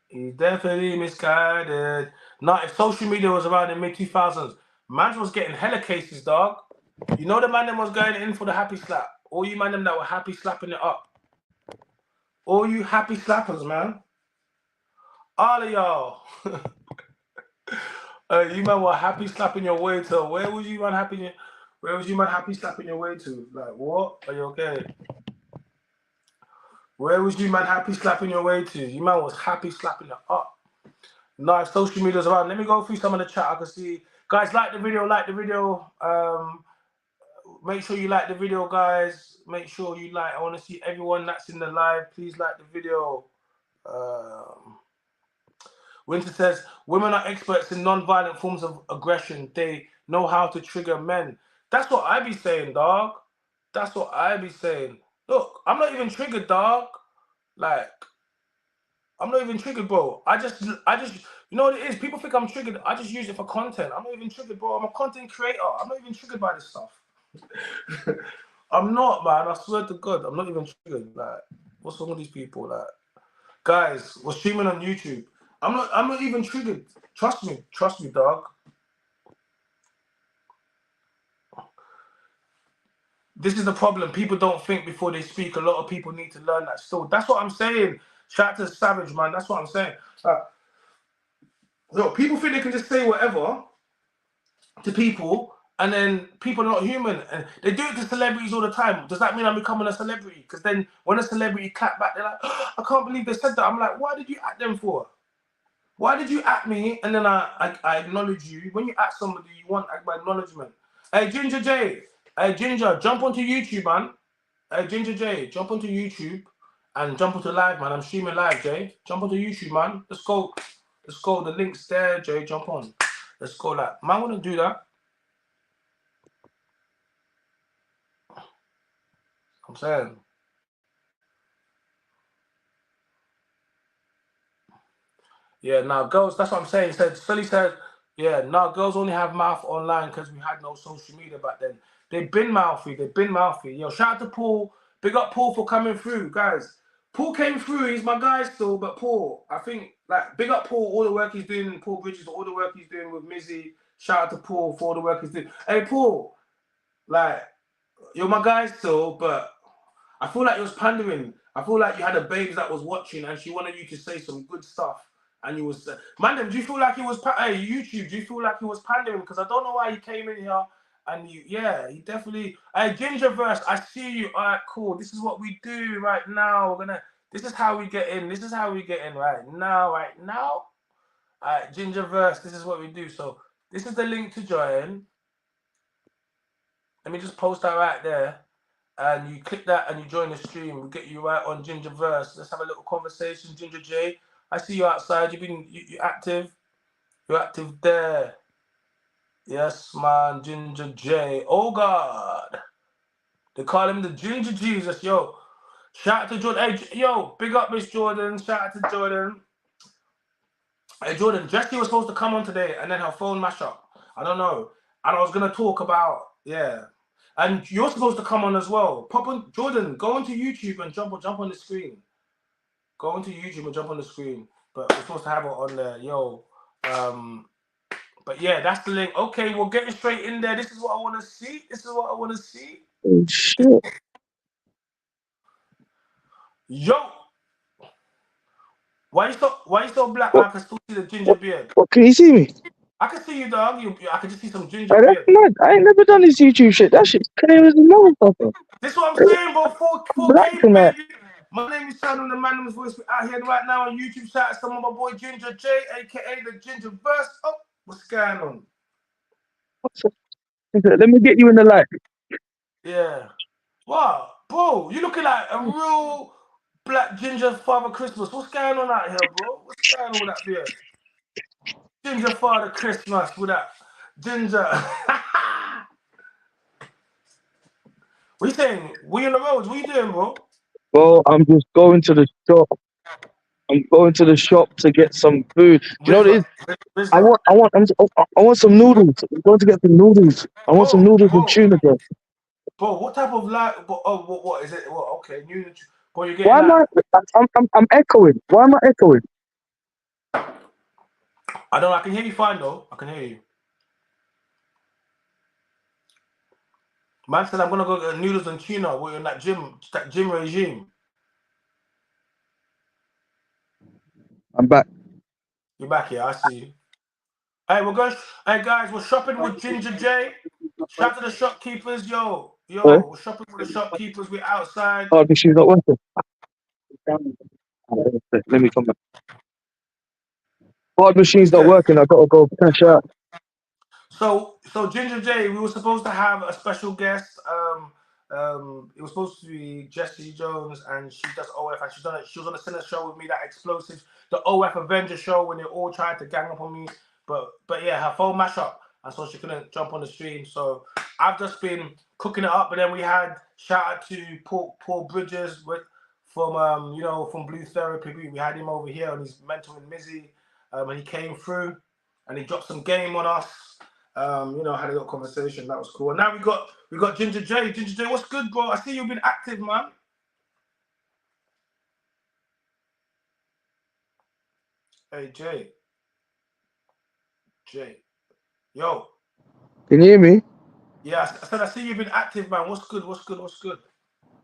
He's definitely misguided. Now, if social media was around in mid-2000s, man was getting hella cases, dog. You know the man that was going in for the happy slap. All you man them that were happy slapping it up. All you happy slappers, man. All of y'all. You man were happy slapping your way to. Where was you man happy slapping your way to? Like, what? Are you okay? Where was you man happy slapping your way to? You man was happy slapping it up. Now, if social media's around, let me go through some of the chat. I can see. Guys, like the video. Make sure you like the video, guys. Make sure you like. I want to see everyone that's in the live. Please like the video. Winter says, women are experts in non-violent forms of aggression. They know how to trigger men. That's what I be saying, dog. That's what I be saying. Look, I'm not even triggered, dog. Like, I'm not even triggered, bro. I just, you know what it is? People think I'm triggered. I just use it for content. I'm not even triggered, bro. I'm a content creator. I'm not even triggered by this stuff. I'm not, man. I swear to God, I'm not even triggered. Like, what's wrong with these people? Like, guys, we're streaming on YouTube. I'm not even triggered. Trust me, dog. This is the problem. People don't think before they speak. A lot of people need to learn that still. That's what I'm saying. Shout out to Savage, man. That's what I'm saying. Look, people think they can just say whatever to people, and then people are not human. And they do it to celebrities all the time. Does that mean I'm becoming a celebrity? Because then when a celebrity clap back, they're like, oh, I can't believe they said that. I'm like, why did you at them for? Why did you at me? And then I acknowledge you. When you at somebody, you want acknowledgement. Hey, Ginger J. Hey, Ginger, jump onto YouTube, man. Hey, Ginger J, jump onto YouTube and jump onto live, man. I'm streaming live, Jay. Jump onto YouTube, man. Let's go. Let's go. The link's there, Jay. Jump on. Let's go. Like, man, I want to do that. I'm saying. Yeah, now girls, that's what I'm saying. Sully said, yeah, now girls only have mouth online because we had no social media back then. They've been mouthy. Yo, shout out to Paul. Big up Paul for coming through, guys. Paul came through. He's my guy still, but Paul, I think, like, big up Paul, all the work he's doing. Paul Bridges, all the work he's doing with Mizzy. Shout out to Paul for all the work he's doing. Hey, Paul, like, you're my guy still, but I feel like you was pandering. I feel like you had a babes that was watching and she wanted you to say some good stuff. And you was, man, do you feel like he was, hey, YouTube, do you feel like he was pandering? Because I don't know why he came in here And you definitely. Hey, Gingerverse, I see you. All right, cool. This is what we do right now. This is how we get in. This is how we get in right now. Right now. All right, Gingerverse. This is what we do. So this is the link to join. Let me just post that right there, and you click that and you join the stream. We'll get you right on Gingerverse. Let's have a little conversation, Ginger J. I see you outside. You active. You're active there. Yes, man, Ginger J. Oh God. They call him the Ginger Jesus, yo. Shout out to Jordan. Hey, yo, big up Miss Jordan. Shout out to Jordan. Hey, Jordan, Jessie was supposed to come on today, and then her phone mash up. I don't know. And I was gonna talk about and you're supposed to come on as well. Pop on, Jordan. Go onto YouTube and jump on the screen. Go onto YouTube and jump on the screen. But we're supposed to have it on there, yo. But yeah, that's the link. Okay, we're getting straight in there. This is what I want to see. Oh, shit. Yo, why you so black? I can still see the ginger beard. What, can you see me? I can see you, dog. I can just see some ginger Hey, that's beard. mad. I ain't never done this YouTube shit. That shit's clear as a motherfucker. This is what I'm saying, bro. 4K, Black tonight. baby. My name is Showdown, the Mynameischyna voice. We're out here right now on YouTube. Shout out to some of my boy Ginger J, aka the Gingerverse. Oh, what's going on? Let me get you in the light. Yeah. Wow, bro, you looking like a real black ginger Father Christmas. What's going on out here, bro? What's going on with that beard? Ginger Father Christmas with that ginger. What you saying? We on the roads. What you doing, bro? Well, I'm just going to the shop. I'm going to the shop to get some food. You know what it is? I want some noodles. I'm going to get some noodles. I want some noodles and tuna, bro. Bro, what type of like? What is it? Well, okay, new. Bro, you're getting. Why am I'm echoing? Why am I echoing? I don't know. I can hear you fine though. I can hear you. Man said I'm gonna go get noodles and tuna. We're in that gym regime. I'm back. You're back here. I see you. Hey, we're going. Hey guys, we're shopping with Ginger J. Shout out to the shopkeepers, yo. We're shopping with the shopkeepers. We're outside. Oh, the machine's not working. Let me come back. Hard machine's not working. I gotta go cash out. So Ginger J, we were supposed to have a special guest. It was supposed to be Jessie Jones, and she does OF, and she was on a Skinneh show with me, that explosive, the OF Avengers show, when they all tried to gang up on me. But yeah, her phone mashed up, and so she couldn't jump on the stream. So I've just been cooking it up. But then we had shout out to Paul Bridges from Blue Therapy. We had him over here on his mentoring Mizzy, and he came through, and he dropped some game on us. Had a little conversation. That was cool. And now we got Ginger J. Ginger J, what's good, bro? I see you've been active, man. Hey, Jay. Yo. Can you hear me? Yeah, I said I see you've been active, man. What's good?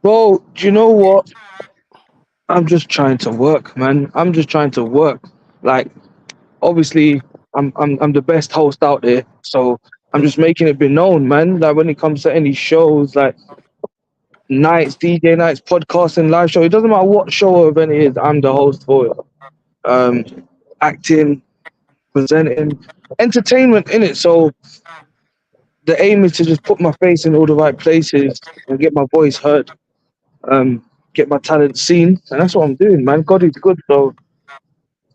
Bro, do you know what? I'm just trying to work, man. I'm just trying to work. Like, obviously, I'm the best host out there, so I'm just making it be known, man. Like, when it comes to any shows, like nights, DJ nights, podcasting, live show, it doesn't matter what show or event it is, I'm the host for it. Acting, presenting, entertainment in it. So the aim is to just put my face in all the right places and get my voice heard, get my talent seen, and that's what I'm doing, man. God is good, so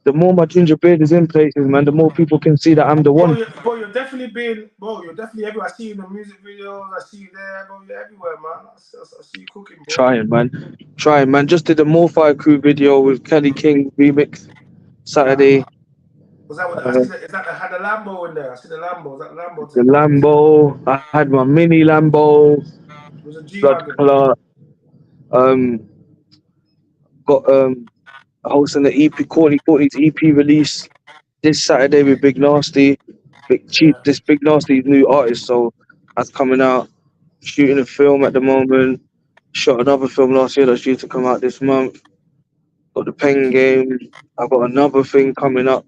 the more my ginger beard is in places, man, the more people can see that I'm the one. You're definitely everywhere. I see you in the music videos. I see you there, bro. You're everywhere, man. I see you cooking, bro. Trying, man. Just did the Morfire Crew video with Kelly King remix Saturday. Was that what? Is that had the Lambo in there? I see the Lambo. Is that Lambo? The Lambo. I had my mini Lambo. It was a Blood G-Wagon. clot. Got hosting the EP Courtney Courtney's EP release this Saturday with Big Nasty. This Big Nasty's new artist, so that's coming out. Shooting a film at the moment. Shot another film last year that's due to come out this month. Got the Pen Game. I've got another thing coming up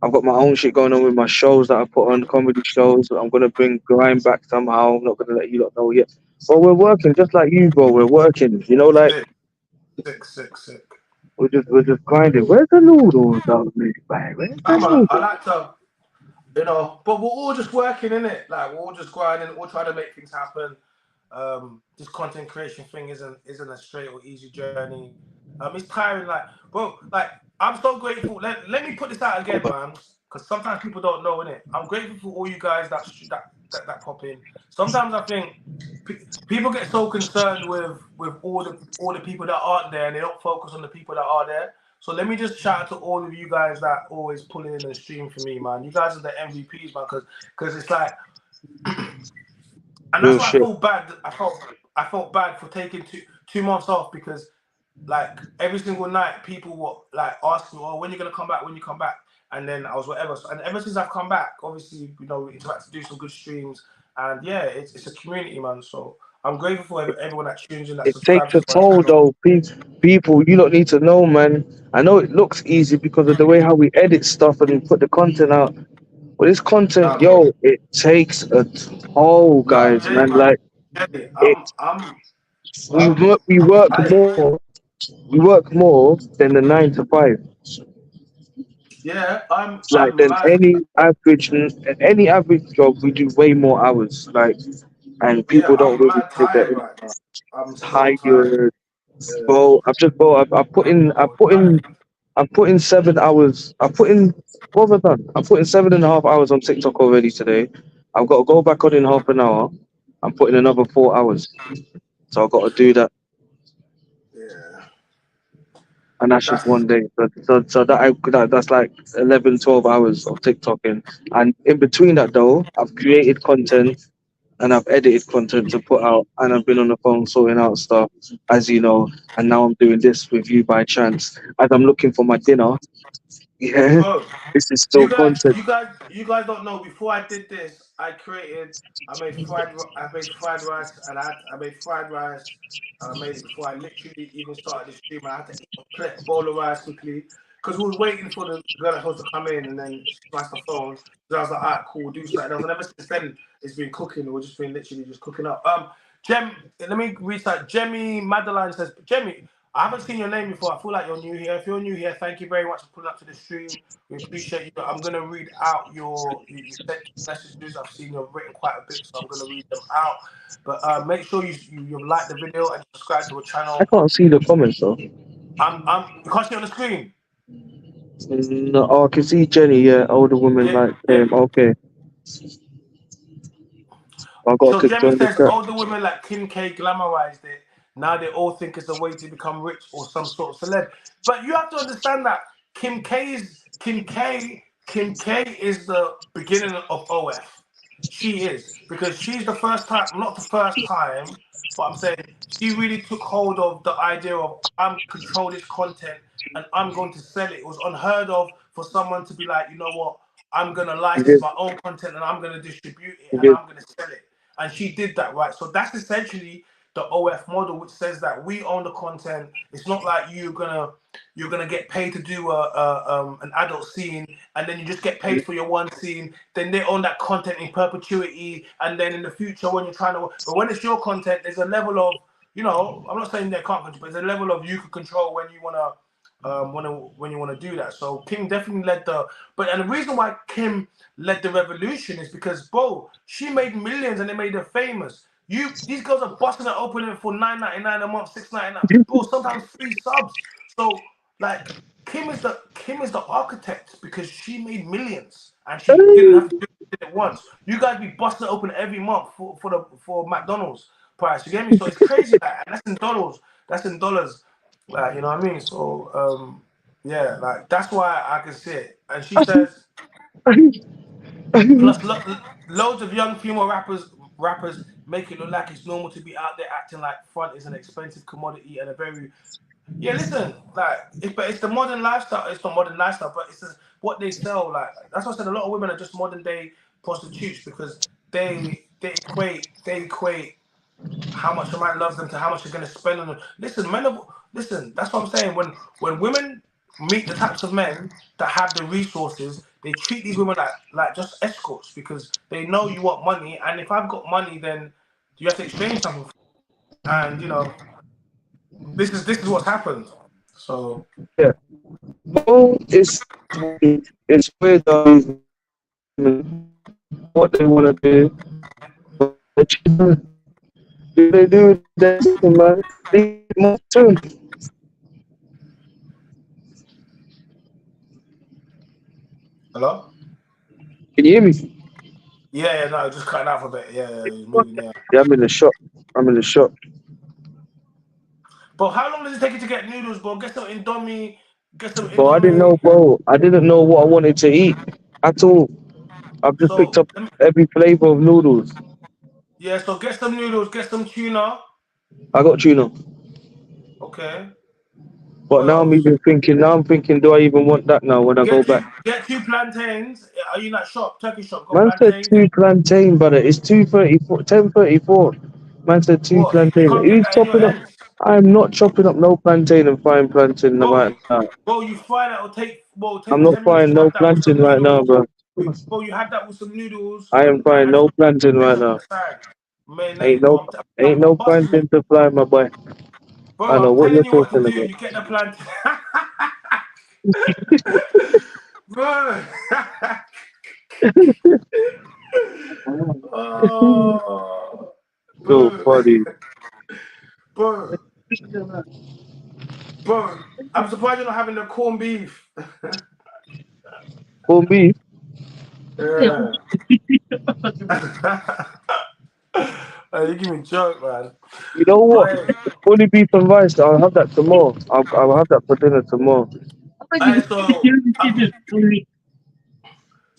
I've got my own shit going on with my shows that I put on, comedy shows. I'm gonna bring grime back somehow. I'm not gonna let you lot know yet. But we're working just like you, bro. We're working. You know, like Sick, sick, sick, sick. we're just grinding. Where's the noodles out there, man? Where's the I noodles? like to, you know, but we're all just working in it. Like we're all just grinding, all trying to make things happen. This content creation thing isn't a straight or easy journey. It's tiring. Like, bro, like I'm so grateful. Let me put this out again, man, because sometimes people don't know in it. I'm grateful for all you guys that pop in. Sometimes I think people get so concerned with all the people that aren't there, and they don't focus on the people that are there. So let me just shout out to all of you guys that always pull in and stream for me, man. You guys are the MVPs, man, because it's like, and that's Real why I shit. felt bad. I felt bad for taking 2 months off because like every single night people were like asking, "Oh, when you gonna come back? When you come back?" And then I was whatever. So, and ever since I've come back, obviously, you know, we tried to do some good streams, and yeah, it's a community, man. So I'm grateful for everyone that tunes in, that It takes subscribes a to my toll, channel. though. People, you don't need to know, man. I know it looks easy because of the way how we edit stuff and put the content out. But this content, Nah, bro. yo, it takes a toll, No, guys, Jay, man. man. Like Jay, it, we I'm, work, we work more, we work more than the 9 to 5. yeah, Like I'm than mad. any average job, we do way more hours. Like, and Yeah, people don't I'm really mad take that tired in. right now. I'm so tired. Tired, Yeah, bro. I put in 7 hours. I put in what have I done? I put in 7.5 hours on TikTok already today. I've got to go back on in half an hour. I'm putting another 4 hours. So I've got to do that. yeah. And that's just That's one day. So that's like 11, 12 hours of TikToking. And in between that though, I've created content and I've edited content to put out, and I've been on the phone sorting out stuff, as you know, and now I'm doing this with you by chance. As I'm looking for my dinner, yeah, bro. this is still content. You guys don't know. Before I did this, I made fried rice, and I made fried rice, and I made it before I literally even started the stream. I had to eat a bowl of rice quickly because we was waiting for the girl that supposed to come in, and then she smashed the phone. So I was like, "Alright, cool, we'll do something else." And ever since then, it's been cooking. We've just been literally just cooking up. Let me restart. Jemmy Madeline says, Jemmy, I haven't seen your name before. I feel like you're new here. If you're new here, thank you very much for pulling up to the stream. We appreciate you. I'm gonna read out you sent messages. I've seen you've written quite a bit, so I'm gonna read them out. But make sure you like the video and subscribe to the I channel. can't see the comments though. You can't see on the screen. No, oh, I can see Jenny. Yeah, older woman Yeah, like yeah. okay. I got to So click Jemmy join the says chat. older women like Kim K glamorized it. Now they all think it's a way to become rich or some sort of celeb. But you have to understand that Kim K is the beginning of OF. She is, because she's the first time, not the first time, but I'm saying she really took hold of the idea of I'm control this content and I'm going to sell it. It was unheard of for someone to be like, you know what, I'm gonna You license did, my own content and I'm gonna distribute it you and did. I'm gonna sell it. And she did that, right? So that's essentially the OF model, which says that we own the content. It's not like you're gonna get paid to do an adult scene, and then you just get paid for your one scene. Then they own that content in perpetuity, and then in the future when you're trying to, but when it's your content, there's a level of, you know, I'm not saying they can't control, but there's a level of you can control when you wanna. When you want to do that, so Kim definitely led and the reason why Kim led the revolution is because, bro, she made millions and they made her famous. These girls are busting it open for $9.99 a month, $6.99, bro. Sometimes free subs. So like Kim is the architect because she made millions and she didn't have to do it once. You guys be busting it open every month for McDonald's price. You get me? So it's crazy that, and that's in dollars. That's in dollars. Like, you know what I mean? So yeah, like that's why I can see it. And she says, plus loads of young female rappers make it look like it's normal to be out there acting like front is an expensive commodity and a very listen, like but it's the modern lifestyle. It's not modern lifestyle, but it's just what they sell. Like that's why I said a lot of women are just modern day prostitutes because they equate how much a man loves them to how much you're going to spend on them. Listen, that's what I'm saying. When women meet the types of men that have the resources, they treat these women like just escorts because they know you want money, and if I've got money, then you have to exchange something. And you know, this is what's happened. So yeah. Well, it's weird what they want to do. But they do that, man. They more too. hello. Can you hear me? Yeah, no, just cutting out for a bit. Yeah, he's moving. Yeah. Yeah, I'm in the shop. I'm in the shop. But how long does it take you to get noodles, bro? Get some Indomie. Get some But I didn't Indomie. know, bro. I didn't know what I wanted to eat at all. I've just picked So up every flavor of noodles. yeah, so get some noodles. Get some tuna. I got tuna. Okay. But What now I'm else? even thinking. Now I'm thinking, do I even want that now when I go back? Get two plantains. Are you in that shop? Turkey shop. Got Man said plantains. 2 plantain, brother. It's 2:34, 10:34. Man said 2 What? You plantain. can't get Who's that in your chopping up? ends, I'm not chopping up no plantain and frying plantain bro. right now. Bro, you fry that. It'll take. Well, I'm take not 10 minutes. frying You no have that with plantain some right now, noodles. bro. Bro, you have that with some noodles I am frying and no some plantain right on now. the side. Ain't Mayonnaise, no, bro. ain't no Bust me. plantain to fry, my boy. I Bro, know I'm what telling you're you what to talking do. about. You get the plantain. Bro. Oh, So bro. funny. Bro. Bro. I'm surprised you're not having the corned beef. For me, Yeah. You give me a joke, man. you know what? But Fully beef and rice. I'll have that tomorrow. I'll have that for dinner tomorrow. hey, so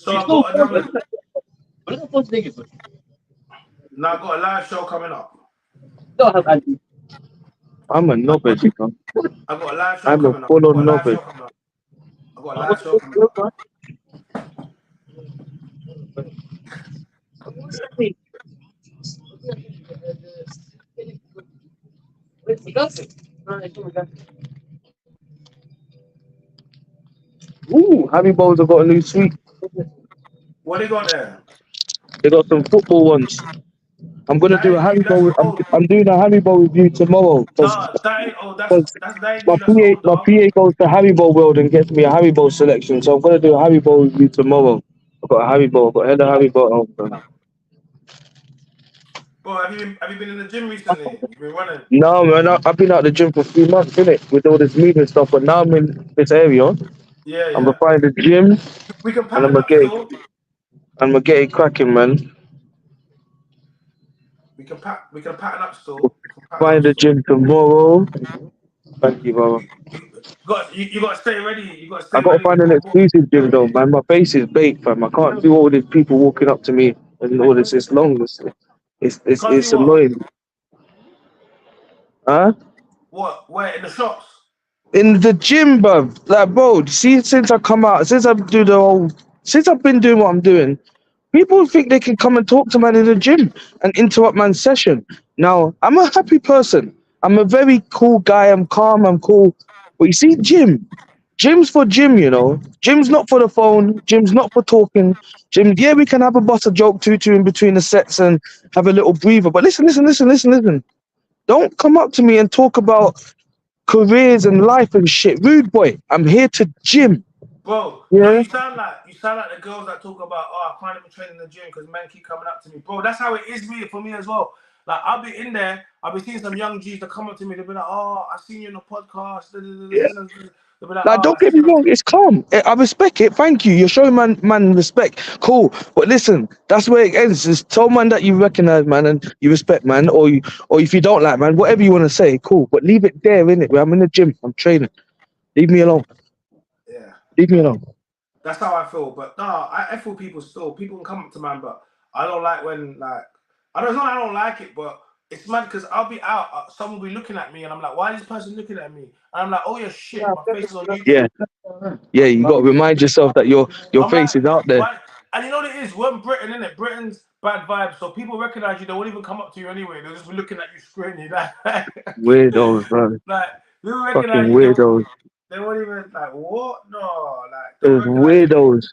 I got another. Now I got a live show coming up. I'm a I got, knobhead, you know. I got a live show I'm a coming up. I got full-on a live knobhead. show coming up. I got a live show coming up. Ooh, Harry Bowls have got a new suite. What they got there? They got some football ones. I'm gonna That do a ain't new. Harry That's Bowl. I'm, old. I'm doing a Harry Bowl review tomorrow because Nah, that ain't old. That ain't my new. That's PA old, my dog. PA goes to Harry Bowl World and gets me a Harry Bowl selection. So I'm gonna do a Harry Bowl review tomorrow. I've got a Harry Bowl. I've got a head of Harry Bowl. Bro, have you been in the gym recently? You been running? No, man, I've been out the gym for 3 months, innit, with all this moving stuff. But now I'm in this area. Yeah, I'm gonna yeah. find a gym and We can I'm pattern gonna up still. cracking, man. We can pattern up still. We can pattern up Find a still. gym tomorrow. Thank you, brother. You got to stay ready. You got to I stay gotta ready. find an exclusive gym though, man. My face is baked, fam. I can't do all these people walking up to me and all this. It's long. You can't do It's what? annoying. Huh? What? Where in the shops? In the gym, bruv. Like, bro, see, since I come out, since I've been doing what I'm doing, people think they can come and talk to man in the gym and interrupt man's session. Now, I'm a happy person. I'm a very cool guy. I'm calm. I'm cool. But you see, gym's for gym, you know. Gym's not for the phone. Gym's not for talking. Gym, yeah, we can have a bust a joke two in between the sets and have a little breather. But listen. Don't come up to me and talk about careers and life and shit. Rude boy, I'm here to gym. Bro, you know Yeah. you sound like the girls that talk about, oh, I can't even train in the gym because men keep coming up to me. Bro, that's how it is for me as well. Like I'll be in there, I'll be seeing some young G's that come up to me, they'll be like, oh, I seen you on the podcast. Yeah. They'll be like, Like, oh, don't I get seen me you on wrong, it's calm. I respect it. Thank you. You're showing man respect. Cool. But listen, that's where it ends. Just tell man that you recognize man and you respect man, or if you don't like man, whatever you want to say, cool. But leave it there, innit? Where I'm in the gym, I'm training. Leave me alone. yeah. Leave me alone. That's how I feel. But no, I feel people still. People can come up to man, but I don't like when like it's not I don't like it, but it's mad because I'll be out, someone will be looking at me, and I'm like, why is this person looking at me? And I'm like, oh yeah, shit, my face is on Yeah. YouTube. Yeah, you got to remind yourself that your I'm face like, is out there. why? And you know what it is? We're in Britain, innit? Britain's bad vibes, so people recognize you. They won't even come up to you anyway. They'll just be looking at you screaming. Weirdos, man. Like they Fucking recognize you. weirdos. They won't even like what? No, like they'll There's recognize you. weirdos.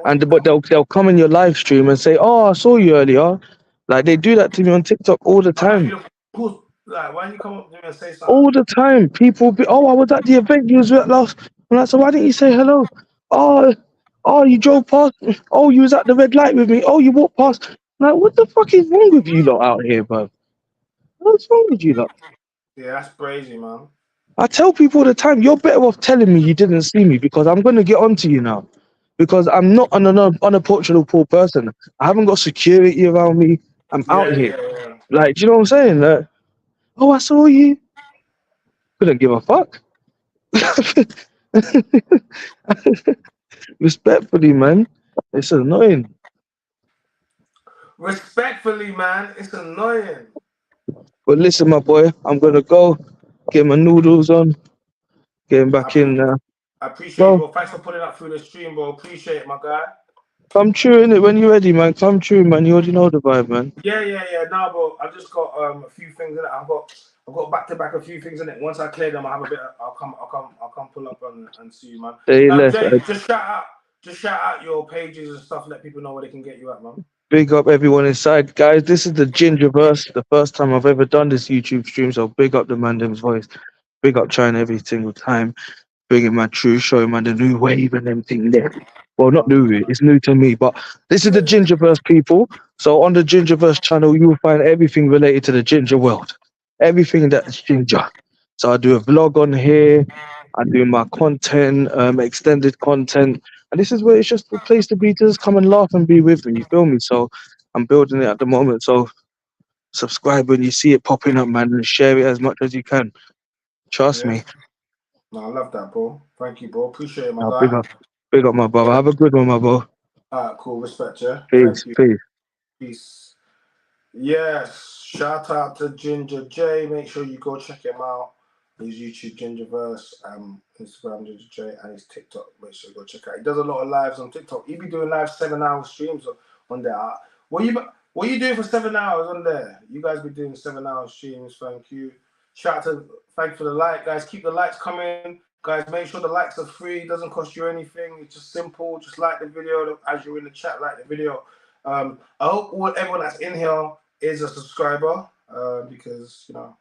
And but they'll come in your live stream and say, "Oh, I saw you earlier." Like they do that to me on TikTok all the time. Like, why don't you come up to me and say something? All the time, people be, "Oh, I was at the event you was at last." I'm like, "So why didn't you say hello?" "Oh, you drove past. Oh, you was at the red light with me. Oh, you walked past." I'm like, what the fuck is wrong with you lot out here, bro? What's wrong with you lot? Yeah, that's crazy, man. I tell people all the time, you're better off telling me you didn't see me because I'm gonna get onto you now. Because I'm not an unapproachable poor person. I haven't got security around me. I'm out Yeah, here. yeah, yeah. Like, do you know what I'm saying? Like, oh, I saw you. Couldn't give a fuck. Respectfully, man. It's annoying. Respectfully, man, it's annoying. But listen, my boy, I'm gonna go get my noodles on, getting I back in appreciate, there. I appreciate you, Bro, bro. Thanks for putting up through the stream, bro. Appreciate it, my guy. come true in it when you're ready, man. Come true, man. You already know the vibe, man. Yeah, yeah, yeah. No, bro. I've just got a few things in it. I've got back to back a few things in it. Once I clear them, I have a bit. I'll come pull up and see you, man. Say less. Jay, just shout out your pages and stuff. Let people know where they can get you at, man. Big up everyone inside, guys. This is the Gingerverse. The first time I've ever done this YouTube stream, so big up the Mandem's voice. Big up trying every single time. Bringing my truth, showing man the new wave and everything there. Well, not new, it's new to me, but this is the Gingerverse, people. So on the Gingerverse channel, you will find everything related to the ginger world. Everything that's ginger. So I do a vlog on here. I do my content, extended content. And this is where it's just a place to be, to just come and laugh and be with me. You feel me? So I'm building it at the moment. So subscribe when you see it popping up, man, and share it as much as you can. Trust Yeah. me. No, I love that, bro. Thank you, bro. Appreciate it, my Now, guy. big up, my brother. Yeah. Have a good one, my bro. All right, cool. Respect, yeah. Peace, Thank you. peace. Peace. Yes. Shout out to Ginger J. Make sure you go check him out. His YouTube Gingerverse, Instagram Ginger J, and his TikTok. Make sure you go check out. He does a lot of lives on TikTok. He be doing live 7-hour streams on there. What you doing for 7 hours on there? You guys be doing 7-hour streams. Thank you. Thank you for the like, guys. Keep the likes coming. Guys, make sure the likes are free. It doesn't cost you anything. It's just simple. Just like the video. As you're in the chat, like the video. I hope everyone that's in here is a subscriber, because, you know,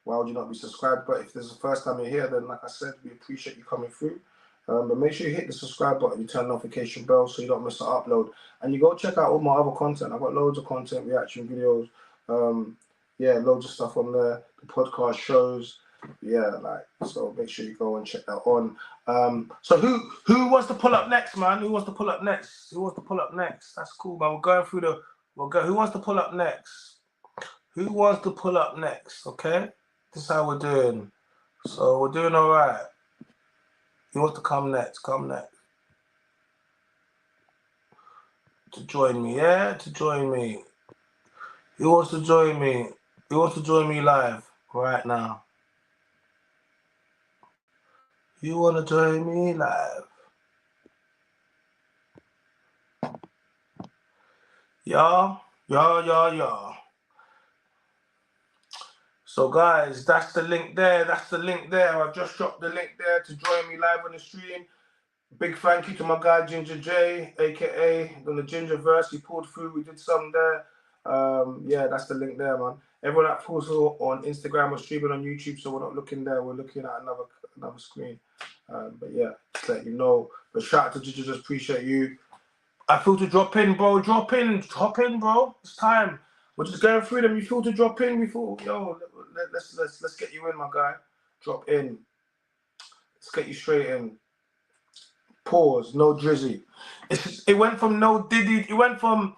why would you not be subscribed? But if this is the first time you're here, then like I said, we appreciate you coming through. But make sure you hit the subscribe button, you turn the notification bell so you don't miss an upload. And you go check out all my other content. I've got loads of content, reaction videos, yeah, loads of stuff on there, the podcast shows. Yeah, like, so make sure you go and check that on. So who wants to pull up next, man? Who wants to pull up next? Who wants to pull up next? That's cool, man. We're going through who wants to pull up next? Who wants to pull up next? Okay, this is how we're doing. So we're doing all right. Who wants to come next? Come next. To join me, yeah? To join me. Who wants to join me? Who wants to join me live right now? You want to join me live? Y'all. So guys, that's the link there. I've just dropped the link there to join me live on the stream. Big thank you to my guy Ginger J, aka on the Gingerverse. He pulled through. We did some there. Yeah, that's the link there, man. Everyone that pulls through on Instagram or streaming on YouTube, so we're not looking there. We're looking at another screen. But yeah, just let you know. But shout out to Ginger, just appreciate you. I feel to drop in, bro. Hop in, bro. It's time. We're just going through them. You feel to drop in? We thought, yo, let's get you in, my guy. Drop in. Let's get you straight in. Pause. No Drizzy. It went from no Diddy. It went from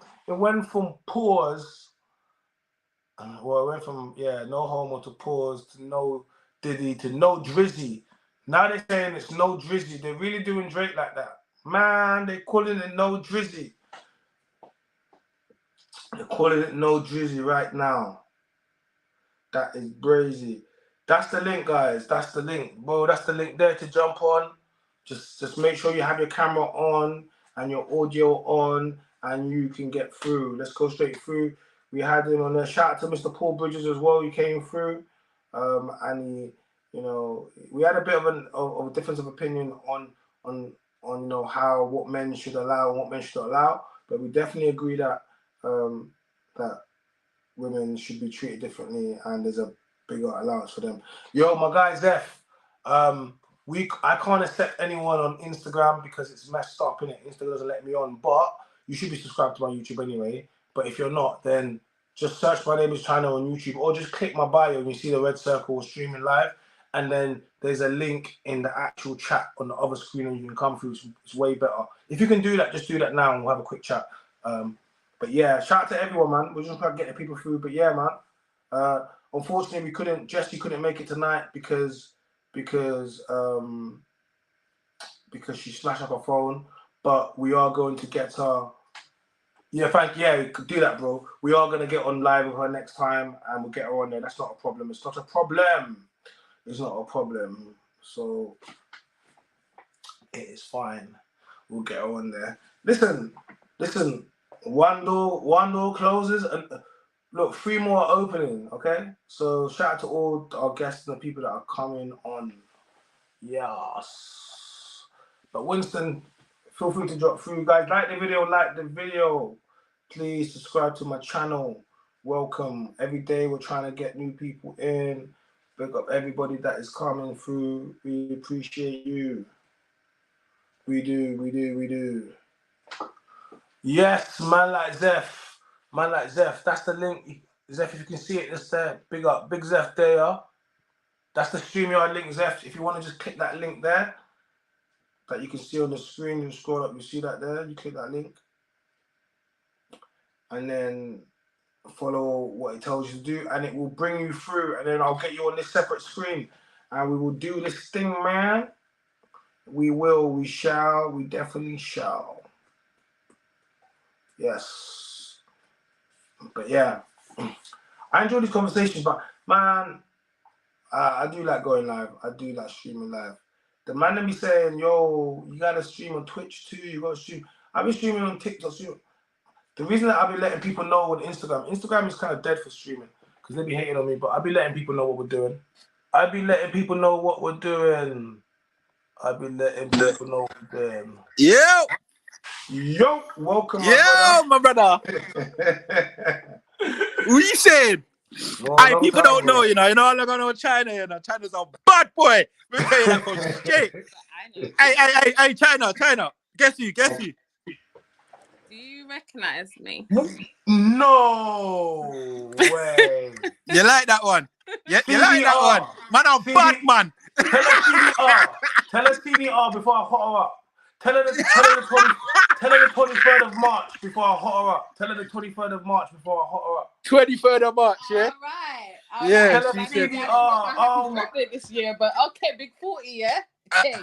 pause. Well, it went from no homo to pause to no Diddy to no Drizzy. Now they're saying it's no Drizzy. They're really doing Drake like that. Man, they're calling it no Drizzy. They're calling it no Drizzy right now. That is brazy. That's the link, guys. That's the link, bro. That's the link there to jump on. Just make sure you have your camera on and your audio on, and you can get through. Let's go straight through. We had him on there. Shout out to Mr. Paul Bridges as well. He came through, and he, we had a bit of a difference of opinion on on what men should allow and what men should not allow. But we definitely agree that that women should be treated differently, and there's a bigger allowance for them. Yo, my guy Zeph, I can't accept anyone on Instagram because it's messed up, innit? Instagram doesn't let me on, but you should be subscribed to my YouTube anyway. But if you're not, then just search my name is channel on YouTube, or just click my bio and you see the red circle streaming live, and then there's a link in the actual chat on the other screen and you can come through. It's way better. If you can do that, just do that now and we'll have a quick chat. But yeah, shout out to everyone, man. We're just trying to get the people through. But yeah, man. Unfortunately, Jessie couldn't make it tonight because she smashed up her phone. But we are going to get her. Yeah, you could do that, bro. We are gonna get on live with her next time, and we'll get her on there. That's not a problem. It's not a problem. It's not a problem. So it is fine. We'll get her on there. Listen. One door closes, and look, 3 more are opening. Okay, so shout out to all our guests and the people that are coming on. Yes. But Winston, feel free to drop through, guys. Like the video. Please subscribe to my channel. Welcome. Every day we're trying to get new people in. Big up everybody that is coming through. We appreciate you. We do. Yes, man like Zeph. That's the link. Zeph, if you can see it, it's there. Big up. Big Zeph there. That's the StreamYard link, Zeph. If you want to just click that link there that you can see on the screen, you scroll up, you see that there. You click that link. And then follow what it tells you to do, and it will bring you through, and then I'll get you on this separate screen, and we will do this thing, man. We definitely shall. Yes. But yeah, I enjoy these conversations, but man, I do like going live. I do like streaming live. The man that be saying, yo, you gotta stream on Twitch too, you gotta stream. I've been streaming on TikTok too. The reason that I've been letting people know on Instagram is kind of dead for streaming because they be hating on me, but I've been letting people know what we're doing. Yo, welcome, my brother. Who you saying? No, people don't know, you know all I know China, China's a bad boy. We tell you that from straight. Hey, China. Guess you. Do you recognize me? No way. You like that one? You like that one? Man, I'm bad man. Tell us CDR before I hot her up. Tell her the 23rd of March before I hot her up. Tell her the 23rd of March before I hot her up. 23rd of March, yeah? All right. Yeah. Tell her CDR. Birthday this year, but okay, big 40, yeah? Okay.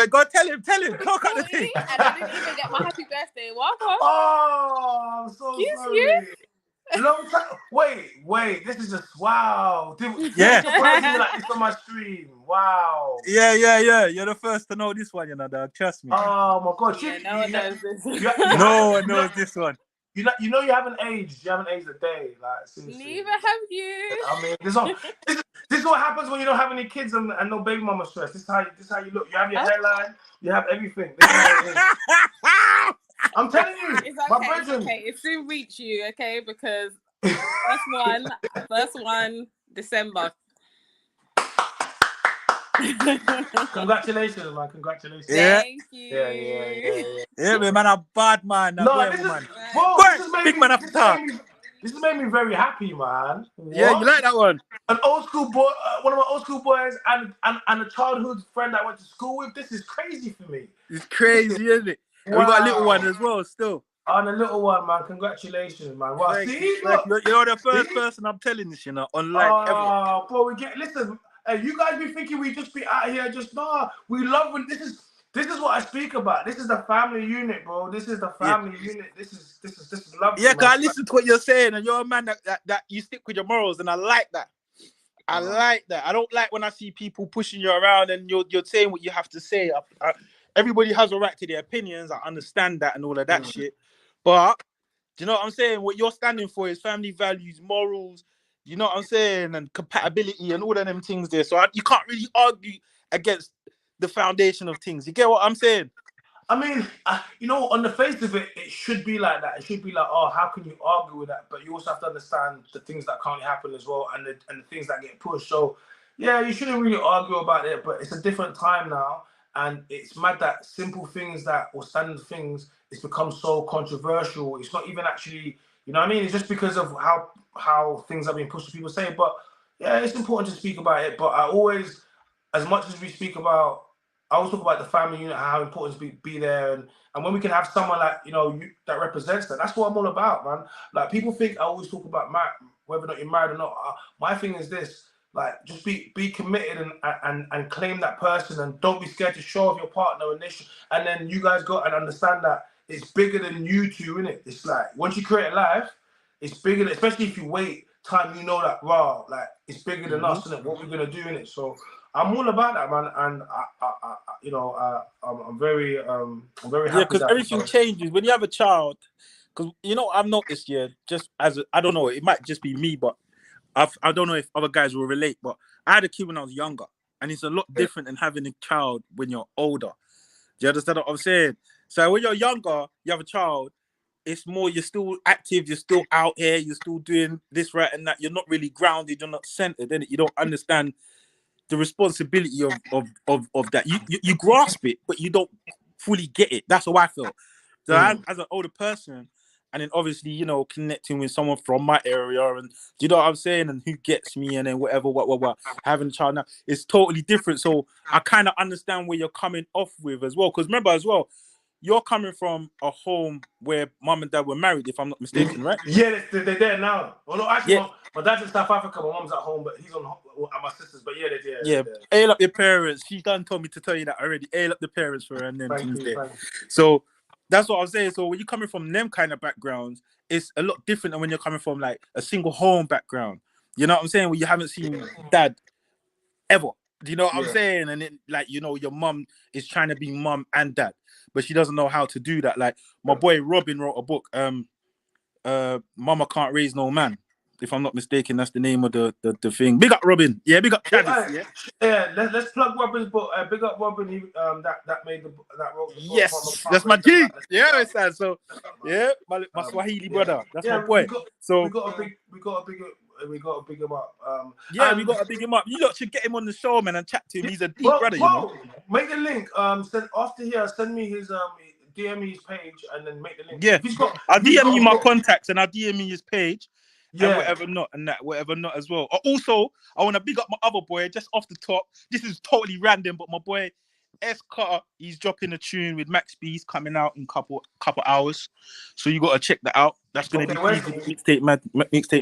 Go tell him. Talk at the thing. And I didn't even get my happy birthday. Welcome. Oh, I'm so sorry. You? Long time. Wait. This is just wow. Yeah. Surprising me like this on my stream. Wow. Yeah. You're the first to know this one, dog. Trust me. Oh my God. Yeah, no one knows this. No one knows this one. You know you haven't aged. You haven't aged a day. Like seriously. Neither have you. I mean, this is what happens when you don't have any kids and no baby mama stress. This is how you look. You have your hairline. You have everything. This is how it is. I'm telling you, it's okay. It soon reach you, okay? Because first one, December. Congratulations, man. Congratulations. Yeah. Thank you. Yeah, man, I'm bad man. No, this has made me very happy, man. What? Yeah, you like that one? An old school boy, one of my old school boys, and a childhood friend I went to school with. This is crazy for me. It's crazy, isn't it? Wow. We got a little one as well, still. On a little one, man. Congratulations, man. Wow, you're the first person I'm telling this, online ever. Bro, listen. Hey, you guys be thinking we just be out here we love when this is what I speak about. This is the family unit, bro. This is the family unit. This is lovely. Yeah, because I listen to what you're saying, and you're a man that you stick with your morals, and I like that. I like that. I don't like when I see people pushing you around and you're saying what you have to say. Everybody has a right to their opinions. I understand that and all of that shit. But do you know what I'm saying? What you're standing for is family values, morals. You know what I'm saying? And compatibility and all of them things there. So you can't really argue against the foundation of things. You get what I'm saying? I mean, you know, on the face of it, it should be like that. It should be like, oh, how can you argue with that? But you also have to understand the things that can't happen as well, and the things that get pushed. So, yeah, you shouldn't really argue about it. But it's a different time now, and it's mad that simple things or standard things, it's become so controversial. It's not even actually, you know what I mean? It's just because of how things are being pushed. To people say, but yeah, it's important to speak about it. But I always, as much as we speak about. I always talk about the family unit, how important it is to be there, and when we can have someone like that represents that. That's what I'm all about, man. Like people think I always talk about whether or not you're married or not. My thing is this: like just be committed and claim that person, and don't be scared to show off your partner and then you guys go and understand that it's bigger than you two, innit? It's like once you create a life, it's bigger. Especially if you wait time, you know that raw, like it's bigger than us, innit? What we're gonna do in it. So. I'm all about that, man, and I'm very happy. Yeah, because everything changes when you have a child. Because I've noticed, just I don't know, it might just be me, but I don't know if other guys will relate. But I had a kid when I was younger, and it's a lot different than having a child when you're older. Do you understand what I'm saying? So when you're younger, you have a child. It's more you're still active, you're still out here, you're still doing this, right, and that. You're not really grounded, you're not centered, innit? You don't understand the responsibility of that. You grasp it, but you don't fully get it. That's how I feel. So as an older person, and then obviously, connecting with someone from my area, and you know what I'm saying, and who gets me, and then whatever, what, having a child now, it's totally different. So I kind of understand where you're coming off with as well. Because remember as well, you're coming from a home where mum and dad were married, if I'm not mistaken, right? Yeah, they're there now. Well, no, actually, my dad's in South Africa. My mum's at home, but he's at my sister's. But yeah, they're there. Ale up your parents. She done told me to tell you that already. Ale up the parents for her and them things there. Thank you. So that's what I'm saying. So when you're coming from them kind of backgrounds, it's a lot different than when you're coming from like a single home background. You know what I'm saying? Where you haven't seen dad ever. Do you know what I'm saying? And it, like, your mum is trying to be mum and dad, but she doesn't know how to do that. Like my boy Robin wrote a book, Mama Can't Raise No Man. If I'm not mistaken, that's the name of the thing. Big up Robin. Yeah, big up Travis. Let's plug Robin's book. Big up Robin. He that made that wrote the book. Yes, that's my G. Yeah, it's sad. So yeah, my Swahili brother. That's my boy. We got to big him up. We got to big him up. You lot should get him on the show, man, and chat to him. He's a deep brother, Make the link. After here, send me his DM me his page and then make the link. Yeah, I'll DM you my contacts and I'll DM me his page. And whatever not as well. Also, I want to big up my other boy just off the top. This is totally random, but my boy S Cutter, he's dropping a tune with Max B. He's coming out in couple hours, so you got to check that out. That's gonna be mixtape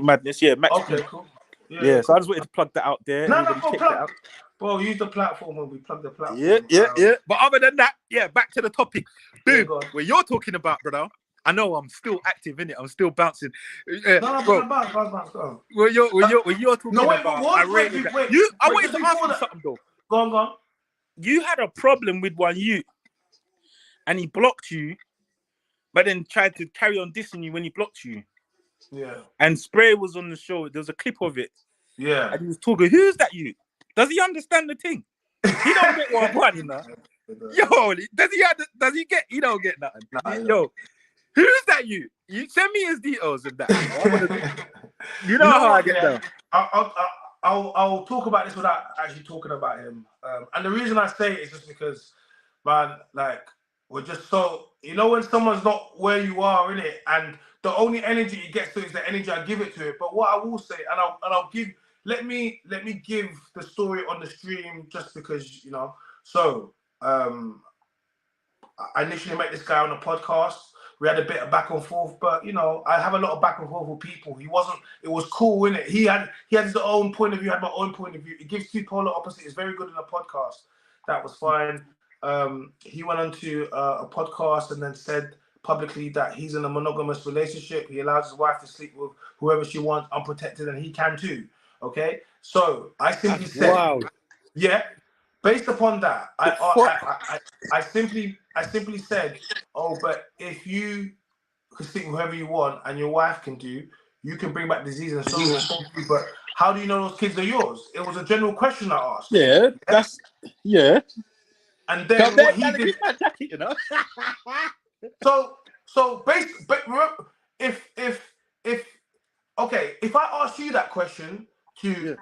madness. Yeah, Max B. Cool. Yeah, so I just wanted to plug that out there. Plug. Bro, use the platform when we plug the platform. Yeah. But other than that, back to the topic. Boom. What you're talking about, brother. I know I'm still active in it. I'm still bouncing. Bounce. When you're talking about, I wanted to ask you something though. Go on. You had a problem with one you, and he blocked you, but then tried to carry on dissing you when he blocked you. Yeah. And Spray was on the show. There was a clip of it. Yeah. And he was talking. Who's that you? Does he understand the thing? He don't get what I'm wanting, you know. Yo, does he get? He don't get nothing. Yo. Who's that you? You send me his details of that. You know how I get down. I'll talk about this without actually talking about him. And the reason I say it is just because, man, like, we're just so... when someone's not where you are, innit? And the only energy it gets to is the energy I give it to it. But what I will say, and I'll give... Let me give the story on the stream just because, So, I initially met this guy on a podcast. We had a bit of back and forth, but I have a lot of back and forth with people. It was cool, innit? He had his own point of view, I had my own point of view. It gives two polar opposites. It's very good in a podcast. That was fine. He went on to a podcast and then said publicly that he's in a monogamous relationship. He allows his wife to sleep with whoever she wants, unprotected, and he can too. Okay? So I simply said, wow. Yeah. Based upon that, I simply said, but if you can sleep with whoever you want and your wife can do, you can bring back disease and so on. But how do you know those kids are yours? It was a general question I asked. Yeah, And then what he did. Jacket, you know? So if okay, if I ask you that question to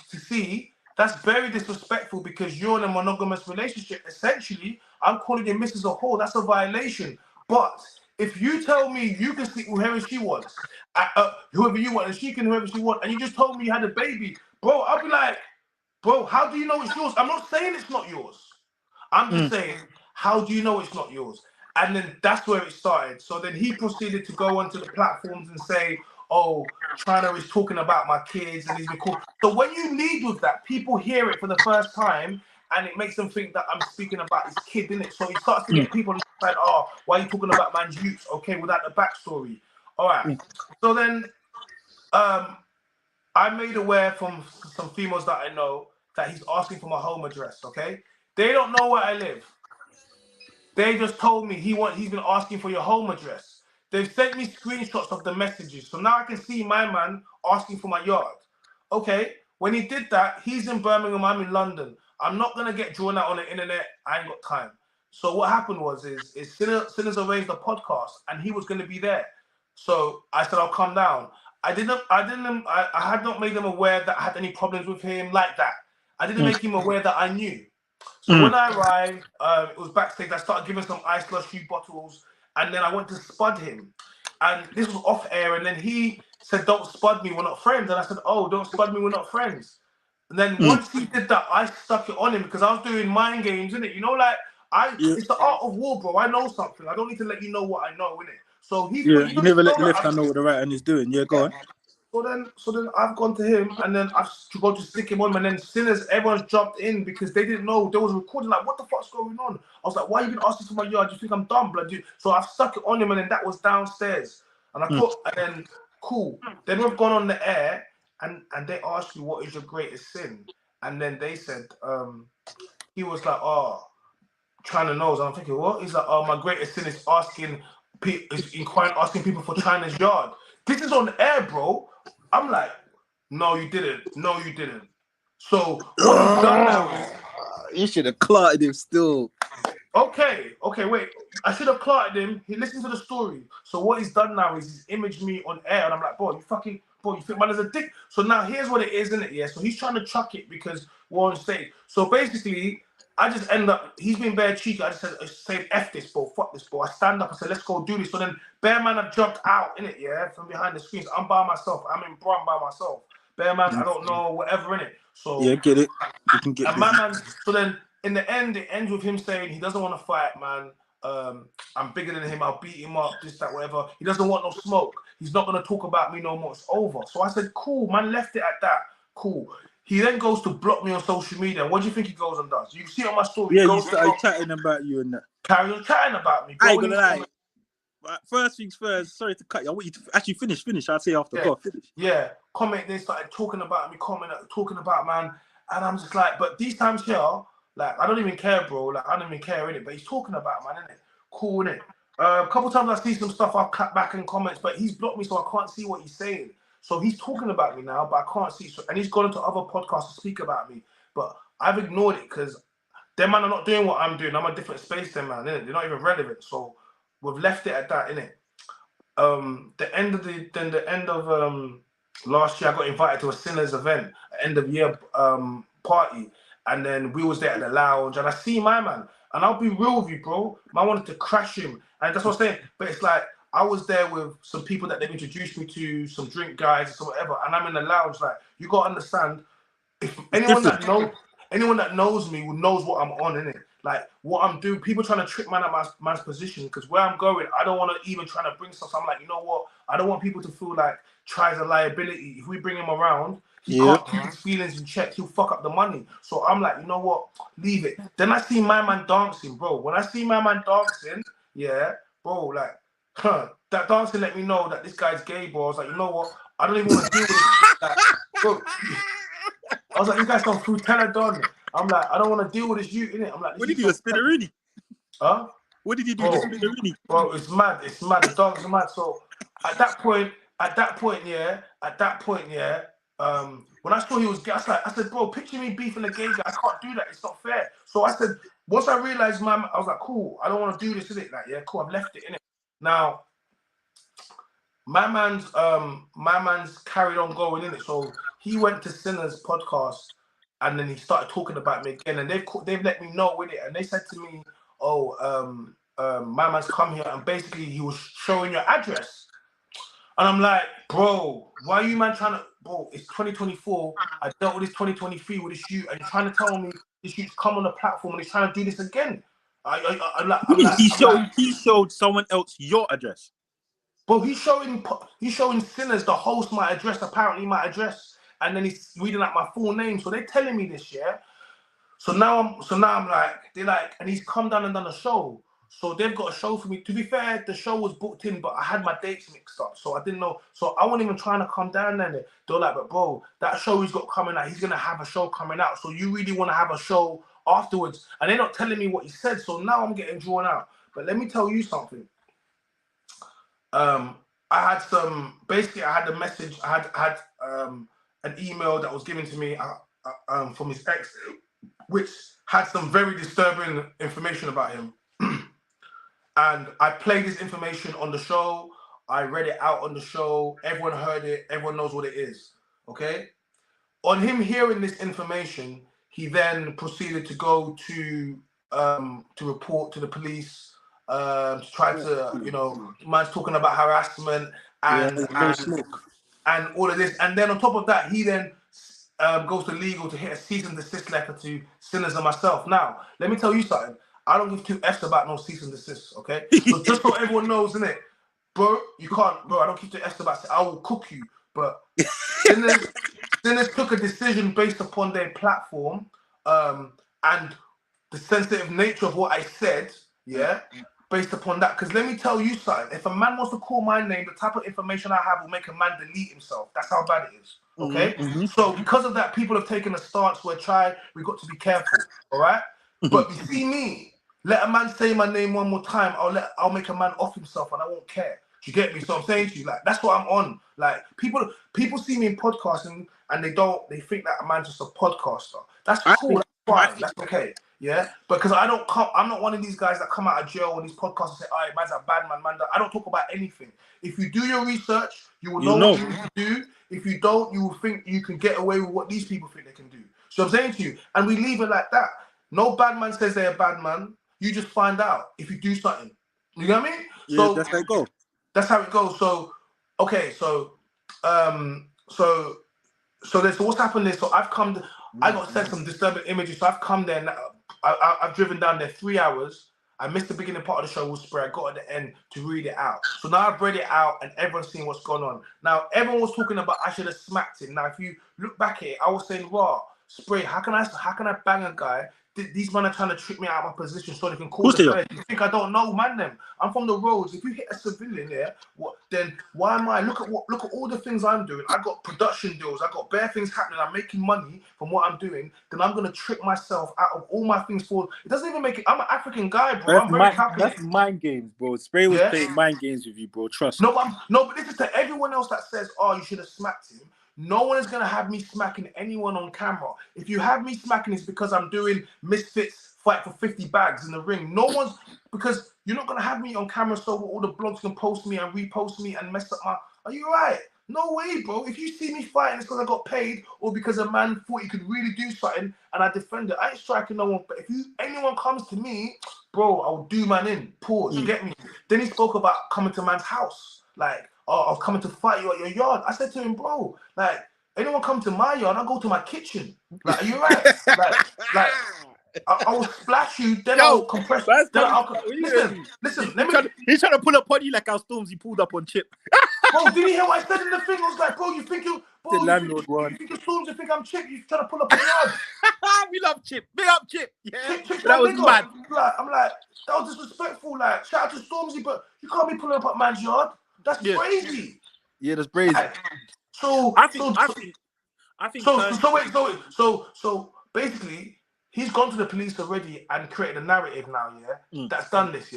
see, that's very disrespectful because you're in a monogamous relationship. Essentially, I'm calling you Mrs. a whore. That's a violation. But if you tell me you can sleep with whoever she wants, whoever you want, and she can whoever she wants, and you just told me you had a baby, bro, I'll be like, bro, how do you know it's yours? I'm not saying it's not yours. I'm just saying, how do you know it's not yours? And then that's where it started. So then he proceeded to go onto the platforms and say, oh, China is talking about my kids and he's been cool. So when you lead with that, people hear it for the first time and it makes them think that I'm speaking about his kid, innit? So he starts to get people like, oh, why are you talking about man's youth? Okay, without the backstory. All right. So then I made aware from some females that I know that he's asking for my home address, okay? They don't know where I live. They just told me he's been asking for your home address. They've sent me screenshots of the messages. So now I can see my man asking for my yard. Okay, when he did that, he's in Birmingham, I'm in London. I'm not going to get drawn out on the internet. I ain't got time. So what happened was Sinners arranged a podcast and he was going to be there. So I said, I'll come down. I had not made them aware that I had any problems with him like that. I didn't make him aware that I knew. So when I arrived, it was backstage. I started giving some ice lushy bottles, and then I went to spud him. And this was off air, and then he said, "Don't spud me, we're not friends." And I said, "Oh, don't spud me, we're not friends." And then once he did that, I stuck it on him because I was doing mind games, innit? You know, like it's the art of war, bro. I know something. I don't need to let you know what I know, innit? So he's you never let the left hand know what the right hand is doing. Yeah, go on. So then I've gone to him and then I've gone to stick him on, and then Sinners, everyone's jumped in because they didn't know there was a recording. Like, what the fuck's going on? I was like, why are you been asking for my yard? Do you think I'm dumb, blood? So I've stuck it on him, and then that was downstairs. And and then cool. Then we've gone on the air and they asked you what is your greatest sin, and then they said he was like, oh, China knows. And I'm thinking, what? He's like, oh, my greatest sin is asking people for China's yard. This is on air, bro. I'm like, no, you didn't. No, you didn't. So what he's done now is... You should have clarted him still. Okay, wait. I should have clarted him. He listened to the story. So what he's done now is he's imaged me on air. And I'm like, bro, you think man is a dick? So now here's what it is, isn't it? Yeah, so he's trying to chuck it because we're on stage. So basically, I just end up, he's been bare cheeky. I just said, F this, bro, fuck this, bro. I stand up and said, let's go do this. So then, Bear Man have jumped out, innit, yeah, from behind the screens. I'm by myself. I'm in Brum by myself. Bear Man, I don't know, whatever, innit. So, yeah, get it. You can get and my man, so then, in the end, it ends with him saying he doesn't want to fight, man. I'm bigger than him. I'll beat him up, this, that, whatever. He doesn't want no smoke. He's not going to talk about me no more. It's over. So I said, cool, man, left it at that. Cool. He then goes to block me on social media. What do you think he goes and does? You see on my story. Yeah, you started chatting about you and that. Carry on chatting about me. I ain't gonna lie. First things first, sorry to cut you. I want you to actually finish. I'll say after. Yeah. Go, finish. Yeah. Comment, they started talking about me, talking about, man. And I'm just like, but these times here, like, I don't even care, bro. Like, I don't even care, innit? But he's talking about, man, innit? Cool, innit? A couple times I see some stuff, I'll cut back in comments, but he's blocked me so I can't see what he's saying. So he's talking about me now, but I can't see. So, and he's gone into other podcasts to speak about me. But I've ignored it because them man are not doing what I'm doing. I'm a different space than man, innit? They're not even relevant. So we've left it at that, innit? The end of last year, I got invited to a Sinners event, an end of year party. And then we was there at the lounge and I see my man. And I'll be real with you, bro. I wanted to crash him. And that's what I'm saying. But it's like, I was there with some people that they've introduced me to, some drink guys or whatever, and I'm in the lounge. Like, you gotta understand, if anyone that knows me knows what I'm on, innit? Like, what I'm doing, people trying to trick man at man's position, because where I'm going, I don't want to even try to bring stuff. So I'm like, you know what? I don't want people to feel like Try's a liability. If we bring him around, he can't keep his feelings in check. He'll fuck up the money. So I'm like, you know what? Leave it. Then I see my man dancing, bro. When I see my man dancing, yeah, bro, like, that dancing let me know that this guy's gay, bro. I was like, you know what? I don't even want to deal with this. Like, bro, I was like, you guys come through Teledon. I'm like, I don't want to deal with this you, innit? I'm like, what did you do, a spinnerini? Huh? What did you do, a spinnerini? Bro, it's mad. The dance is mad. So at that point, when I saw he was gay, I said, bro, picture me beefing a gay guy. I can't do that. It's not fair. So I said, once I realized I was like, cool, I don't want to do this, is it? Like, yeah, cool, I've left it in it. Now, my man's carried on going in it. So he went to Skinneh's podcast and then he started talking about me again. And they've let me know with it. And they said to me, oh, my man's come here and basically he was showing your address. And I'm like, bro, why are you man trying to, bro, it's 2024. I dealt with this 2023 with a shoot and you're trying to tell me this shoot's come on the platform and he's trying to do this again. He showed someone else your address. Bro, he's showing Skinneh's, the host, my address, apparently my address, and then he's reading out my full name. So they're telling me this, yeah. So now I'm like, they're like, and he's come down and done a show. So they've got a show for me. To be fair, the show was booked in, but I had my dates mixed up, so I didn't know. So I wasn't even trying to come down there. They're like, but bro, that show he's got coming out, he's gonna have a show coming out. So you really want to have a show afterwards? And they're not telling me what he said. So now I'm getting drawn out. But let me tell you something. I had a message, I had an email that was given to me from his ex, which had some very disturbing information about him. And I played this information on the show. I read it out on the show. Everyone heard it. Everyone knows what it is. Okay? On him hearing this information, he then proceeded to go to report to the police, to try to, man's talking about harassment and all of this. And then on top of that, he then goes to legal to hit a cease and desist letter to Skinneh and myself. Now, let me tell you something. I don't give two F's about no cease and desist, okay? So just so everyone knows, innit? Bro, you can't, bro, I don't give two F's about it. I will cook you. But Skinneh took a decision based upon their platform and the sensitive nature of what I said, yeah? Based upon that. Because let me tell you something. If a man wants to call my name, the type of information I have will make a man delete himself. That's how bad it is, okay? Mm-hmm. So because of that, people have taken a stance where we've got to be careful, all right? But you see me, let a man say my name one more time, I'll make a man off himself and I won't care. Do you get me? So I'm saying to you, like, that's what I'm on. Like, people see me in podcasting and they think that a man's just a podcaster. That's cool, that's fine, that's okay. Yeah, because I'm not one of these guys that come out of jail on these podcasts and say, all right, man's a bad man. I don't talk about anything. If you do your research, you will know what you need to do. If you don't, you will think you can get away with what these people think they can do. So I'm saying to you, and we leave it like that. No bad man says they're a bad man. You just find out if you do something. You know what I mean? Yeah, so that's how it goes. That's how it goes. So, okay, so what's happened is, so I got sent some disturbing images. So I've come there now. I've driven down there 3 hours. I missed the beginning part of the show with Spray. I got at the end to read it out. So now I've read it out and everyone's seen what's going on. Now, everyone was talking about I should have smacked him. Now, if you look back at it, I was saying, raw, Spray, how can I bang a guy? These men are trying to trick me out of my position so they can call the feds. You think I don't know, man? Them. I'm from the roads. If you hit a civilian there, then why am I? Look at all the things I'm doing. I got production deals. I got bare things happening. I'm making money from what I'm doing. Then I'm gonna trick myself out of all my things for. It doesn't even make it. I'm an African guy, bro. I'm very calculated. That's mind games, bro. Spray was playing mind games with you, bro. Trust. No, but this is to everyone else that says, "Oh, you should have smacked him." No one is going to have me smacking anyone on camera. If you have me smacking, it's because I'm doing Misfits fight for 50 bags in the ring. No one's, because you're not going to have me on camera so all the blogs can post me and repost me and mess up my, are you right? No way, bro. If you see me fighting, it's because I got paid or because a man thought he could really do something and I defend it. I ain't striking no one. But if anyone comes to me, bro, I'll do man in. Pause. You get me? Then he spoke about coming to man's house. Like, oh, I was coming to fight you at your yard. I said to him, bro, like, anyone come to my yard, I go to my kitchen. Like, are you right? like, I will splash you, then I'll compress. Listen. He's trying to pull up on you like how Stormzy pulled up on Chip. Bro, did you hear what I said in the thing? I was like, bro, you think you're landlord one. You think you're Stormzy, you think I'm Chip? You trying to pull up on yard. We love Chip. Big up Chip. Yeah, Chip, that was mad. I'm like, that was disrespectful. Like, shout out to Stormzy, but you can't be pulling up at man's yard. That's crazy. Yeah, that's crazy. So basically, he's gone to the police already and created a narrative now, that's done this,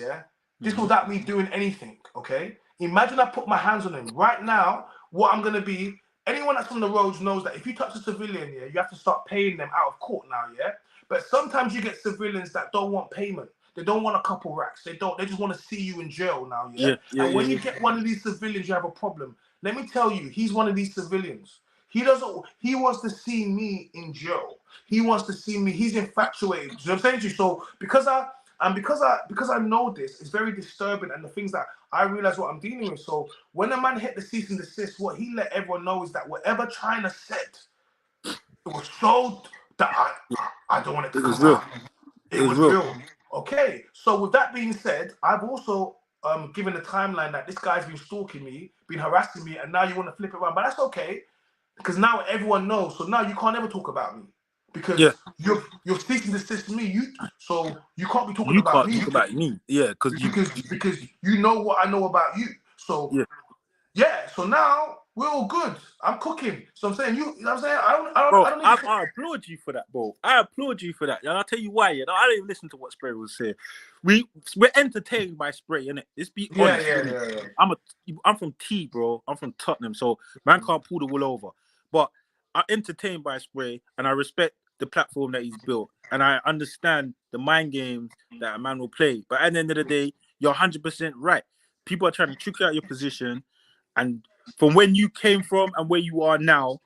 This without me doing anything, okay? Imagine I put my hands on him. Right now, what I'm going to be, anyone that's on the roads knows that if you touch a civilian, you have to start paying them out of court now, But sometimes you get civilians that don't want payment. They don't want a couple racks. They just want to see you in jail now, and when you get one of these civilians, you have a problem. Let me tell you, he's one of these civilians. He wants to see me in jail. He wants to see me. He's infatuated. You know what I'm saying to you? So because I know this, it's very disturbing, and the things that I realize what I'm dealing with. So when a man hit the cease and desist, what he let everyone know is that whatever China said, it was so that I don't want it to come out. It was real. Okay. So with that being said, I've also given the timeline that this guy's been stalking me, been harassing me, and now you want to flip it around. But that's okay, because now everyone knows. So now you can't ever talk about me. Because you're ceasing to desist me, so you can't be talking about me. You can't talk about me, because you know what I know about you. So so now we're all good. I'm cooking. So I'm saying, you know what I'm saying? I applaud you for that, bro. I applaud you for that. And I'll tell you why. I don't even listen to what Spray was saying. We're entertained by Spray, innit? Let's be honest. I'm from T, bro. I'm from Tottenham, so man can't pull the wool over. But I'm entertained by Spray, and I respect the platform that he's built, and I understand the mind games that a man will play. But at the end of the day, you're 100% right. People are trying to trick you out your position, and from when you came from and where you are now,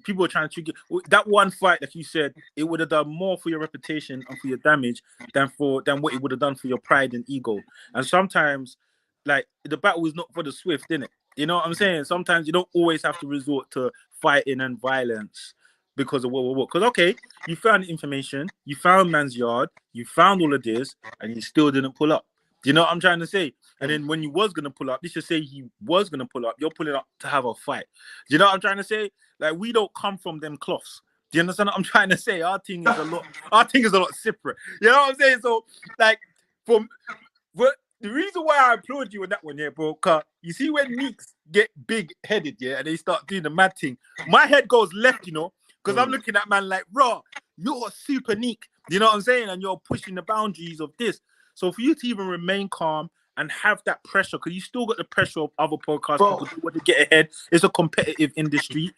people are trying to trick you. That one fight, like you said, it would have done more for your reputation and for your damage than what it would have done for your pride and ego. And sometimes, like, the battle is not for the swift, innit? You know what I'm saying? Sometimes you don't always have to resort to fighting and violence because of what. Because, okay, you found the information, you found man's yard, you found all of this, and you still didn't pull up. Do you know what I'm trying to say? And then when you was going to pull up, let's just say he was going to pull up, you're pulling up to have a fight. Do you know what I'm trying to say? Like, we don't come from them cloths. Do you understand what I'm trying to say? Our thing is a lot separate. You know what I'm saying? So, like, the reason why I applaud you on that one, bro, because you see when Neeks get big-headed, and they start doing the mad thing, my head goes left, because I'm looking at man like, bro, you're super Neek. You know what I'm saying? And you're pushing the boundaries of this. So for you to even remain calm and have that pressure, because you still got the pressure of other podcasts, people who want to get ahead. It's a competitive industry.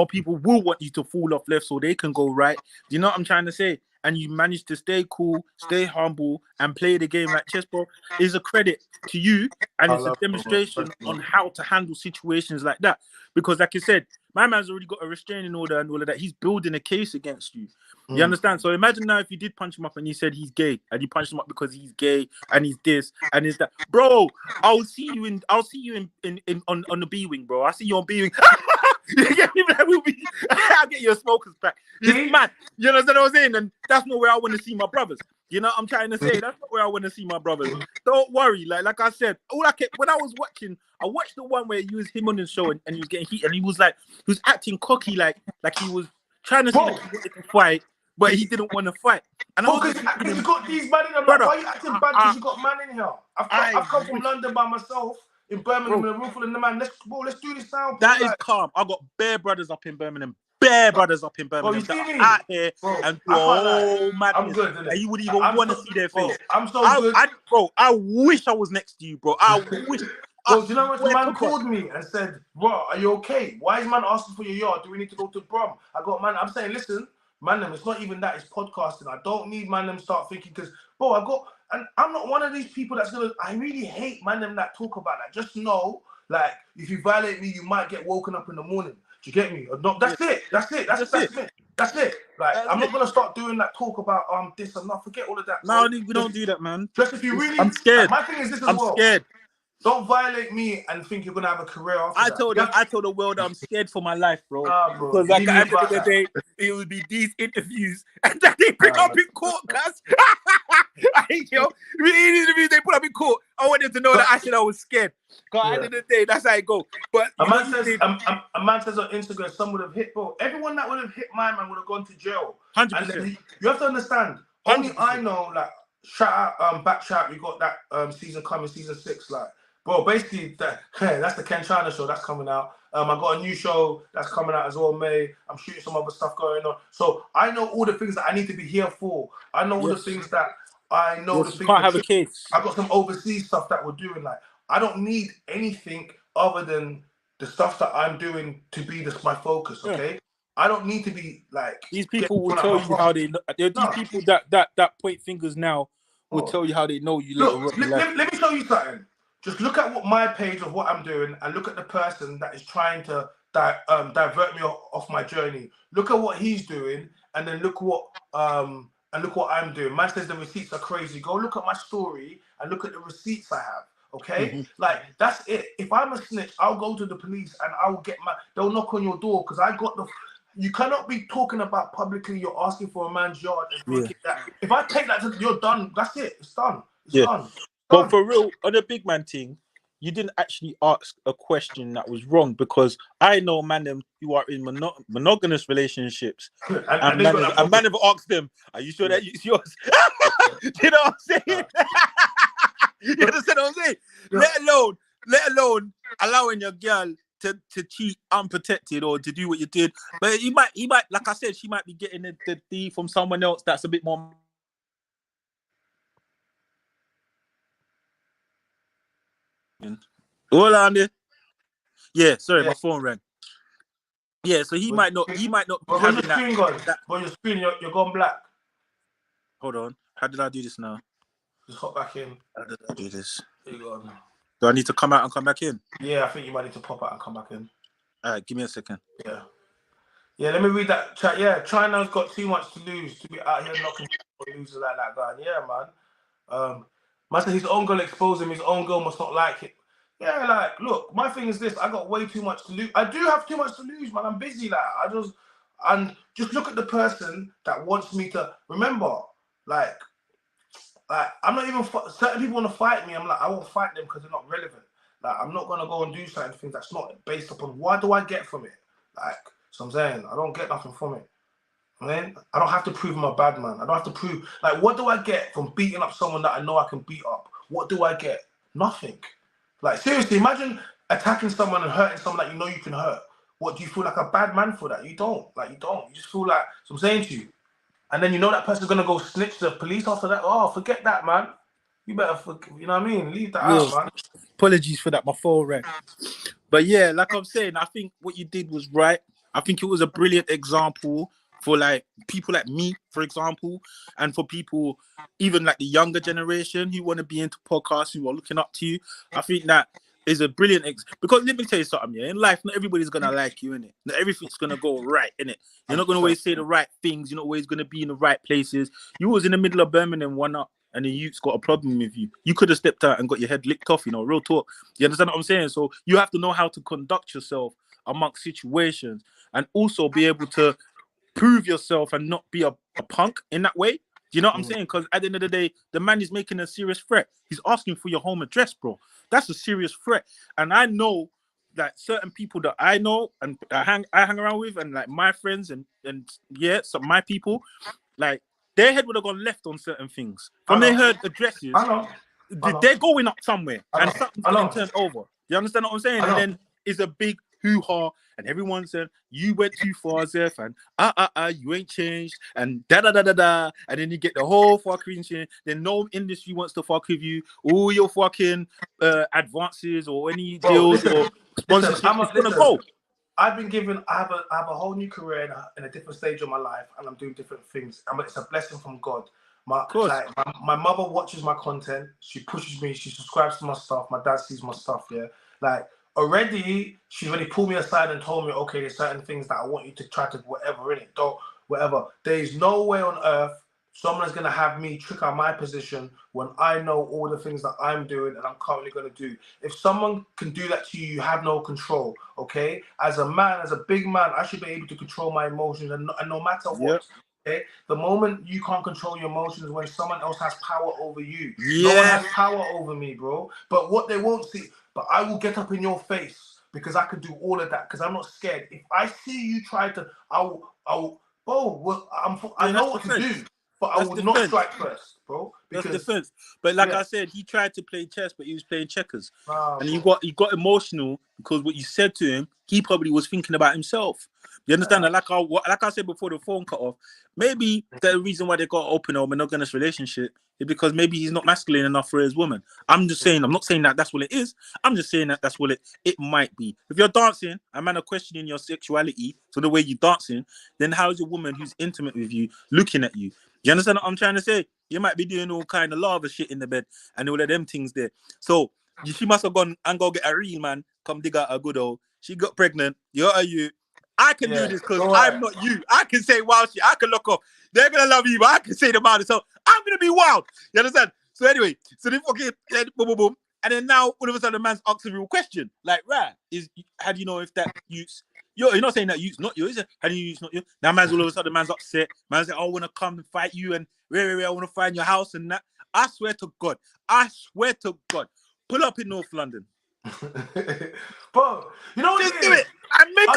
People will want you to fall off left so they can go right. Do you know what I'm trying to say? And you manage to stay cool, stay humble, and play the game like chess, bro. Is a credit to you, and it's a demonstration on how to handle situations like that. Because, like I said, my man's already got a restraining order and all of that. He's building a case against you. You understand? So imagine now if you did punch him up and you said he's gay, and you punched him up because he's gay and he's this and he's that, bro. I'll see you in on the B wing, bro. I'll see you on B wing. I'll get you a smoker's pack. It's mad. You know what I'm saying? And that's not where I want to see my brothers. You know what I'm trying to say? That's not where I want to see my brothers. Don't worry. Like I said, when I was watching, I watched the one where you was him on the show and he was getting heat and he was acting cocky, like he was trying to say like he wanted to fight, but he didn't want to fight. And because you got these man in here. Why are you acting bad? Because you got man in here. I've come from London by myself. In Birmingham, in a room full of the man. Let's do this now. That is calm. I got bare brothers up in Birmingham. You see me? Out here and madness. I'm good. And you would even want to see their face. I'm so good. I wish I was next to you, bro. I wish. Bro, do you know what the man called me and said, bro, are you okay? Why is man asking for your yard? Do we need to go to Brum? I got man. I'm saying, listen, man, it's not even that. It's podcasting. I don't need man them start thinking because, bro, and I'm not one of these people that's gonna. I really hate man them that talk about that. Just know, like, if you violate me, you might get woken up in the morning. Do you get me? Or not? That's it. That's it. Like, I'm not gonna start doing that talk about this and that. Forget all of that. No, we don't do that, man. Just if you really, I'm scared. My thing is this as well. I'm scared. Don't violate me and think you're gonna have a career after I told the world I'm scared for my life, bro. Bro. Because like at the end of the day, it would be these interviews and that they pick up in court, guys. I hate you. These interviews they put up in court. I want them to know that I was scared. Because at the end of the day, that's how it goes. But a man says on Instagram, some would have hit, bro. Everyone that would have hit my man would have gone to jail. 100%. You have to understand. 100%. Only I know, like, shout out, back shout. We got that season coming, season 6, like. Bro, basically, that's the Ken China show that's coming out. I got a new show that's coming out as well, May. I'm shooting some other stuff going on. So I know all the things that I need to be here for. I know all the things that I know. You can't have a case. I got some overseas stuff that we're doing. Like, I don't need anything other than the stuff that I'm doing to be my focus, okay? I don't need to be like. These people will tell you how they know. These people that point fingers now will tell you how they know you later Look, on in life. let me show you something. Just look at what my page of what I'm doing, and look at the person that is trying to divert me off my journey. Look at what he's doing, and then look what I'm doing. Man says the receipts are crazy. Go look at my story and look at the receipts I have. Okay, like that's it. If I'm a snitch, I'll go to the police and I'll get they'll knock on your door because I got the. You cannot be talking about publicly. You're asking for a man's yard and that. If I take that, you're done. That's it. It's done. It's done. But for real, on the big man thing, you didn't actually ask a question that was wrong because I know man who are in monogamous relationships and man have asked them, "Are you sure that it's yours?" You know what I'm saying? You understand what I'm saying? Yeah. Let alone allowing your girl to cheat unprotected or to do what you did. But he might, like I said, she might be getting the D from someone else that's a bit more. All on there. Yeah, sorry, my phone rang. Yeah, so he might not be having that. But your screen, you're gone black. Hold on. How did I do this now? Just hop back in. How did I do this? There you go. Do I need to come out and come back in? Yeah, I think you might need to pop out and come back in. All right, give me a second. Yeah. Yeah, let me read that chat. Yeah, China's got too much to lose to be out here knocking losers like that guy. Yeah, man. Man said his own girl exposed him. His own girl must not like it. Yeah, like, look, my thing is this. I got way too much to lose. I do have too much to lose, man. I'm busy, like, just look at the person that wants me to remember, like I'm not even, certain people want to fight me. I'm like, I won't fight them because they're not relevant. Like, I'm not going to go and do certain things that's not based upon what do I get from it. Like, so I'm saying, I don't get nothing from it. I mean, I don't have to prove I'm a bad man. I don't have to prove, like, what do I get from beating up someone that I know I can beat up? What do I get? Nothing. Like, seriously, imagine attacking someone and hurting someone that you know you can hurt. What, do you feel like a bad man for that? You don't. Like, you don't. You just feel like, so I'm saying to you, and then you know that person's going to go snitch to the police after that. Oh, forget that, man. You better, you know what I mean? Leave that out, man. Apologies for that. My phone rang. But yeah, like I'm saying, I think what you did was right. I think it was a brilliant example for like people like me, for example, and for people even like the younger generation who want to be into podcasts, who are looking up to you. I think that is a brilliant because let me tell you something, yeah. In life, not everybody's gonna like you, innit? Not everything's gonna go right, innit? You're not gonna always say the right things. You're not always gonna be in the right places. You was in the middle of Birmingham one up, and the youth's got a problem with you. You could have stepped out and got your head licked off, you know, real talk. You understand what I'm saying? So you have to know how to conduct yourself amongst situations and also be able to prove yourself and not be a punk in that way. Do you know what I'm saying? Because at the end of the day, the man is making a serious threat. He's asking for your home address, bro. That's a serious threat. And I know that certain people that I know and I hang around with, and like my friends and yeah, some my people, like their head would have gone left on certain things. When they heard addresses, they're going up somewhere and something's getting turned over. You understand what I'm saying? And then it's a big hoo-ha, and everyone said you went too far, Zeph, and you ain't changed, and da, and then you get the whole fucking shit. Then no industry wants to fuck with you. All your fucking advances or any deals or sponsorships gonna go. I've been given. I have a whole new career in a different stage of my life, and I'm doing different things. And it's a blessing from God. My mother watches my content. She pushes me. She subscribes to my stuff. My dad sees my stuff. Yeah, like. She's already pulled me aside and told me, okay, there's certain things that I want you to try to whatever in it, don't whatever. There's no way on earth someone's gonna have me trick out my position when I know all the things that I'm doing and I'm currently gonna do. If someone can do that to you, you have no control. Okay, as a man, as a big man, I should be able to control my emotions and no matter what. Okay, the moment you can't control your emotions when someone else has power over you. No one has power over me, bro. But what they won't see. But I will get up in your face because I can do all of that because I'm not scared. If I see you try to, I know what to do. but I would not strike first, bro. That's Because defense. But like I said, he tried to play chess, but he was playing checkers. And he got emotional because what you said to him, he probably was thinking about himself. You understand that? Like I said before the phone cut off, maybe the reason why they got open or monogamous relationship is because maybe he's not masculine enough for his woman. I'm just saying, I'm not saying that that's what it is. I'm just saying that that's what it might be. If you're dancing, a man are questioning your sexuality, so the way you're dancing, then how's your woman who's intimate with you looking at you? You understand what I'm trying to say? You might be doing all kind of lava shit in the bed and all of them things there. So she must have gone and go get a real man, come dig out a good old. She got pregnant. You. I can do this because I'm not you. I can say wild shit. I can look up. They're gonna love you, but I can say the amount. So I'm gonna be wild. You understand? So anyway, so they fucking boom, boom, boom. And then now all of a sudden the man's asking a real question. Like, right, how do you know if that use you're not saying that use not you, is it? How do you use not you? Now man's all of a sudden man's upset. Man's like, I wanna come and fight you and I wanna find your house and that. I swear to God, pull up in North London. Bro, you know what just do it. And make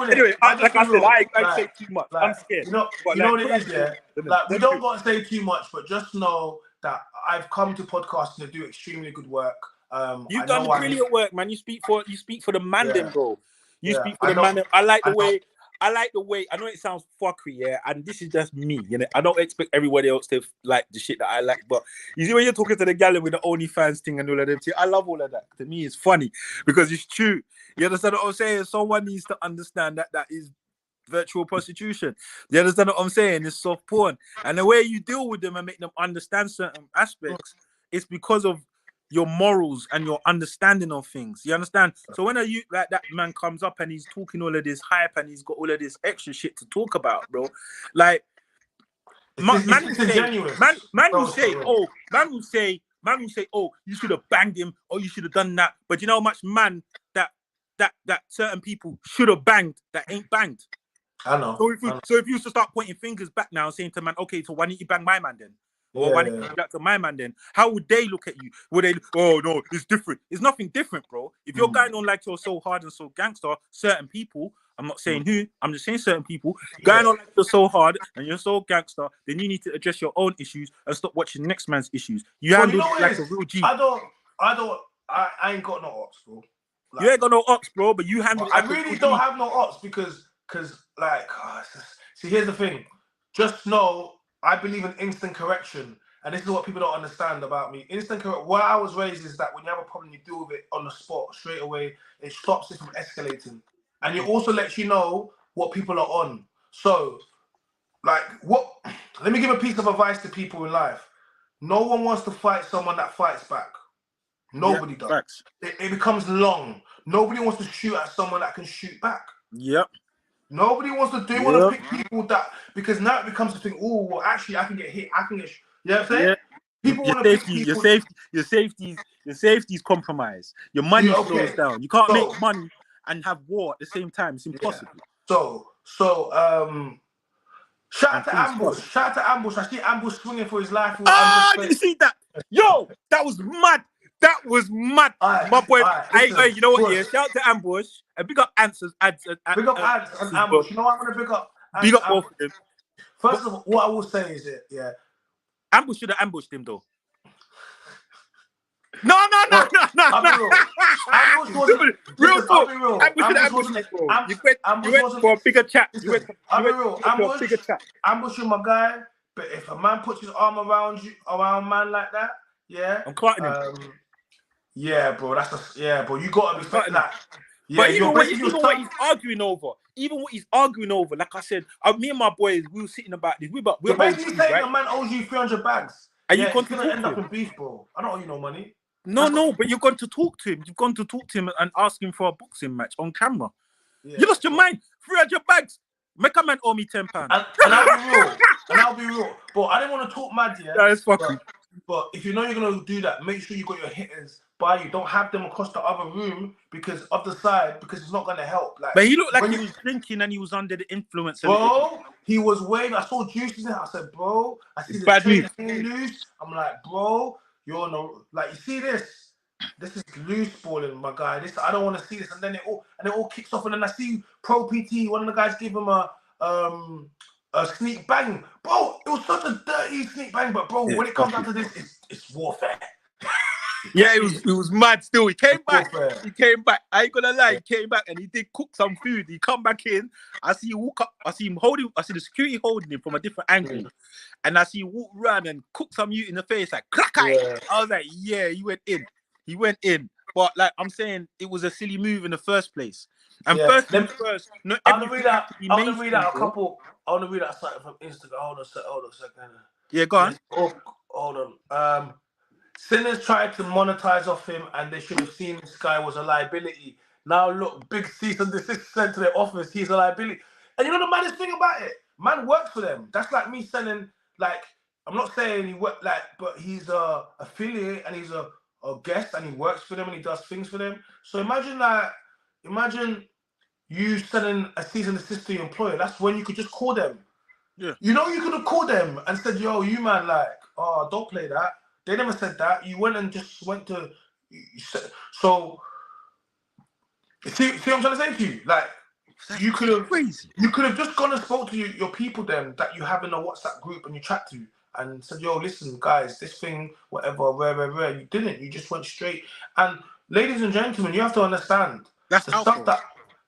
anyway, like I said, I ain't say too much. I'm scared. You know what it is, yeah? Like, we don't got to say too much, but just know that I've come to podcasting to do extremely good work. You've done brilliant work, man. You speak for the man, bro. You speak for the man. I like the way. I know it sounds fuckery, yeah, and this is just me. You know, I don't expect everybody else to like the shit that I like, but you see when you're talking to the gal with the Only Fans thing and all of them, I love all of that. To me, it's funny because it's true. You understand what I'm saying? Someone needs to understand that is virtual prostitution. You understand what I'm saying? It's soft porn, and the way you deal with them and make them understand certain aspects, it's because of your morals and your understanding of things. You understand? So when like that man comes up and he's talking all of this hype and he's got all of this extra shit to talk about, bro, like man will say, oh, you should have banged him, or you should have done that. But you know how much man that certain people should have banged that ain't banged. I know. So if you used to start pointing fingers back now, saying to man, okay, so why didn't you bang my man then? Or why didn't you do that to my man then? How would they look at you? Would they, oh no, it's different. It's nothing different, bro. If you're going on like you're so hard and so gangster, certain people, I'm not saying who, I'm just saying certain people, going on like you're so hard and you're so gangster, then you need to address your own issues and stop watching the next man's issues. You handle it like a real G. I ain't got no ops, bro. Like, you ain't got no ops, bro, but you handle it like I really don't have no ops because like, see, here's the thing. Just know I believe in instant correction, and this is what people don't understand about me. Instant correction. What I was raised is that when you have a problem, you deal with it on the spot straight away. It stops it from escalating, and it also lets you know what people are on. So, like, let me give a piece of advice to people in life. No one wants to fight someone that fights back. Nobody does. It becomes long. Nobody wants to shoot at someone that can shoot back. Yep. Nobody wants to do. Want to pick people that, because now it becomes a thing. Oh, well, actually, I can get hit. I can get. You know what I'm saying? Yeah. People want to pick people. Your safety's compromised. Your money slows down. You can't make money and have war at the same time. It's impossible. Yeah. So, shout out to Ambush. Shout out to Ambush. I see Ambush swinging for his life. Did you see that? Yo, that was mad. That was mad. My boy, hey, you know what? Yeah, shout out to Ambush and big up Answers. Big up Ants and Ambush. You know what I'm gonna big up? Big up both of them. First of all, what I will say is Ambush should have ambushed him though. No. Ambush wasn't real talk. Ambush should have ambushed him, bro. You went for a bigger chat. Ambush is my guy, but if a man puts his arm around a man like that, I'm cutting him. Yeah, bro, bro. You gotta respect that. Yeah, but even what he's arguing over, like I said, me and my boys, we were sitting about this. We're basically saying a man owes you 300 bags. And you're going to end up in beef, bro. I don't owe you no money. No, but you're going to talk to him. You've gone to talk to him and ask him for a boxing match on camera. Yeah. You lost your mind. 300 bags. Make a man owe me £10. And I'll be real. But I didn't want to talk mad, yeah. That is fucking. But if you know you're gonna do that, make sure you got your hitters by you. Don't have them across the other room because it's not gonna help. Like, but he looked like he was drinking and he was under the influence. Bro, he was waving. I saw juices in it. I said, bro, I see the train loose. I'm like, bro, you're no, like, you see this? This is loose balling, my guy. This, I don't want to see this. And then it all kicks off. And then I see Pro PT. One of the guys give him a sneak bang, bro. It was such a dirty sneak bang, but bro, when it comes down to this, it's warfare. Yeah, it was mad still. He came back. Warfare. He came back. I ain't gonna lie, he came back and he did cook some food. He come back in. I see him walk up, I see him holding, I see the security holding him from a different angle. And I see him walk around and cook some meat in the face, like crack. Yeah. I was like, yeah, he went in. He went in. But like I'm saying, it was a silly move in the first place. And first, not I want to everything read has to be out. I want to mainstream, read out a bro. couple. I want to read out something from Instagram. Hold on a second. Yeah, go on. Oh, hold on. Sinners tried to monetize off him, and they should have seen this guy was a liability. Now look, big cease and desist sent to their office. He's a liability. And you know the maddest thing about it? Man works for them. That's like me sending, like, I'm not saying he work like, but he's a affiliate and he's a guest and he works for them and he does things for them. So imagine you sending a cease and desist to your employer. That's when you could just call them. Yeah. You know, you could have called them and said, yo, you man, like, oh, don't play that. They never said that. You went and just went to. So, see what I'm trying to say to you? Like, you could have just gone and spoke to your people then that you have in a WhatsApp group and you chat to and said, yo, listen, guys, this thing, whatever, rare. You didn't. You just went straight. And ladies and gentlemen, you have to understand the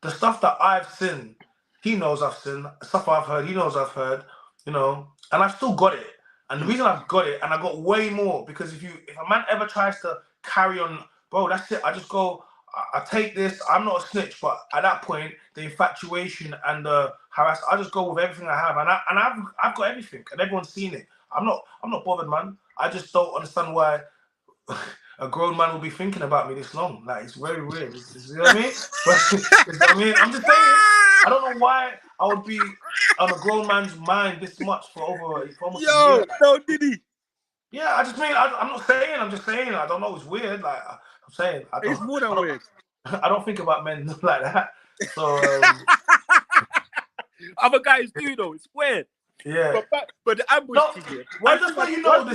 stuff that I've seen. He knows I've seen. The stuff I've heard, he knows I've heard. You know, and I've still got it. And the reason I've got it, and I got way more, because if a man ever tries to carry on, bro, that's it. I just go, I take this. I'm not a snitch, but at that point, the infatuation and the harass, I just go with everything I have, and I've got everything, and everyone's seen it. I'm not bothered, man. I just don't understand why a grown man will be thinking about me this long. Like, it's very weird. You know what I mean? I'm just saying. I don't know why I would be on a grown man's mind this much for almost a year. No, did he? Yeah, I just mean, I'm not saying, I'm just saying, I don't know, it's weird. Like, I'm saying, It's more than weird. I don't think about men like that. So, other guys do, though. It's weird. Yeah. But the ambush thing, just so you know,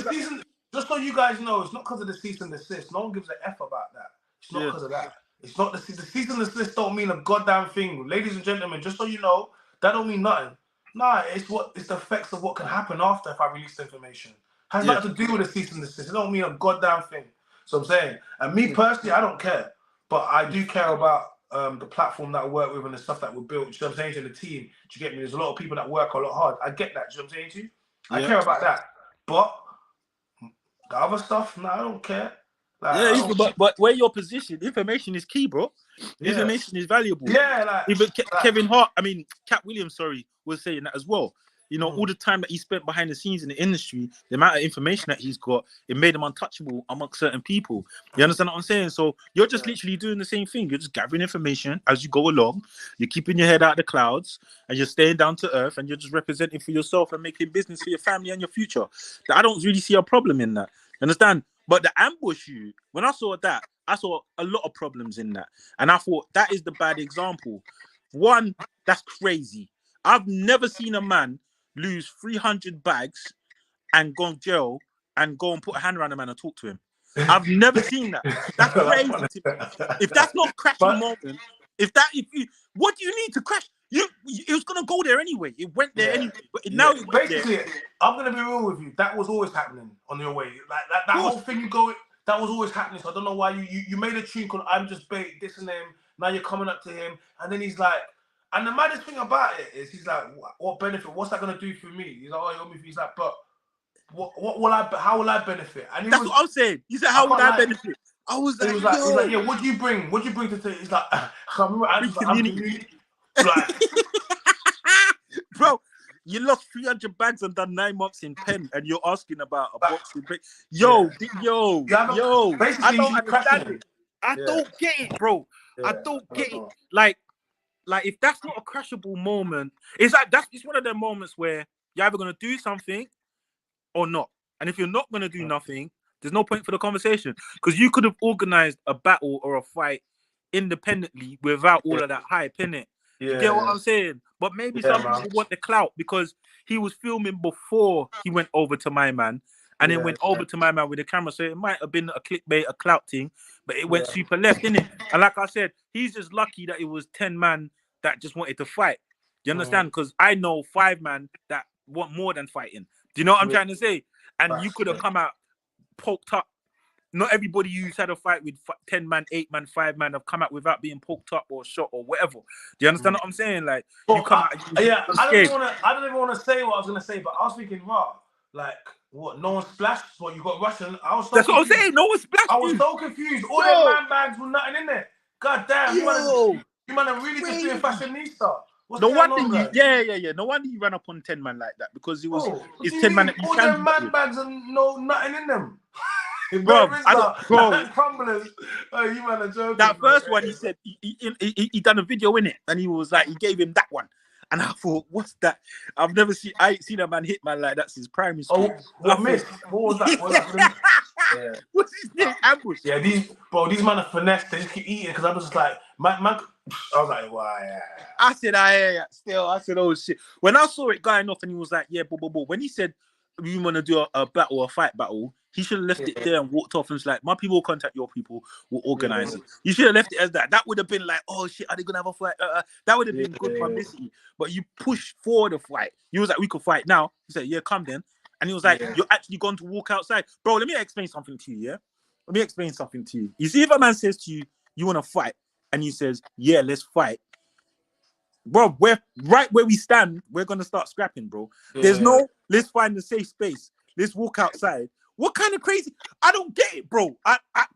just so you guys know, it's not because of the cease and desist. No one gives a F about that. It's not because of that. It's not the cease and desist don't mean a goddamn thing. Ladies and gentlemen, just so you know, that don't mean nothing. Nah, it's the effects of what can happen after if I release the information. Has nothing to do with the cease and desist. It don't mean a goddamn thing. So I'm saying, and me personally, I don't care. But I do care about the platform that I work with and the stuff that we built. You know what I'm saying? To the team. Do you get me? There's a lot of people that work a lot hard. I get that. Do you know what I'm saying to you? I care about that. But the other stuff, no, I don't care. Like, but where your position, information is key, bro. Information is valuable. Yeah, like even Kevin Hart, Cat Williams, was saying that as well. You know, all the time that he spent behind the scenes in the industry, the amount of information that he's got, it made him untouchable amongst certain people. You understand what I'm saying? So you're just literally doing the same thing. You're just gathering information as you go along. You're keeping your head out of the clouds and you're staying down to earth and you're just representing for yourself and making business for your family and your future. I don't really see a problem in that. You understand? But the ambush when I saw that, I saw a lot of problems in that. And I thought that is the bad example. One, that's crazy. I've never seen a man lose 300 bags and go in jail and go and put a hand around a man and talk to him. I've never seen that. That's crazy. If that's not crashing moment, what do you need to crash? It was gonna go there anyway. It went there anyway. But now it went basically, there. I'm gonna be real with you. That was always happening on your way. Like that whole thing you go. That was always happening. So I don't know why you made a tune called "I'm Just Bait," this and him. Now you're coming up to him, and then he's like, and the maddest thing about it is he's like, what benefit? What's that gonna do for me? He's like, oh, he's like, but what will I? How will I benefit? And that's what I'm saying. He said, how would I benefit? I was like, he's like, yeah, what do you bring? What do you bring to the? He's like, I'm community. Like, bro, you lost 300 bags and done 9 months in pen, and you're asking about a boxing break. Yo. Basically, I don't understand it. I don't get it, bro. I don't get it. Like if that's not a crashable moment, it's one of the moments where you're either gonna do something or not. And if you're not gonna do nothing, there's no point for the conversation because you could have organized a battle or a fight independently without all of that hype, innit? You get what I'm saying? But maybe some people want the clout because he was filming before he went over to my man and then went over to my man with the camera. So it might have been a clickbait, a clout thing, but it went super left, innit? And like I said, he's just lucky that it was 10 man that just wanted to fight. you understand? Because I know 5 man that want more than fighting. Do you know what I'm trying to say? And you could have come out poked up. Not everybody who's had a fight with 10 man, 8 man, 5 man have come out without being poked up or shot or whatever. Do you understand what I'm saying? Like, you come out. I don't even want to say what I was gonna say, but I was thinking, wow, like what? No one splashed. What you got Russian? I was so That's confused. what I'm saying. No one splashed. I was so confused. All them man bags with nothing in there. God damn, you man are really just doing fashionista. No wonder no wonder you ran up on 10 man like that, because it's 10 man. All them man bags and nothing in them. Bro, crumblers. Oh, you man are joking. That first one, he said he done a video in it, and he was like, he gave him that one, and I thought, what's that? I ain't seen a man hit man like that since primary school. What was that? Yeah. What's his name? Ambush. Yeah, these men are finesse. They just keep eating, because I was just like, man. I was like, why? I said, I said, oh shit. When I saw it going off, and he was like, yeah, when he said we want to do a fight battle, he should have left it there and walked off and was like, my people will contact your people, will organize it. You should have left it as that. That would have been like, oh shit, are they gonna have a fight? That would have been good publicity. But you pushed for the fight. You was like, we could fight now. He said, yeah, come then. And he was like, you're actually going to walk outside. Bro, let me explain something to you, yeah? Let me explain something to you. You see, if a man says to you, you want to fight, and he says, yeah, let's fight. Bro, we're right where we stand, we're going to start scrapping, bro. There's no, let's find a safe space. Let's walk outside. What kind of crazy? I don't get it, bro.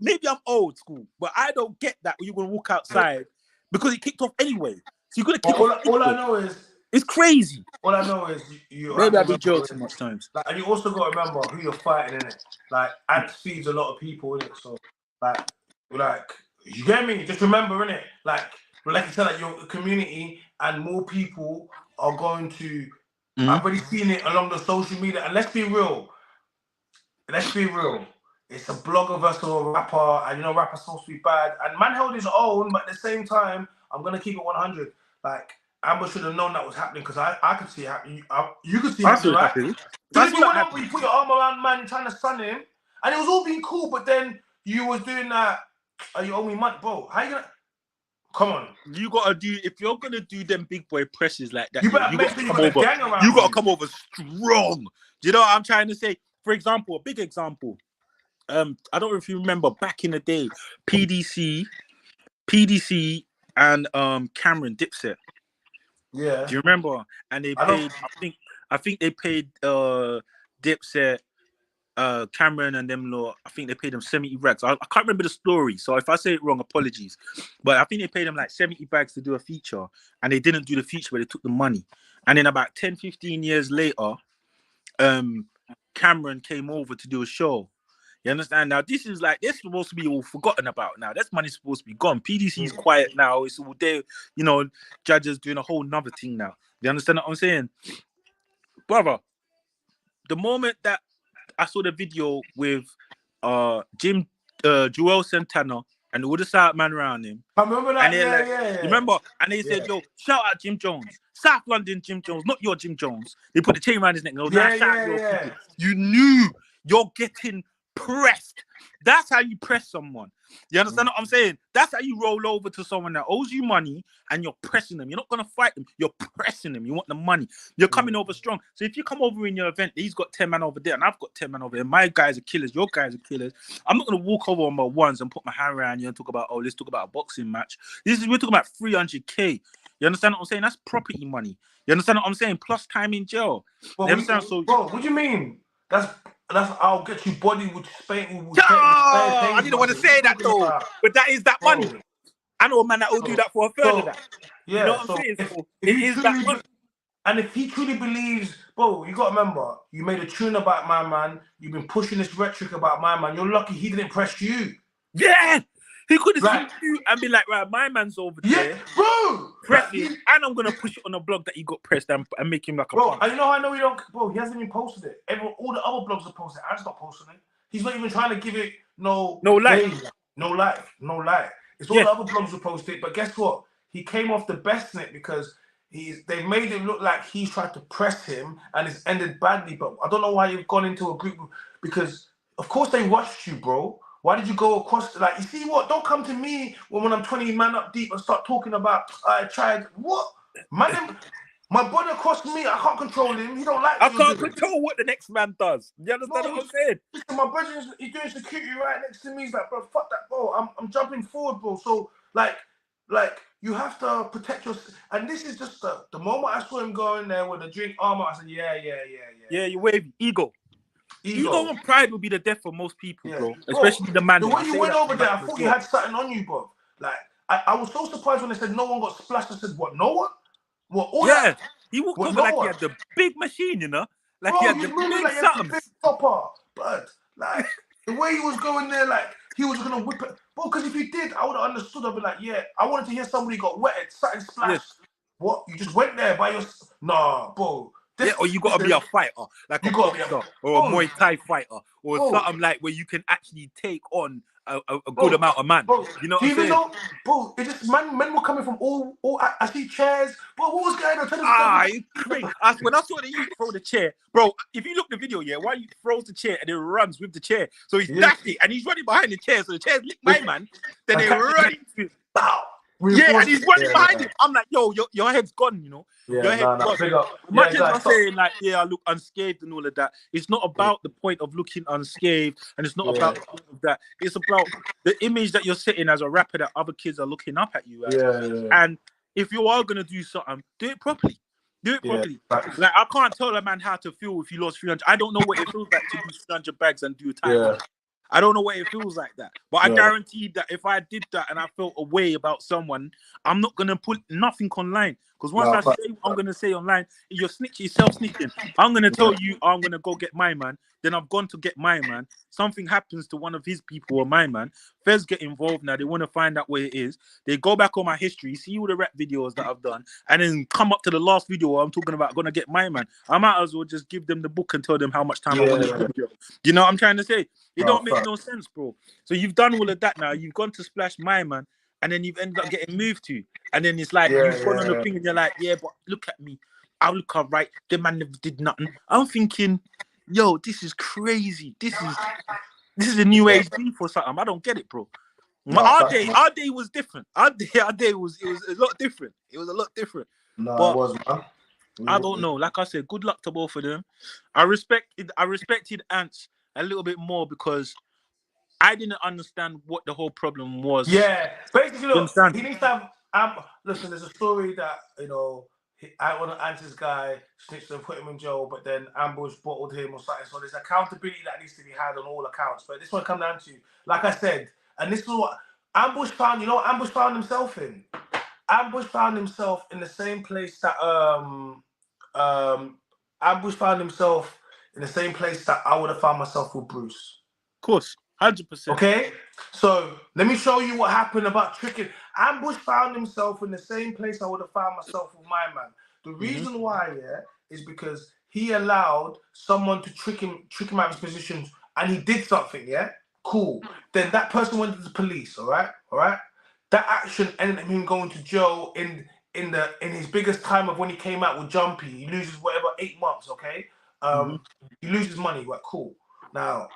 Maybe I'm old school, but I don't get that when you're going to walk outside, because it kicked off anyway. So you're going to kick off. All I know is, it's crazy. All I know is you. Maybe I've been joking much times. Like, and you also got to remember who you're fighting, in it. Like, ants feeds a lot of people, in it. So, like you get me? Just remember, in it. Like you said, like your community and more people are going to. I've already seen it along the social media, and let's be real. It's a blogger versus a rapper, and rapper's supposed to be bad. And man held his own, but at the same time, I'm gonna keep it 100. Like, Amber should have known that was happening, because I could see it happening. You could see it happening, right? That's what happened. You put your arm around man, you're trying to stun him, and it was all being cool, but then you was doing that. You owe me money, bro. How you gonna? Come on. You gotta do, if you're gonna do them big boy presses like that, you better make sure you got a gang around. You gotta come over strong. Do you know what I'm trying to say? For example, a big example. I don't know if you remember back in the day, PDC and Cameron Dipset. Yeah. Do you remember? And they paid. I think they paid Dipset, Cameron, and them lot. I think they paid them 70 bags. I can't remember the story, so if I say it wrong, apologies. But I think they paid them like 70 bags to do a feature, and they didn't do the feature, but they took the money. And then about 10, 15 years later, Cameron came over to do a show. You understand? Now this is supposed to be all forgotten about now. That money's supposed to be gone. PDC is quiet now. It's all day, judges doing a whole nother thing now. You understand what I'm saying? Brother, the moment that I saw the video with Joel Santana and all the South man around him. I remember that. Yeah. Remember? And they said, yo, shout out Jim Jones. South London Jim Jones, not your Jim Jones. They put the chain around his neck. You knew you're getting pressed. That's how you press someone. You understand what I'm saying? That's how you roll over to someone that owes you money and you're pressing them. You're not going to fight them. You're pressing them. You want the money. You're coming over strong. So if you come over in your event, he's got 10 man over there and I've got 10 man over there. My guys are killers. Your guys are killers. I'm not going to walk over on my ones and put my hand around you and talk about, let's talk about a boxing match. We're talking about 300K. You understand what I'm saying? That's property money. You understand what I'm saying? Plus time in jail. Bro, what do you mean? That's I'll get you body with Spain. I didn't want to say that though, but that is that money. I know a man that will do that for a third of that. Yeah, you know what I'm saying? It is that money. And if he truly believes, bro, you got to remember, you made a tune about my man. You've been pushing this rhetoric about my man. You're lucky he didn't press you. Yeah. He could have seen you and be like, right, my man's over there. Bro. Press it, and I'm going to push it on a blog that he got pressed and make him like a bro, and you know how I know he don't, bro, he hasn't even posted it. All the other blogs are posted. I'm not posting it. He's not even trying to give it no life. No life. It's all the other blogs are posted, but guess what? He came off the best in it because they made it look like he's tried to press him and it's ended badly. But I don't know why you've gone into a group, because of course they watched you, bro. Why did you go across? Like, you see what? Don't come to me when I'm 20 man up deep and start talking about I tried. What? Man, My brother crossed me. I can't control him. He don't like I what can't you're doing. control what the next man does. You understand No, what I'm saying? listen, my brother he's doing security right next to me. He's like, bro, fuck that, bro. I'm jumping forward, bro. So like you have to protect your. And this is just the moment I saw him go in there with the drink armor. I said, yeah. Yeah, you wave ego and pride will be the death for most people, bro. Especially the man. The way you went over there, I thought you had something on you, bro. Like I was so surprised when they said no one got splashed. I said, what? No one? What? All that? He walked over like he had the big machine, you know, like bro, he had the big something. Big topper, but like the way he was going there, like he was gonna whip it, bro. Because if he did, I would have understood. I'd be like, yeah, I wanted to hear somebody got wetted, something splashed. Yes. What? You just went there by your bro. Or you gotta be a fighter, like a boxer or a Muay Thai fighter, or something like where you can actually take on a good amount of man. Bro, you know what I'm saying? Bro, it just men were coming from all. I see chairs, bro. What was going on? When I saw the youth throw the chair, bro. If you look at the video, why he throws the chair and then runs with the chair, so he's daffy and he's running behind the chair, so the chair's licked my man. Then they run into and he's running behind him. I'm like, yo, your head's gone, you know. Your head's gone. Much as I'm saying, like, I look unscathed and all of that. It's not about the point of looking unscathed, and it's not about the point of that. It's about the image that you're setting as a rapper that other kids are looking up at you. And if you are gonna do something, do it properly. Do it properly. Like I can't tell a man how to feel if you lost 300. I don't know what it feels like to do 300 bags and do a time. I don't know what it feels like that, but I guarantee that if I did that and I felt a way about someone, I'm not gonna put nothing online. Because once I say what I'm gonna say online, you're self-snitching. I'm gonna tell you I'm gonna go get my man. Then I've gone to get my man. Something happens to one of his people or my man. Feds get involved now. They want to find out where it is. They go back on my history, see all the rap videos that I've done, and then come up to the last video where I'm talking about gonna get my man. I might as well just give them the book and tell them how much time I want to do. You know what I'm trying to say? It don't make no sense, bro. So you've done all of that now. You've gone to splash my man, and then you've ended up getting moved to. And then it's like you've gone on the thing and you're like, yeah, but look at me. I look alright. The man never did nothing. I'm thinking, yo, this is crazy. This is a new age beef or something. I don't get it, bro. Our day was different. Our day was a lot different. It was a lot different. No, but it was, man. I don't know. Like I said, good luck to both of them. I respected Ants a little bit more because I didn't understand what the whole problem was. Yeah, basically, look, he needs to have. Listen, there's a story that I want to answer this guy, snitched and put him in jail, but then Ambush bottled him or something. So there's accountability that needs to be had on all accounts. But this one come down to, like I said, and this is what Ambush found. You know what Ambush found himself in? Ambush found himself in the same place that Ambush found himself in the same place that I would have found myself with Bruce. Of course, 100%. Okay, so let me show you what happened about tricking. Ambush found himself in the same place I would have found myself with my man. The reason why, is because he allowed someone to trick him out of his position, and he did something. Cool. Then that person went to the police. All right. That action ended up him going to jail in his biggest time of when he came out with Jumpy. He loses whatever 8 months. Okay. He loses money. Right. Cool. Now,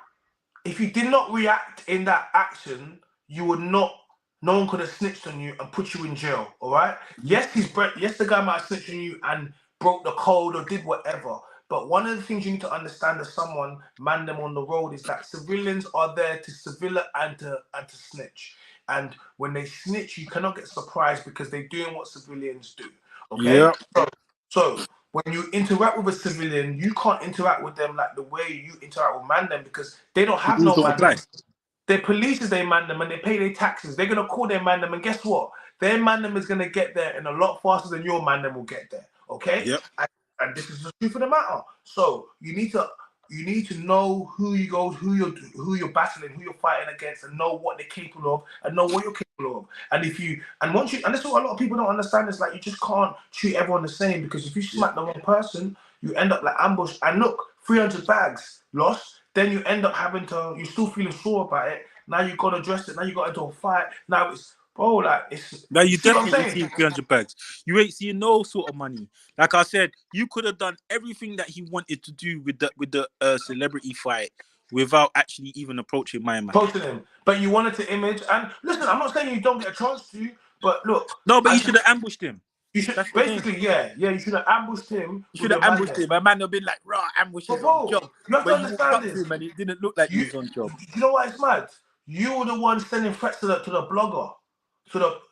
if you did not react in that action, you would not. No one could have snitched on you and put you in jail. All right. Yes, the guy might have snitched on you and broke the code or did whatever. But one of the things you need to understand as someone, man them on the road, is that civilians are there to civil and to snitch. And when they snitch, you cannot get surprised because they're doing what civilians do. Okay. Yeah. So when you interact with a civilian, you can't interact with them like the way you interact with man them because they don't have no man. Their police is their man them and they pay their taxes. They're gonna call their man them, and guess what? Their man them is gonna get there in a lot faster than your man them will get there. Okay. Yep. And this is the truth of the matter. So you need to know who you're battling, who you're fighting against, and know what they're capable of, and know what you're capable of. And this is what a lot of people don't understand, is like you just can't treat everyone the same, because if you smack the wrong person, you end up like Ambush. And look, 300 bags lost, then you end up you're still feeling sore about it. Now you got to address it. Now you got into a fight. Now it's. Bro, like it's now you definitely see 300 bags. You ain't seeing no sort of money. Like I said, you could have done everything that he wanted to do with the celebrity fight without actually even approaching my man. Approaching him, but you wanted to image. And listen, I'm not saying you don't get a chance to, but look. No, but he should have ambushed him. You should That's the thing. basically, yeah, you should have ambushed him. You should have ambushed him. My man would have been like, "Raw, ambush is on job." You have to But you walked up understand to this. him and it didn't look like he You, was on job. you know what it's mad? You were the one sending threats to the blogger.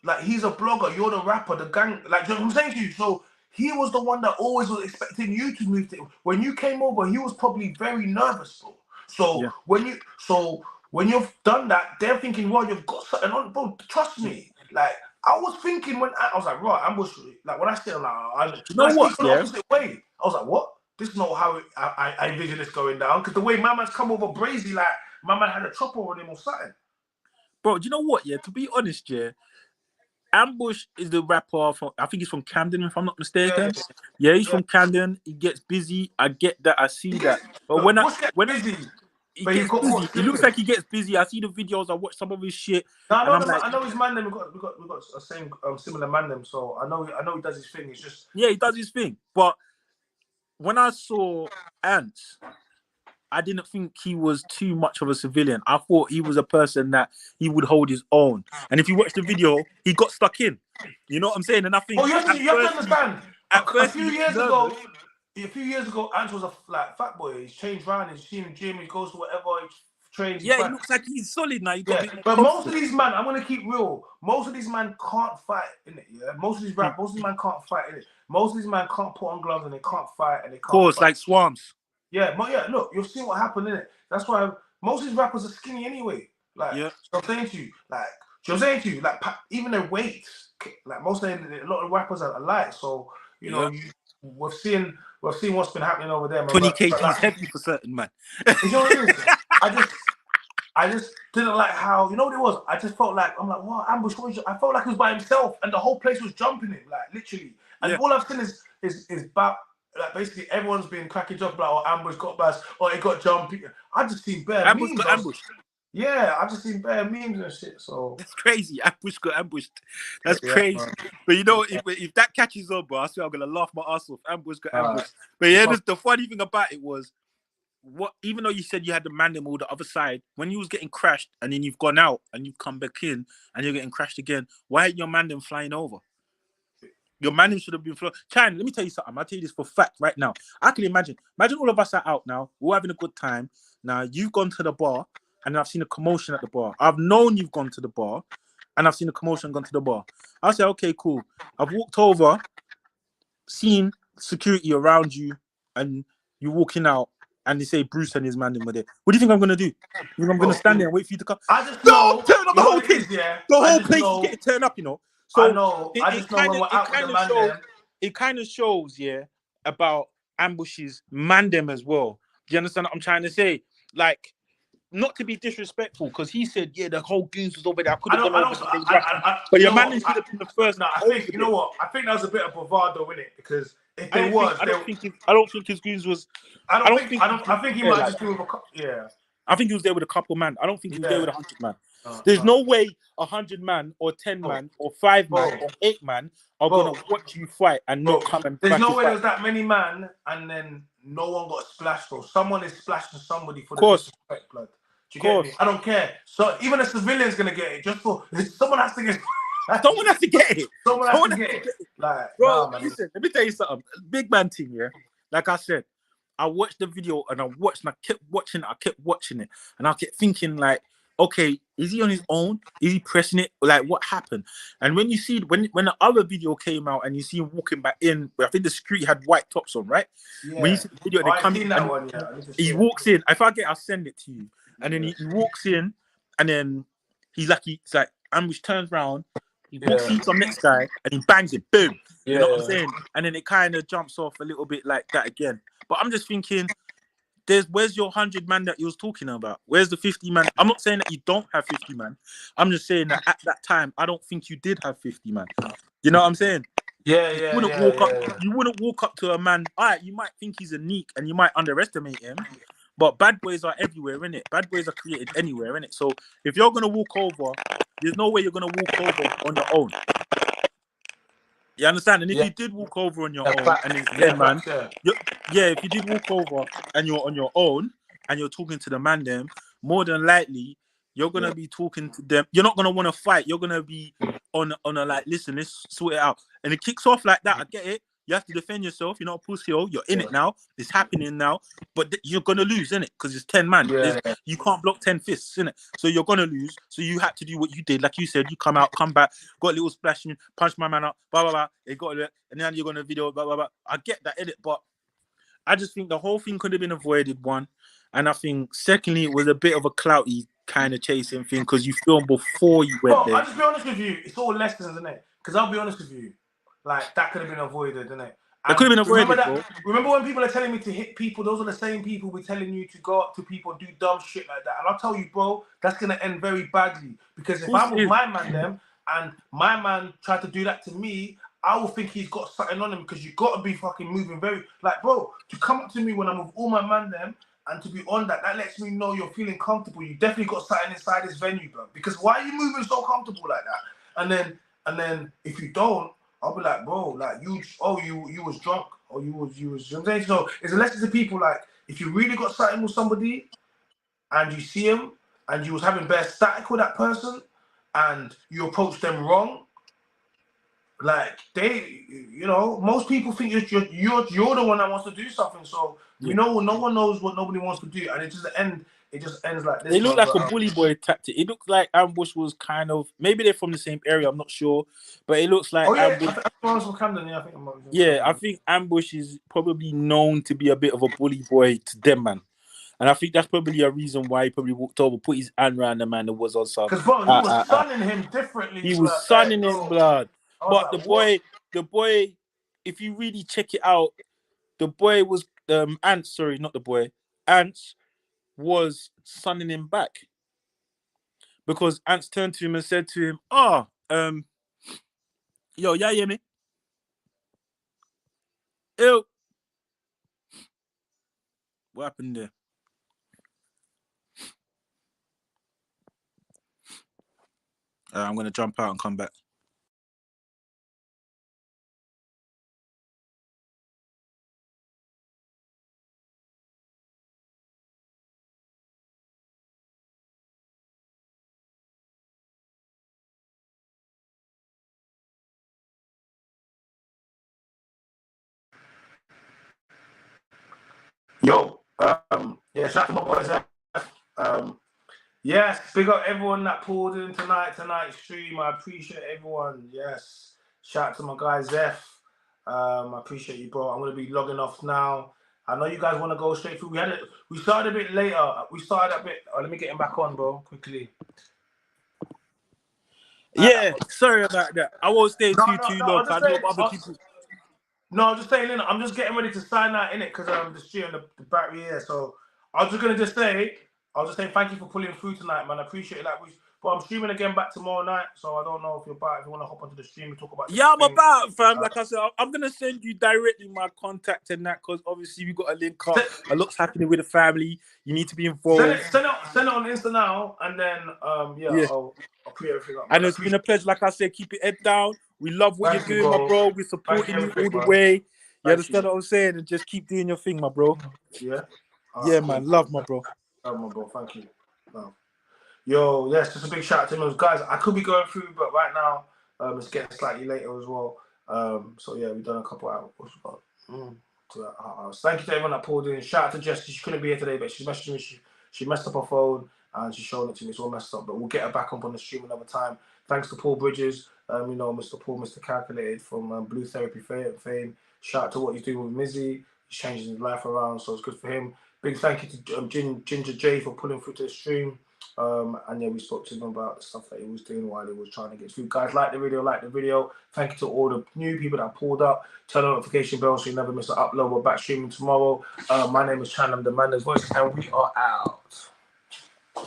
Like he's a blogger, you're the rapper, the gang. Like you know what I'm saying to you. So he was the one that always was expecting you to move to. When you came over, he was probably very nervous, bro. So Yeah. when you've done that, they're thinking, well, you've got something on, bro. Trust me. Like I was thinking when I was like, right, ambush. Like when I said, like, You know what? The opposite way. I was like, what? This is not how I envision this going down. Because the way my man's come over brazy, like my man had a chopper on him or something. Bro, do you know what? Yeah, to be honest, yeah, Ambush is the rapper from, I think he's from Camden, if I'm not mistaken. Yeah, he's from Camden. He gets busy. I get that. I see that. But when busy. He gets busy. It looks like he gets busy. I see the videos. I watch some of his shit. No, I know his man. Then we got a same similar man. Them. So I know he does his thing. It's just he does his thing. But when I saw Ants, I didn't think he was too much of a civilian. I thought he was a person that he would hold his own. And if you watch the video, he got stuck in. You know what I'm saying? And I think you have to understand. A few years ago, Ants was a fat boy. He's changed around. He's seen him gym. He goes to whatever. He trains. Yeah, he looks like he's solid now. But most of these man, I'm gonna keep real. Most of these man can't fight in it. Yeah, most of these man can't fight in it. Most of these man can't put on gloves and they can't fight and they can't. Of course, like Swamps. Yeah, look, you've seen what happened in it. That's why most of these rappers are skinny anyway. Like, I'm saying to you, like, even their weights, like most of them, a lot of rappers are light. So you know, we've seen what's been happening over there. 20 kg is heavy for certain man. You know what it is? I just didn't like how, you know what it was? I just felt like, I'm like, wow, Ambush, I felt like he was by himself and the whole place was jumping him, like literally. And all I've seen is about, like basically everyone's been cracking jokes like, oh, Ambush got bass, or it got jumpy. I just seen bare Ambush memes. got ambushed. Yeah, I've just seen bare memes and shit. So that's crazy. Ambush got ambushed. That's crazy. Man. But you know, if that catches on, bro, I swear I'm gonna laugh my ass off. Ambush got ambushed. But yeah, the funny thing about it was, even though you said you had the man on the other side, when you was getting crashed and then you've gone out and you've come back in and you're getting crashed again, why ain't your man flying over? Your man should have been flying. China, let me tell you something. I'll tell you this for fact right now. I can imagine all of us are out now. We're having a good time. Now you've gone to the bar and I've seen a commotion at the bar. I've known you've gone to the bar and I've seen a commotion gone to the bar. I'll say, okay, cool. I've walked over, seen security around you, and you're walking out. And they say Bruce and his man were there. What do you think I'm gonna do? You think I'm gonna stand there and wait for you to come? I just know. Turn up the whole thing. The whole place is getting turned up, you know. So I know. I just know when we're out with the man. It kind of shows, about Ambush's mandem as well. Do you understand what I'm trying to say? Like, not to be disrespectful, because he said, the whole goons was over there. I could have gone over. But your man should have been the first. No, I think you know what? I think that was a bit of bravado in it, because if there was, I don't think his goons was. I think he might just be with a couple. Yeah. I think he was there with a couple man. I don't think he was there with 100 man. There's no way 100 man or 10 man or 5 man or 8 man are gonna watch you fight and not come and. There's no way there's that many man and then no one got splashed, or someone is splashing somebody for the disrespect, blood. Do you get me? I don't care. So even a civilian's gonna get it. Just for someone has to get. Someone has to get it. Someone has to get it. Like, bro, listen. Let me tell you something. Big man thing, Like I said, I watched the video and I kept watching it, and I kept thinking like, okay, is he on his own? Is he pressing it? Like, what happened? And when you see when the other video came out and you see him walking back in, I think the street had white tops on, right? Yeah. When you see the video, they come in, he walks in. If I get, I'll send it to you. And then he walks in, and then he's like, Ambush turns around, he walks into some next guy, and he bangs it, boom. You know what I'm saying? And then it kind of jumps off a little bit like that again. But I'm just thinking, where's your 100 man that you was talking about? Where's the 50 man? I'm not saying that you don't have 50 man. I'm just saying that at that time, I don't think you did have 50 man. You know what I'm saying? You wouldn't walk up to a man. All right, you might think he's a neek and you might underestimate him, but bad boys are everywhere, innit? Bad boys are created anywhere, innit? So if you're gonna walk over, there's no way you're gonna walk over on your own. You understand? And if you did walk over on your own, and it's 10 man, if you did walk over and you're on your own and you're talking to the man, more than likely you're gonna be talking to them. You're not gonna want to fight. You're gonna be on a like, listen, let's sort it out. And it kicks off like that. I get it. You have to defend yourself. You're not a pussy. You're in it now. It's happening now. But you're gonna lose, innit? Because it's 10 man. You can't block 10 fists, innit? So you're gonna lose. So you had to do what you did, like you said. You come out, come back, got a little splashing, punch my man up, blah blah blah. They got it, and then you're gonna video, blah blah blah. I get that, innit? But I just think the whole thing could have been avoided, one. And I think secondly, it was a bit of a clouty kind of chasing thing because you filmed before you went there. I'll just be honest with you. It's all lessons, isn't it? Because I'll be honest with you. Like, that could have been avoided, isn't it? It could have been avoided, remember when people are telling me to hit people? Those are the same people who are telling you to go up to people and do dumb shit like that. And I'll tell you, bro, that's going to end very badly. Because if I'm with my man them and my man tried to do that to me, I will think he's got something on him because you got to be fucking moving very... Like, bro, to come up to me when I'm with all my man them and to be on that, that lets me know you're feeling comfortable. You definitely got something inside this venue, bro. Because why are you moving so comfortable like that? And then if you don't, I'll be like, bro, like you was drunk, or you was, you know what I'm saying? So it's a lesson to people, like, if you really got something with somebody and you see him and you was having bare static with that person and you approach them wrong, like they, you know, most people think you're the one that wants to do something. So you know, no one knows what nobody wants to do, and it just ends like this. It looked like a bully boy tactic. It looks like Ambush was kind of, maybe they're from the same area, I'm not sure, but it looks like Ambush. From Camden, I think Ambush is probably known to be a bit of a bully boy to them, man. And I think that's probably a reason why he probably walked over, put his hand around the man that was on some. Because bro, he was sunning him differently. He was sunning him, blood. But like, the boy, if you really check it out, the boy was Ants was sunning him back. Because Ants turned to him and said to him, yo, yeah, hear me? Ew. What happened there? I'm going to jump out and come back. Yo, shout out to my boys. Yes, big up everyone that pulled in tonight's stream. I appreciate everyone. Yes, shout out to my guy Zeph. I appreciate you, bro. I'm gonna be logging off now. I know you guys want to go straight through. We started a bit later. We started a bit. Let me get him back on, bro, quickly. Yeah, sorry about that. I won't stay too long. I know other people. No, I'm just saying, I'm just getting ready to sign out in it because the stream, the battery here. So I was just gonna say thank you for pulling through tonight, man. I appreciate it. But I'm streaming again back tomorrow night, so I don't know if you're back. If you want to hop onto the stream and talk about. Yeah, I'm about, fam. Like I said, I'm gonna send you directly my contact and that because obviously we got a link up. A lot's happening with the family. You need to be involved. Send it on Insta now, and then I'll create everything up. And it's been a pleasure. Like I said, keep your head down. We love what you're doing, my bro. We're supporting you all the way. You understand what I'm saying? And just keep doing your thing, my bro. Yeah. Yeah, man. Love, my bro. Love, my bro. Thank you. Love. Yo, yes, just a big shout out to those guys. I could be going through, but right now it's getting slightly later as well. So yeah, we've done a couple hours. Thank you to everyone that pulled in. Shout out to Jessie. She couldn't be here today, but she messaged me. She messed up her phone and she's showing it to me. It's all messed up, but we'll get her back up on the stream another time. Thanks to Paul Bridges, Mr. Paul, Mr. Calculated from Blue Therapy fame. Shout out to what he's doing with Mizzy. He's changing his life around, so it's good for him. Big thank you to Ginger J for pulling through to the stream. And yeah, we spoke to him about the stuff that he was doing while he was trying to get through. Guys, like the video. Thank you to all the new people that pulled up. Turn on the notification bell so you never miss an upload. We're back streaming tomorrow. My name is Chan, I'm the man, there's voices, and we are out.